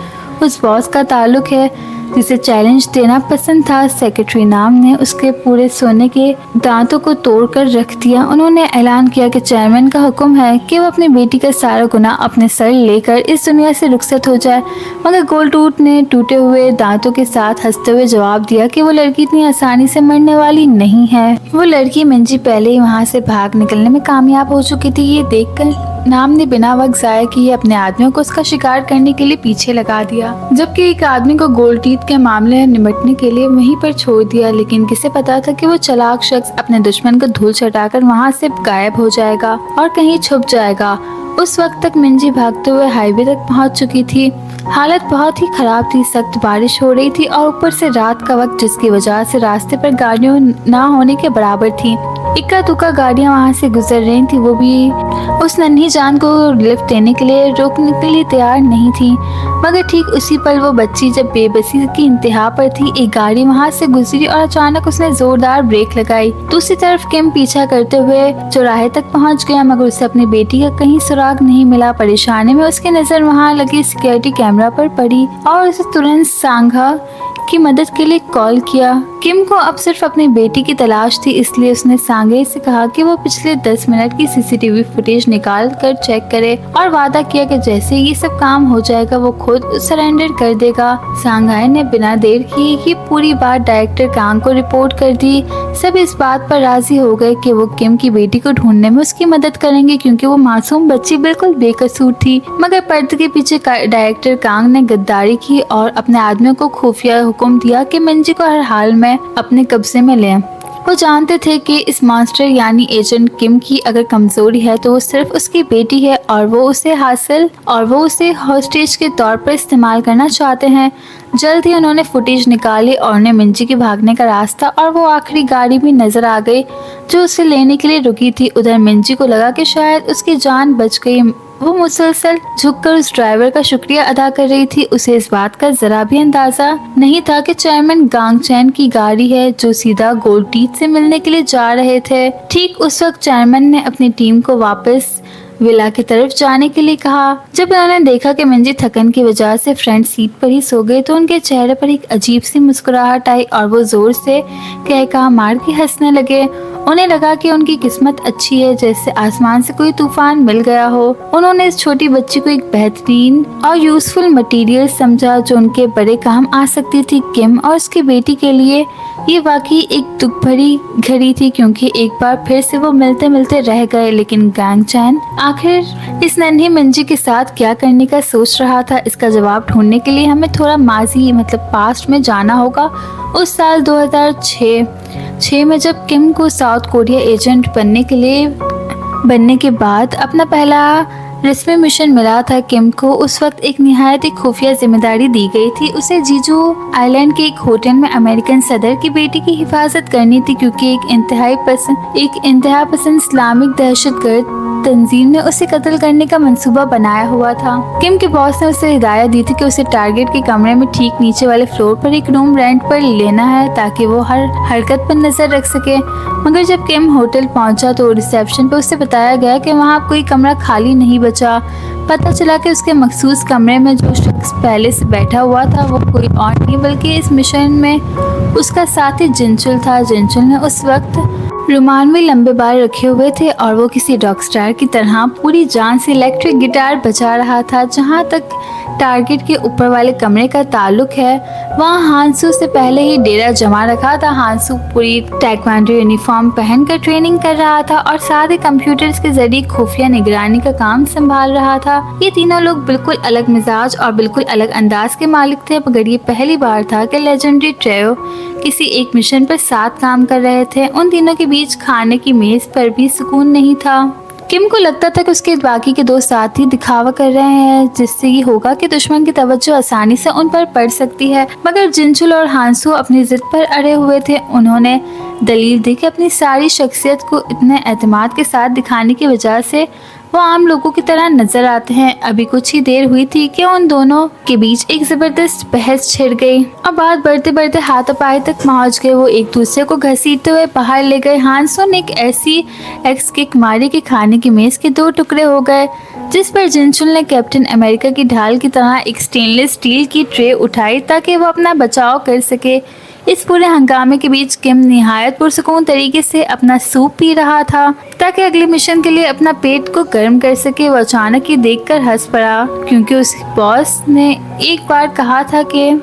उस बॉस का ताल्लुक है जिसे चैलेंज देना पसंद था, सेक्रेटरी नाम ने उसके पूरे सोने के दांतों को तोड़कर रख दिया। उन्होंने ऐलान किया कि चेयरमैन का हुक्म है कि वो अपनी बेटी का सारा गुनाह अपने सर लेकर इस दुनिया से रुखसत हो जाए। मगर गोल्ड रूट ने टूटे हुए दांतों के साथ हंसते हुए जवाब दिया कि वो लड़की इतनी आसानी से मरने वाली नहीं है। वो लड़की मिंजी पहले ही वहाँ से भाग निकलने में कामयाब हो चुकी थी। ये देखकर नाम ने बिना वक्त जाया किए अपने आदमियों को उसका शिकार करने के लिए पीछे लगा दिया, जबकि एक आदमी को गोल्ड टीथ के मामले निपटने के लिए वहीं पर छोड़ दिया। लेकिन किसे पता था कि वो चालाक शख्स अपने दुश्मन को धूल चटाकर वहाँ से गायब हो जाएगा और कहीं छुप जाएगा। उस वक्त तक मिंजी भागते हुए हाईवे तक पहुँच चुकी थी। हालत बहुत ही खराब थी। सख्त बारिश हो रही थी और ऊपर से रात का वक्त, जिसकी वजह से रास्ते पर गाड़ियों ना होने के बराबर थी। इक्का दुक्का गाड़ियां वहां से गुजर रही थी। वो भी उस नन्ही जान को लिफ्ट देने के लिए रोकने के लिए तैयार नहीं थी। मगर ठीक उसी पल वो बच्ची जब बेबसी की इंतहा पर थी, एक गाड़ी वहां से गुजरी और अचानक उसने जोरदार ब्रेक लगाई। दूसरी तरफ किम पीछा करते हुए चौराहे तक पहुंच गया, मगर उसे अपनी बेटी का कहीं सुराग नहीं मिला। परेशानी में उसकी नजर वहां लगी सिक्योरिटी कैमरा पर पड़ी और उसे तुरंत सांघा की मदद के लिए कॉल किया। किम को अब सिर्फ अपनी बेटी की तलाश थी, इसलिए उसने सांघे से कहा कि वो पिछले 10 मिनट की सीसीटीवी फुटेज निकाल कर चेक करे और वादा किया कि जैसे ये सब काम हो जाएगा वो खुद सरेंडर कर देगा। सांघाई ने बिना देर किए ये पूरी बात डायरेक्टर कांग को रिपोर्ट कर दी। सब इस बात पर राजी हो गए कि वो किम की बेटी को ढूंढने में उसकी मदद करेंगे, क्योंकि वो मासूम बच्ची बिल्कुल बेकसूर थी। मगर पर्दे के पीछे डायरेक्टर कांग ने गद्दारी की और अपने आदमियों को खुफिया हुक्म दिया कि मिंजी को हर हाल में अपने कब्जे में लें। वो जानते थे कि इस मॉन्स्टर यानी एजेंट किम की अगर कमजोरी है तो वो सिर्फ उसकी बेटी है और वो उसे हॉस्टेज के तौर पर इस्तेमाल करना चाहते हैं। जल्द ही उन्होंने फुटेज निकाली और उन्हें मिंजी के भागने का रास्ता और वो आखिरी गाड़ी भी नजर आ गई जो उसे लेने के लिए रुकी थी। उधर मिंजी को लगा कि शायद उसकी जान बच गई। वो मुसलसल झुककर उस ड्राइवर का शुक्रिया अदा कर रही थी। उसे इस बात का जरा भी अंदाजा नहीं था कि चेयरमैन गांगचैन की गाड़ी है जो सीधा गोल्ड टीथ से मिलने के लिए जा रहे थे। ठीक उस वक्त चेयरमैन ने अपनी टीम को वापस विला की तरफ जाने के लिए कहा। जब उन्होंने देखा कि मिंजी थकन की वजह से फ्रंट सीट पर ही सो गए तो उनके चेहरे पर एक अजीब सी मुस्कुराहट आई और वो जोर से कह मार के हंसने लगे। उन्हें लगा कि उनकी किस्मत अच्छी है, जैसे आसमान से कोई तूफान मिल गया हो। उन्होंने इस छोटी बच्ची को एक बेहतरीन और यूजफुल मटेरियल समझा जो उनके बड़े काम आ सकती थी। किम और उसकी बेटी के लिए ये वाकई एक दुख भरी घड़ी थी, क्योंकि एक बार फिर से वो मिलते मिलते रह गए। लेकिन गांग चैन आखिर इस नन्ही मंजी के साथ क्या करने का सोच रहा था, इसका जवाब ढूंढने के लिए हमें थोड़ा माजी मतलब पास्ट में जाना होगा। उस साल 2006 में जब किम को साउथ कोरिया एजेंट बनने के बाद अपना पहला रस्मी मिशन मिला था। किम को उस वक्त एक निहायत ही खुफिया जिम्मेदारी दी गई थी। उसे जीजू आइलैंड के एक होटल में अमेरिकन सदर की बेटी की हिफाजत करनी थी, क्योंकि एक इंतहा पसंद इस्लामिक दहशतगर्द तंजीम ने उसे कत्ल करने का मंसूबा बनाया हुआ था। किम के बॉस ने उसे हिदायत दी थी कि उसे टारगेट के कमरे में ठीक नीचे वाले फ्लोर पर एक रूम रेंट पर लेना है, ताकि वो हर हरकत पर नजर रख सके। मगर जब किम होटल पहुंचा तो रिसेप्शन पर उसे बताया गया कि वहां कोई कमरा खाली नहीं बचा। पता चला कि उसके मखसूस कमरे में जो शख्स पहले से बैठा हुआ था वो कोई और नहीं बल्कि इस मिशन में उसका साथी जिनचुल था। जिनचुल ने उस वक्त रुमाल में लंबे बाल रखे हुए थे और वो किसी रॉक स्टार की तरह पूरी जान से इलेक्ट्रिक गिटार बजा रहा था। जहाँ तक टारगेट के ऊपर वाले कमरे का ताल्लुक है, वहाँ हांसू से पहले ही डेरा जमा रखा था। हांसू पूरी टैइक्वांडो यूनिफॉर्म पहनकर ट्रेनिंग कर रहा था और साथ ही कंप्यूटर्स के जरिए खुफिया निगरानी का काम संभाल रहा था। ये तीनों लोग बिल्कुल अलग मिजाज और बिल्कुल अलग अंदाज के मालिक थे, मगर ये पहली बार था कि लेजेंडरी ट्रियो किसी एक मिशन पर साथ काम कर रहे थे। उन तीनों के बीच खाने की मेज पर भी सुकून नहीं था। किम को लगता था कि उसके बाकी के दो साथी दिखावा कर रहे हैं, जिससे ये होगा कि दुश्मन की तवज्जो आसानी से उन पर पड़ सकती है। मगर जिनचुल और हांसू अपनी जिद पर अड़े हुए थे। उन्होंने दलील दी कि अपनी सारी शख्सियत को इतने एतमाद के साथ दिखाने की वजह से वो आम लोगों की तरह नजर आते हैं। अभी कुछ ही देर हुई थी कि उन दोनों के बीच एक जबरदस्त बहस छिड़ गई और बात बढ़ते बढ़ते हाथापाई तक पहुंच गए। वो एक दूसरे को घसीटते हुए बाहर ले गए। हांसू ने एक ऐसी एक्स किक मारी कि खाने की मेज के दो टुकड़े हो गए, जिस पर जिनचुल ने कैप्टन अमेरिका की ढाल की तरह एक स्टेनलेस स्टील की ट्रे उठाई ताकि वो अपना बचाव कर सके। इस पूरे हंगामे के बीच किम निहायत पुरसुकून तरीके से अपना सूप पी रहा था ताकि अगले मिशन के लिए अपना पेट को गर्म कर सके। वो अचानक ही देखकर हंस पड़ा, क्योंकि उसके बॉस ने एक बार कहा था कि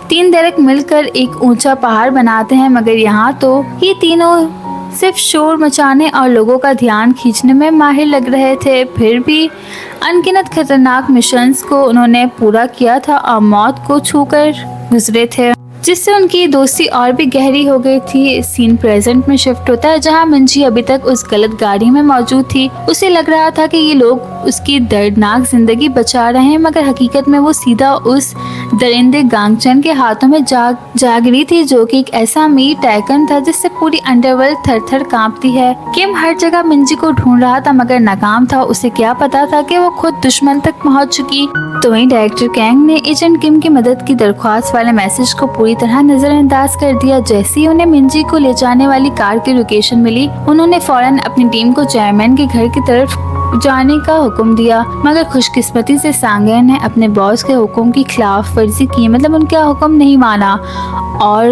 3 दरख्त मिलकर एक ऊंचा पहाड़ बनाते हैं, मगर यहाँ तो ये तीनों सिर्फ शोर मचाने और लोगों का ध्यान खींचने में माहिर लग रहे थे। फिर भी अनगिनत खतरनाक मिशंस को उन्होंने पूरा किया था और मौत को छूकर गुजरे थे, जिससे उनकी दोस्ती और भी गहरी हो गई थी। सीन प्रेजेंट में शिफ्ट होता है, जहां मंजी अभी तक उस गलत गाड़ी में मौजूद थी। उसे लग रहा था कि ये लोग उसकी दर्दनाक जिंदगी बचा रहे हैं, मगर हकीकत में वो सीधा उस दरिंदे गांगचैन के हाथों में जाग रही थी, जो कि एक ऐसा अमीर टाइकन था जिससे पूरी अंडरवर्ल्ड थर-थर कांपती है। किम हर जगह मंजी को ढूंढ रहा था, मगर नाकाम था। उसे क्या पता था कि वो खुद दुश्मन तक पहुंच चुकी। तो वहीं डायरेक्टर कैंग ने एजेंट किम की मदद की दरख्वास्त वाले मैसेज को पूरी तरह नजरअंदाज कर दिया। जैसे ही उन्हें मिंजी को ले जाने वाली कार की लोकेशन मिली, उन्होंने फौरन अपनी टीम को चेयरमैन के घर की तरफ जाने का हुक्म दिया। मगर खुशकिस्मती से सांगे ने अपने बॉस के हुक्म की खिलाफ वर्जी की, मतलब उनका हुक्म नहीं माना और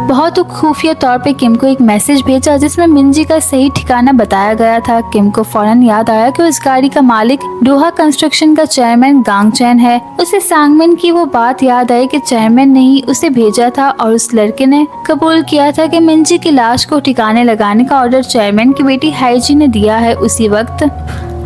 बहुत खुफिया तौर पे किम को एक मैसेज भेजा जिसमें मिंजी का सही ठिकाना बताया गया था। किम को फौरन याद आया कि उस गाड़ी का मालिक डोहा कंस्ट्रक्शन का चेयरमैन गांगचैन है। उसे सांगमैन की वो बात याद आई कि चेयरमैन ने ही उसे भेजा था और उस लड़के ने कबूल किया था कि मिंजी की लाश को ठिकाने लगाने का ऑर्डर चेयरमैन की बेटी हाईजी ने दिया है। उसी वक्त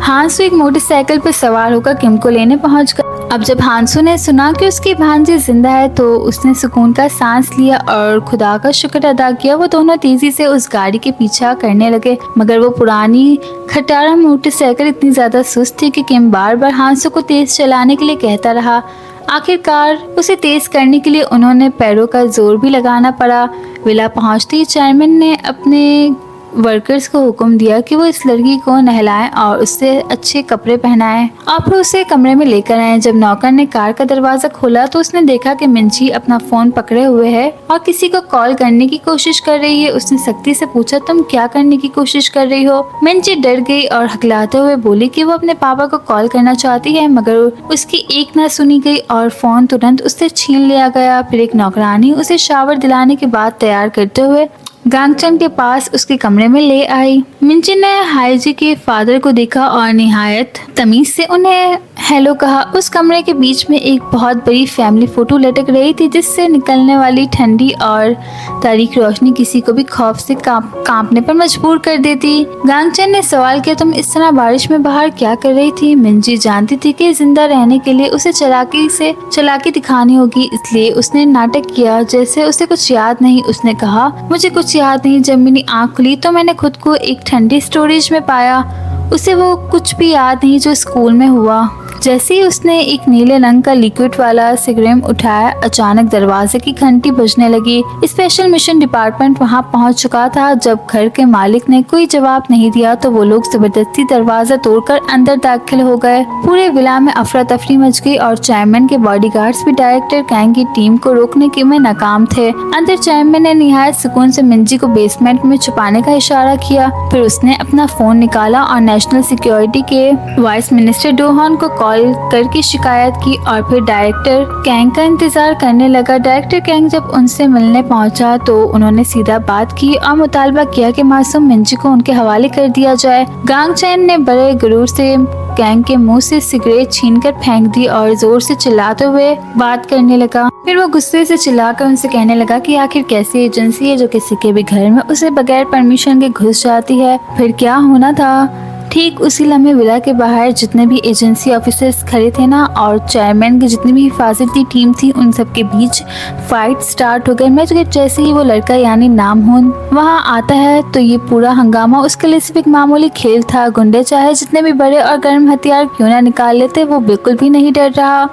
हांसू एक मोटरसाइकिल पर सवार होकर किम को लेने पहुंच गया। अब जब हांसू ने सुना कि उसकी भांजी जिंदा है तो उसने सुकून का सांस लिया और खुदा का शुक्र अदा किया। वो दोनों तेजी से उस गाड़ी के पीछा करने लगे, मगर वो पुरानी खटारा मोटरसाइकिल इतनी ज्यादा सुस्त थी कि किम बार बार हांसू को तेज चलाने के लिए कहता रहा। आखिरकार उसे तेज करने के लिए उन्होंने पैरों का जोर भी लगाना पड़ा। विला पहुंचते ही चेयरमैन ने अपने वर्कर्स को हुक्म दिया कि वो इस लड़की को नहलाएं और उससे अच्छे कपड़े पहनाएं और फिर उसे कमरे में लेकर आए। जब नौकर ने कार का दरवाजा खोला तो उसने देखा कि मिंजी अपना फोन पकड़े हुए है और किसी को कॉल करने की कोशिश कर रही है। उसने सख्ती से पूछा, तुम क्या करने की कोशिश कर रही हो? मिंजी डर गई और हकलाते हुए बोली कि वो अपने पापा को कॉल करना चाहती है, मगर उसकी एक ना सुनी गई और फोन तुरंत उससे छीन लिया गया। फिर एक नौकरानी उसे शावर दिलाने के बाद तैयार करते हुए गांगचन के पास उसके कमरे में ले आई। मिंजी ने हाईजी के फादर को देखा और निहायत तमीज से उन्हें हेलो कहा। उस कमरे के बीच में एक बहुत बड़ी फैमिली फोटो लटक रही थी जिससे निकलने वाली ठंडी और तारीख रोशनी किसी को भी खौफ से कांपने पर मजबूर कर देती। गांगचन ने सवाल किया, तुम इस तरह बारिश में बाहर क्या कर रही थी? मिंजी जानती थी कि जिंदा रहने के लिए उसे चालाकी दिखानी होगी, इसलिए उसने नाटक किया जैसे उसे कुछ याद नहीं। उसने कहा, मुझे कुछ याद नहीं। जब मेरी आँख खुली तो मैंने खुद को एक ठंडी स्टोरेज में पाया। उसे वो कुछ भी याद नहीं जो स्कूल में हुआ। जैसे ही उसने एक नीले रंग का लिक्विड वाला सिगरेट उठाया, अचानक दरवाजे की घंटी बजने लगी। स्पेशल मिशन डिपार्टमेंट वहां पहुंच चुका था। जब घर के मालिक ने कोई जवाब नहीं दिया तो वो लोग जबरदस्ती दरवाजा तोड़कर अंदर दाखिल हो गए। पूरे विला में अफरा तफरी मच गई और चेयरमैन के बॉडीगार्ड्स भी डायरेक्टर कैंग की टीम को रोकने के में नाकाम थे। अंदर चेयरमैन ने निहायत सुकून से मिंजी को बेसमेंट में छुपाने का इशारा किया। फिर उसने अपना फोन निकाला और नेशनल सिक्योरिटी के वाइस मिनिस्टर डोहान को कॉल करके शिकायत की और फिर डायरेक्टर कैंग का इंतजार करने लगा। डायरेक्टर कैंग जब उनसे मिलने पहुंचा तो उन्होंने सीधा बात की और मुतालबा किया कि मासूम मिंजी को उनके हवाले कर दिया जाए। गांगचैन ने बड़े गुरूर से कैंग के मुंह से सिगरेट छीनकर फेंक दी और जोर से चिल्लाते हुए बात करने लगा। फिर वो गुस्से से चिल्लाकर उनसे कहने लगा कि आखिर कैसी एजेंसी है जो किसी के भी घर में उसे बगैर परमिशन के घुस जाती है। फिर क्या होना था, ठीक उसी लम्हे विला के बाहर जितने भी एजेंसी ऑफिसर्स खड़े थे ना और चेयरमैन की जितनी भी हिफाजती टीम थी, उन सब के बीच फाइट स्टार्ट हो गई। मैं जैसे ही वो लड़का यानी नामहून वहाँ आता है तो ये पूरा हंगामा उसके लिए सिर्फ एक मामूली खेल था। गुंडे चाहे जितने भी बड़े और गर्म हथियार क्यों ना निकाल लेते, वो बिल्कुल भी नहीं डर रहा।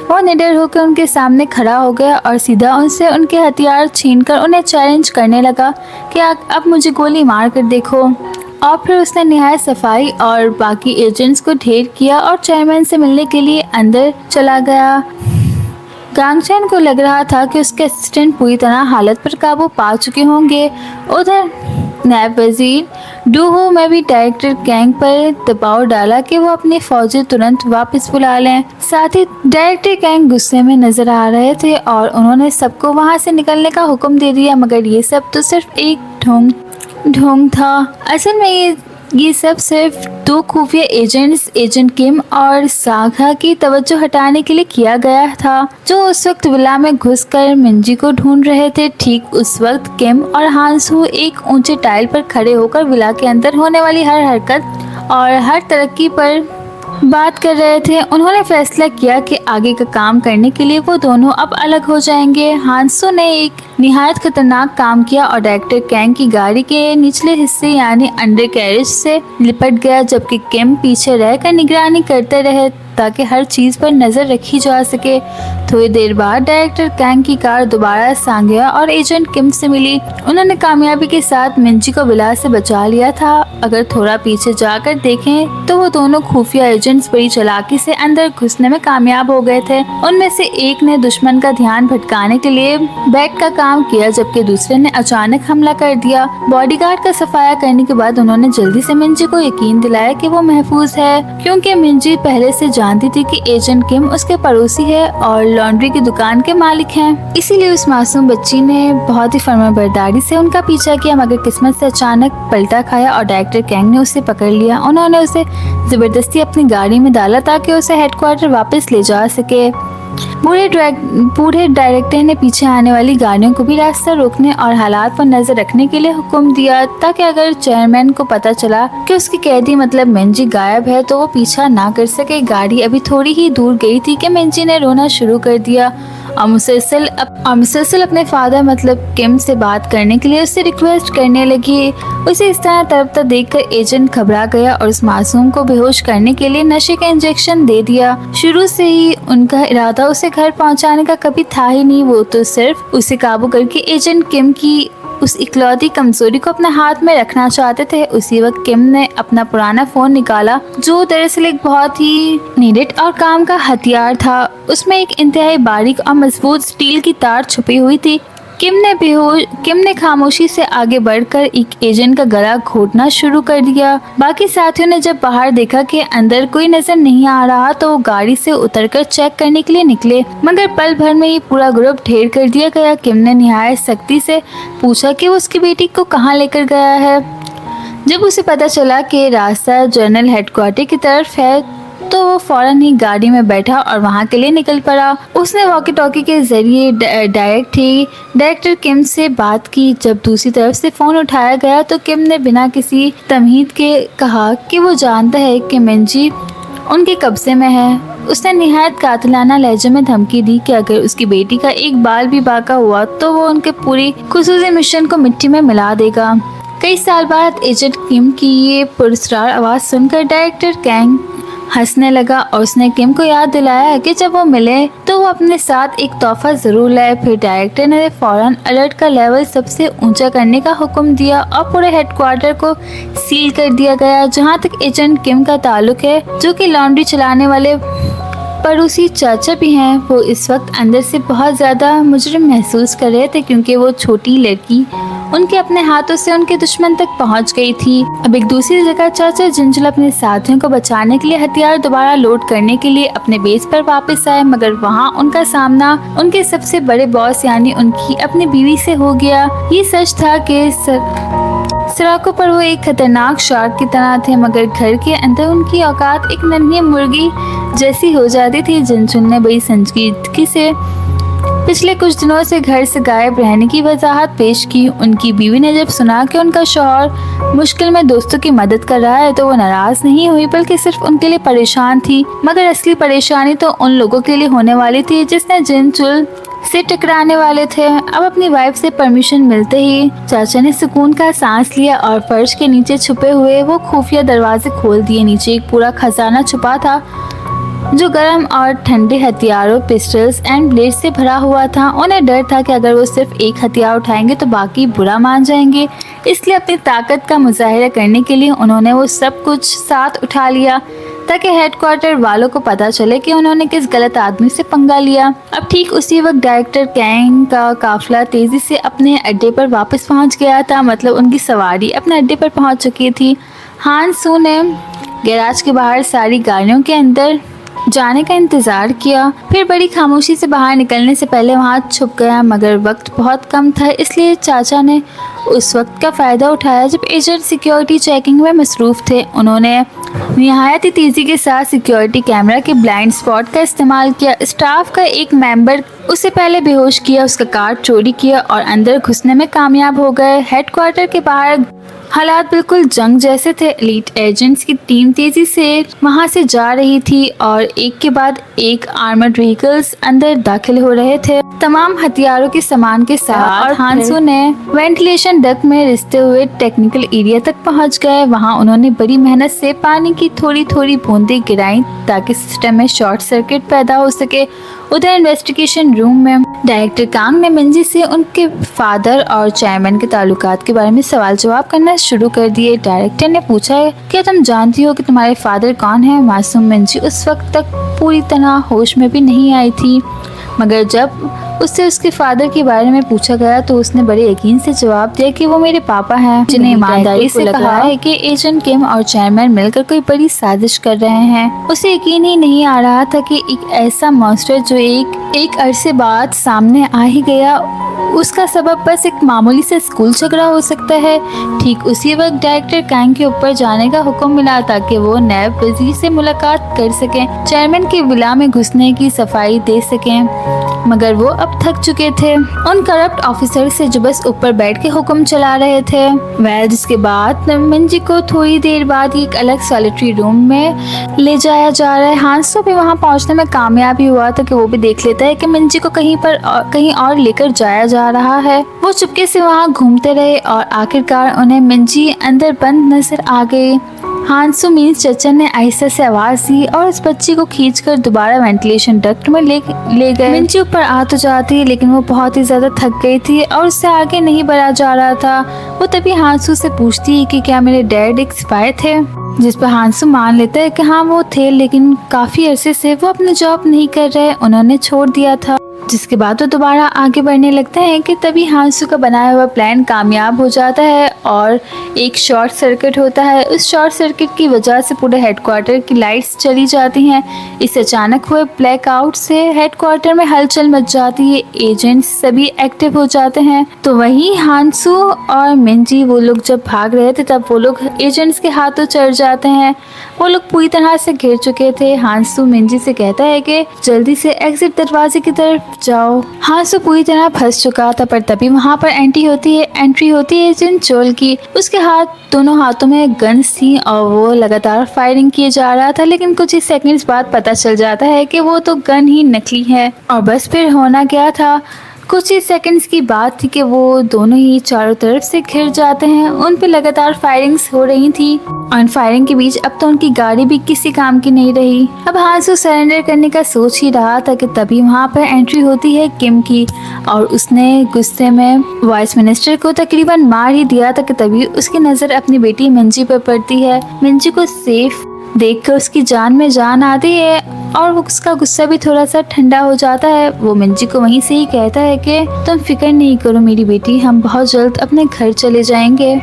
वो निडर होकर उनके सामने खड़ा हो गया और सीधा उनसे उनके हथियार छीनकर उन्हें चैलेंज करने लगा कि अब मुझे गोली मार कर देखो। और फिर उसने निहायत सफाई और बाकी एजेंट्स को ढेर किया और चेयरमैन से मिलने के लिए अंदर चला गया। गांगचैन को लग रहा था कि उसके असिस्टेंट पूरी तरह हालत पर काबू पा चुके होंगे। उधर नायब वजीर डूहो में भी डायरेक्टर कैंग पर दबाव डाला कि वो अपनी फौजी तुरंत वापस बुला लें। साथ ही डायरेक्टर कैंग गुस्से में नजर आ रहे थे और उन्होंने सबको वहां से निकलने का हुक्म दे दिया। मगर ये सब तो सिर्फ एक ढोंग था। असल में ये सब सिर्फ दो खुफिया एजेंट्स एजेंट किम और सागा की तवज्जो हटाने के लिए किया गया था, जो उस वक्त विला में घुसकर मिंजी को ढूंढ रहे थे। ठीक उस वक्त किम और हांसू एक ऊंचे टाइल पर खड़े होकर विला के अंदर होने वाली हर हरकत और हर तरक्की पर बात कर रहे थे। उन्होंने फैसला किया कि आगे का काम करने के लिए वो दोनों अब अलग हो जाएंगे। हांसू ने एक निहायत खतरनाक काम किया और डायरेक्टर कैंग की गाड़ी के निचले हिस्से यानी अंडर कैरेज से लिपट गया, जबकि किम पीछे रहकर निगरानी करते रहे ताकि हर चीज पर नजर रखी जा सके। थोड़ी देर बाद डायरेक्टर कैंग की कार दोबारा सांगिया और एजेंट किम से मिली। उन्होंने कामयाबी के साथ मिंजी को विला से बचा लिया था। अगर थोड़ा पीछे जाकर देखें तो वो दोनों खुफिया एजेंट्स बड़ी चालाकी से अंदर घुसने में कामयाब हो गए थे। उनमें से एक ने दुश्मन का ध्यान भटकाने के लिए बैट का काम किया, जबकि दूसरे ने अचानक हमला कर दिया। बॉडीगार्ड का सफाया करने के बाद उन्होंने जल्दी से मिंजी को यकीन दिलाया कि वो महफूज है, क्योंकि मिंजी पहले से जानती थी कि एजेंट किम उसके पड़ोसी है और लॉन्ड्री की दुकान के मालिक हैं। इसीलिए उस मासूम बच्ची ने बहुत ही फर्माबरदारी से उनका पीछा किया, मगर किस्मत से अचानक पलटा खाया और डायरेक्टर कैंग ने उसे पकड़ लिया। उन्होंने उसे जबरदस्ती अपनी गाड़ी में डाला ताकि उसे हेडक्वार्टर वापस ले जा सके। बूढ़े डायरेक्टर ने पीछे आने वाली गाड़ियों को भी रास्ता रोकने और हालात पर नजर रखने के लिए हुक्म दिया, ताकि अगर चेयरमैन को पता चला कि उसकी कैदी मतलब मिंजी गायब है तो वो पीछा ना कर सके। गाड़ी अभी थोड़ी ही दूर गई थी कि मिंजी ने रोना शुरू कर दिया और मुसलसल अपने फादर मतलब किम से बात करने के लिए उससे रिक्वेस्ट करने लगी। उसे इस तरह तड़पता देखकर एजेंट घबरा गया और उस मासूम को बेहोश करने के लिए नशे का इंजेक्शन दे दिया। शुरू से ही उनका इरादा उसे घर पहुंचाने का कभी था ही नहीं, वो तो सिर्फ उसे काबू करके एजेंट किम की उस इकलौती कमजोरी को अपने हाथ में रखना चाहते थे। उसी वक्त किम ने अपना पुराना फोन निकाला, जो दरअसल एक बहुत ही नीडेड और काम का हथियार था। उसमें एक इंतहाई बारीक और मजबूत स्टील की तार छुपी हुई थी। किम ने खामोशी से आगे बढ़कर एक एजेंट का गला घोटना शुरू कर दिया। बाकी साथियों ने जब बाहर देखा कि अंदर कोई नजर नहीं आ रहा तो वो गाड़ी से उतरकर चेक करने के लिए निकले, मगर पल भर में ये पूरा ग्रुप ढेर कर दिया गया। किम ने निहायत सख्ती से पूछा कि वो उसकी बेटी को कहाँ लेकर गया है। जब उसे पता चला कि रास्ता जनरल हेडक्वार्टर की तरफ है तो वो फौरन ही गाड़ी में बैठा और वहाँ के लिए निकल पड़ा। उसने वॉकी टॉकी के जरिए डायरेक्टर किम से बात की। जब दूसरी तरफ से फोन उठाया गया तो किम ने बिना किसी तमहीद के कहा कि वो जानता है कि मिंजी उनके कब्जे में है। उसने निहायत कातिलाना लहजे में धमकी दी कि अगर उसकी बेटी का एक बाल भी बाका हुआ तो वो उनके पूरी खुसूसी मिशन को मिट्टी में मिला देगा। कई साल बाद एजेंट किम की ये पुरस्कार आवाज़ सुनकर डायरेक्टर कैंग हंसने लगा और उसने किम को याद दिलाया कि जब वो मिले तो वो अपने साथ एक तोहफा जरूर लाए। फिर डायरेक्टर ने फौरन अलर्ट का लेवल सबसे ऊंचा करने का हुक्म दिया और पूरे हेडक्वार्टर को सील कर दिया गया। जहां तक एजेंट किम का ताल्लुक है, जो कि लॉन्ड्री चलाने वाले पड़ोसी चाचा भी हैं, वो इस वक्त अंदर से बहुत ज़्यादा मुजरिम महसूस कर रहे थे क्योंकि वो छोटी लड़की उनके अपने हाथों से उनके दुश्मन तक पहुंच गई थी। अब एक दूसरी जगह चाचा जिंजुल अपने साथियों को बचाने के लिए हथियार दोबारा लोड करने के लिए अपने बेस पर वापस आए, मगर वहां उनका सामना उनके सबसे बड़े बॉस यानी उनकी अपनी बीवी से हो गया। ये सच था कि सड़कों पर वो एक खतरनाक शार्क की तरह थे, मगर घर के अंदर उनकी औकात एक नन्ही मुर्गी जैसी हो जाती थी। जिंजुल ने बड़ी संजीदगी से पिछले कुछ दिनों से घर से गायब रहने की वजाहत पेश की। उनकी बीवी ने जब सुना कि उनका शौहर मुश्किल में दोस्तों की मदद कर रहा है तो वो नाराज नहीं हुई, बल्कि सिर्फ उनके लिए परेशान थी। मगर असली परेशानी तो उन लोगों के लिए होने वाली थी जिसने जिंजुल से टकराने वाले थे। अब अपनी वाइफ से परमिशन मिलते ही चाचा ने सुकून का सांस लिया और फर्श के नीचे छुपे हुए वो खुफिया दरवाजे खोल दिए। नीचे एक पूरा खजाना छुपा था जो गर्म और ठंडे हथियारों, पिस्टल्स एंड ब्लेड से भरा हुआ था। उन्हें डर था कि अगर वो सिर्फ एक हथियार उठाएंगे तो बाकी बुरा मान जाएंगे, इसलिए अपनी ताकत का मुजाहिरा करने के लिए उन्होंने वो सब कुछ साथ उठा लिया ताकि हेडक्वार्टर वालों को पता चले कि उन्होंने किस गलत आदमी से पंगा लिया। अब ठीक उसी वक्त डायरेक्टर कैंग का काफिला तेजी से अपने अड्डे पर वापस पहुंच गया था, मतलब उनकी सवारी अपने अड्डे पर पहुंच चुकी थी। हान सू ने गैराज के बाहर सारी गाड़ियों के अंदर जाने का इंतजार किया, फिर बड़ी खामोशी से बाहर निकलने से पहले वहां छुप गया। मगर वक्त बहुत कम था, इसलिए चाचा ने उस वक्त का फ़ायदा उठाया जब एजेंट सिक्योरिटी चेकिंग में मसरूफ़ थे। उन्होंने निहायत ही तेज़ी के साथ सिक्योरिटी कैमरा के ब्लाइंड स्पॉट का इस्तेमाल किया। स्टाफ का एक मेंबर उसे पहले बेहोश किया, उसका कार्ड चोरी किया और अंदर घुसने में कामयाब हो गए। हेडक्वार्टर के बाहर हालात बिल्कुल जंग जैसे थे। एलीट एजेंट्स की टीम तेजी से वहां से जा रही थी और एक के बाद एक आर्मर्ड व्हीकल्स अंदर दाखिल हो रहे थे, तमाम हथियारों के सामान के साथ। और हांसू ने वेंटिलेशन डक्ट में रिसते हुए टेक्निकल एरिया तक पहुंच गए। वहां उन्होंने बड़ी मेहनत से पानी की थोड़ी थोड़ी बूंदें गिराई ताकि सिस्टम में शॉर्ट सर्किट पैदा हो सके। उधर इन्वेस्टिगेशन रूम में डायरेक्टर कांग ने मिंजी से उनके फादर और चेयरमैन के ताल्लुकात के बारे में सवाल जवाब करना शुरू कर दिए। डायरेक्टर ने पूछा, क्या तुम जानती हो कि तुम्हारे फादर कौन है? मासूम मिंजी उस वक्त तक पूरी तरह होश में भी नहीं आई थी, मगर जब उससे उसके फादर के बारे में पूछा गया तो उसने बड़े यकीन से जवाब दिया कि वो मेरे पापा हैं, जिन्हें ईमानदारी से कहा है कि एजेंट किम और चेयरमैन मिलकर कोई बड़ी साजिश कर रहे हैं। उसे यकीन ही नहीं आ रहा था कि एक ऐसा मॉन्स्टर जो एक अरसे बाद सामने आ ही गया, उसका सबब बस एक मामूली से स्कूल झगड़ा हो सकता है। ठीक उसी वक्त डायरेक्टर कैंग के ऊपर जाने का हुक्म मिला ताकि वो नैब वजीर से मुलाकात कर सकें, चेयरमैन के विला में घुसने की सफाई दे सकें, मगर वो अब थक चुके थे उन करप्ट ऑफिसर से जो बस ऊपर बैठ के हुक्म चला रहे थे। वह जिसके बाद मिंजी को थोड़ी देर बाद एक अलग सॉलिटरी रूम में ले जाया जा रहा है। हांसो भी वहाँ पहुँचने में कामयाब हुआ था कि वो भी देख लेता है कि मिंजी को कहीं और लेकर जाया जा रहा है। वो चुपके से वहाँ घूमते रहे और आखिरकार उन्हें मिंजी अंदर बंद नजर आ गई। हांसू मीन्स चचा ने आहिस्ता से आवाज दी और उस बच्ची को खींचकर दोबारा वेंटिलेशन डक्ट में ले गए। मिंजी ऊपर आ तो जाती लेकिन वो बहुत ही ज्यादा थक गई थी और उससे आगे नहीं बढ़ा जा रहा था। वो तभी हांसू से पूछती कि क्या मेरे डैड एक सिपाही थे, जिस पर हांसू मान लेता है कि हाँ वो थे, लेकिन काफी अरसे से वो अपनी जॉब नहीं कर रहे, उन्होंने छोड़ दिया था। जिसके बाद वो दोबारा आगे बढ़ने लगते हैं कि तभी हांसू का बनाया हुआ प्लान कामयाब हो जाता है और एक शॉर्ट सर्किट होता है। उस शॉर्ट सर्किट की वजह से पूरे हेडक्वार्टर की लाइट्स चली जाती हैं। इस अचानक हुए ब्लैकआउट से हेडक्वार्टर में हलचल मच जाती है, एजेंट्स सभी एक्टिव हो जाते हैं। तो वहीं हांसू और मिंजी वो लोग जब भाग रहे थे तब वो लोग एजेंट्स के हाथों चढ़ जाते हैं। वो लोग पूरी तरह से घिर चुके थे। हांसू मिंजी से कहता है कि जल्दी से एग्जिट दरवाजे की तरफ जाओ। हांसू पूरी तरह फंस चुका था, पर तभी वहाँ पर एंट्री होती है एजेंट चोल की। उसके दोनों हाथों में गन्स थी और वो लगातार फायरिंग किए जा रहा था, लेकिन कुछ ही सेकंड्स बाद पता चल जाता है कि वो तो गन ही नकली है। और बस फिर होना क्या था, कुछ ही सेकंड्स की बात थी कि वो दोनों ही चारों तरफ से घिर जाते हैं। उन पे लगातार फायरिंग्स हो रही थी और फायरिंग के बीच अब तो उनकी गाड़ी भी किसी काम की नहीं रही। अब हांसू सरेंडर करने का सोच ही रहा था कि तभी वहाँ पर एंट्री होती है किम की और उसने गुस्से में वाइस मिनिस्टर को तकरीबन मार ही दिया था कि तभी उसकी नज़र अपनी बेटी मिंजी पर पड़ती है। मिंजी को सेफ देखकर उसकी जान में जान आती है और उसका गुस्सा भी थोड़ा सा ठंडा हो जाता है। वो मिंजी को वहीं से ही कहता है कि तुम फिक्र नहीं करो मेरी बेटी, हम बहुत जल्द अपने घर चले जाएंगे।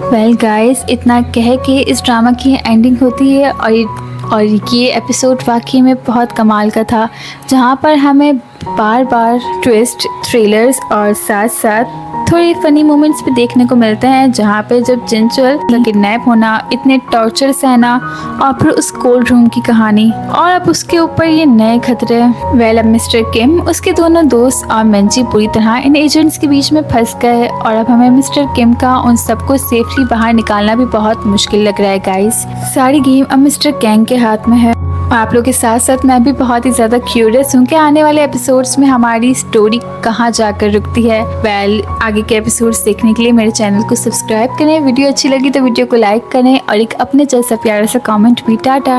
वेल गाइस, इतना कह के इस ड्रामा की एंडिंग होती है और ये एपिसोड वाकई में बहुत कमाल का था, जहाँ पर हमें बार बार ट्विस्ट, थ्रिलर्स और साथ साथ थोड़े फनी मोमेंट्स भी देखने को मिलते हैं, जहाँ पे जब जिनचुअल का किडनैप होना, इतने टॉर्चर सहना और फिर उस कोल्ड रूम की कहानी और अब उसके ऊपर ये नए खतरे। वेल, अब मिस्टर किम, उसके दोनों दोस्त और मिंजी पूरी तरह इन एजेंट्स के बीच में फंस गए और अब हमें मिस्टर किम का उन सबको सेफली बाहर निकालना भी बहुत मुश्किल लग रहा है गाइस। सारी गेम अब मिस्टर कैंग के हाथ में है। आप लोग के साथ साथ मैं भी बहुत ही ज़्यादा क्यूरियस हूँ कि आने वाले एपिसोड्स में हमारी स्टोरी कहाँ जाकर रुकती है। वेल, आगे के एपिसोड्स देखने के लिए मेरे चैनल को सब्सक्राइब करें। वीडियो अच्छी लगी तो वीडियो को लाइक करें और एक अपने जैसा प्यारा सा कमेंट भी। टाटा।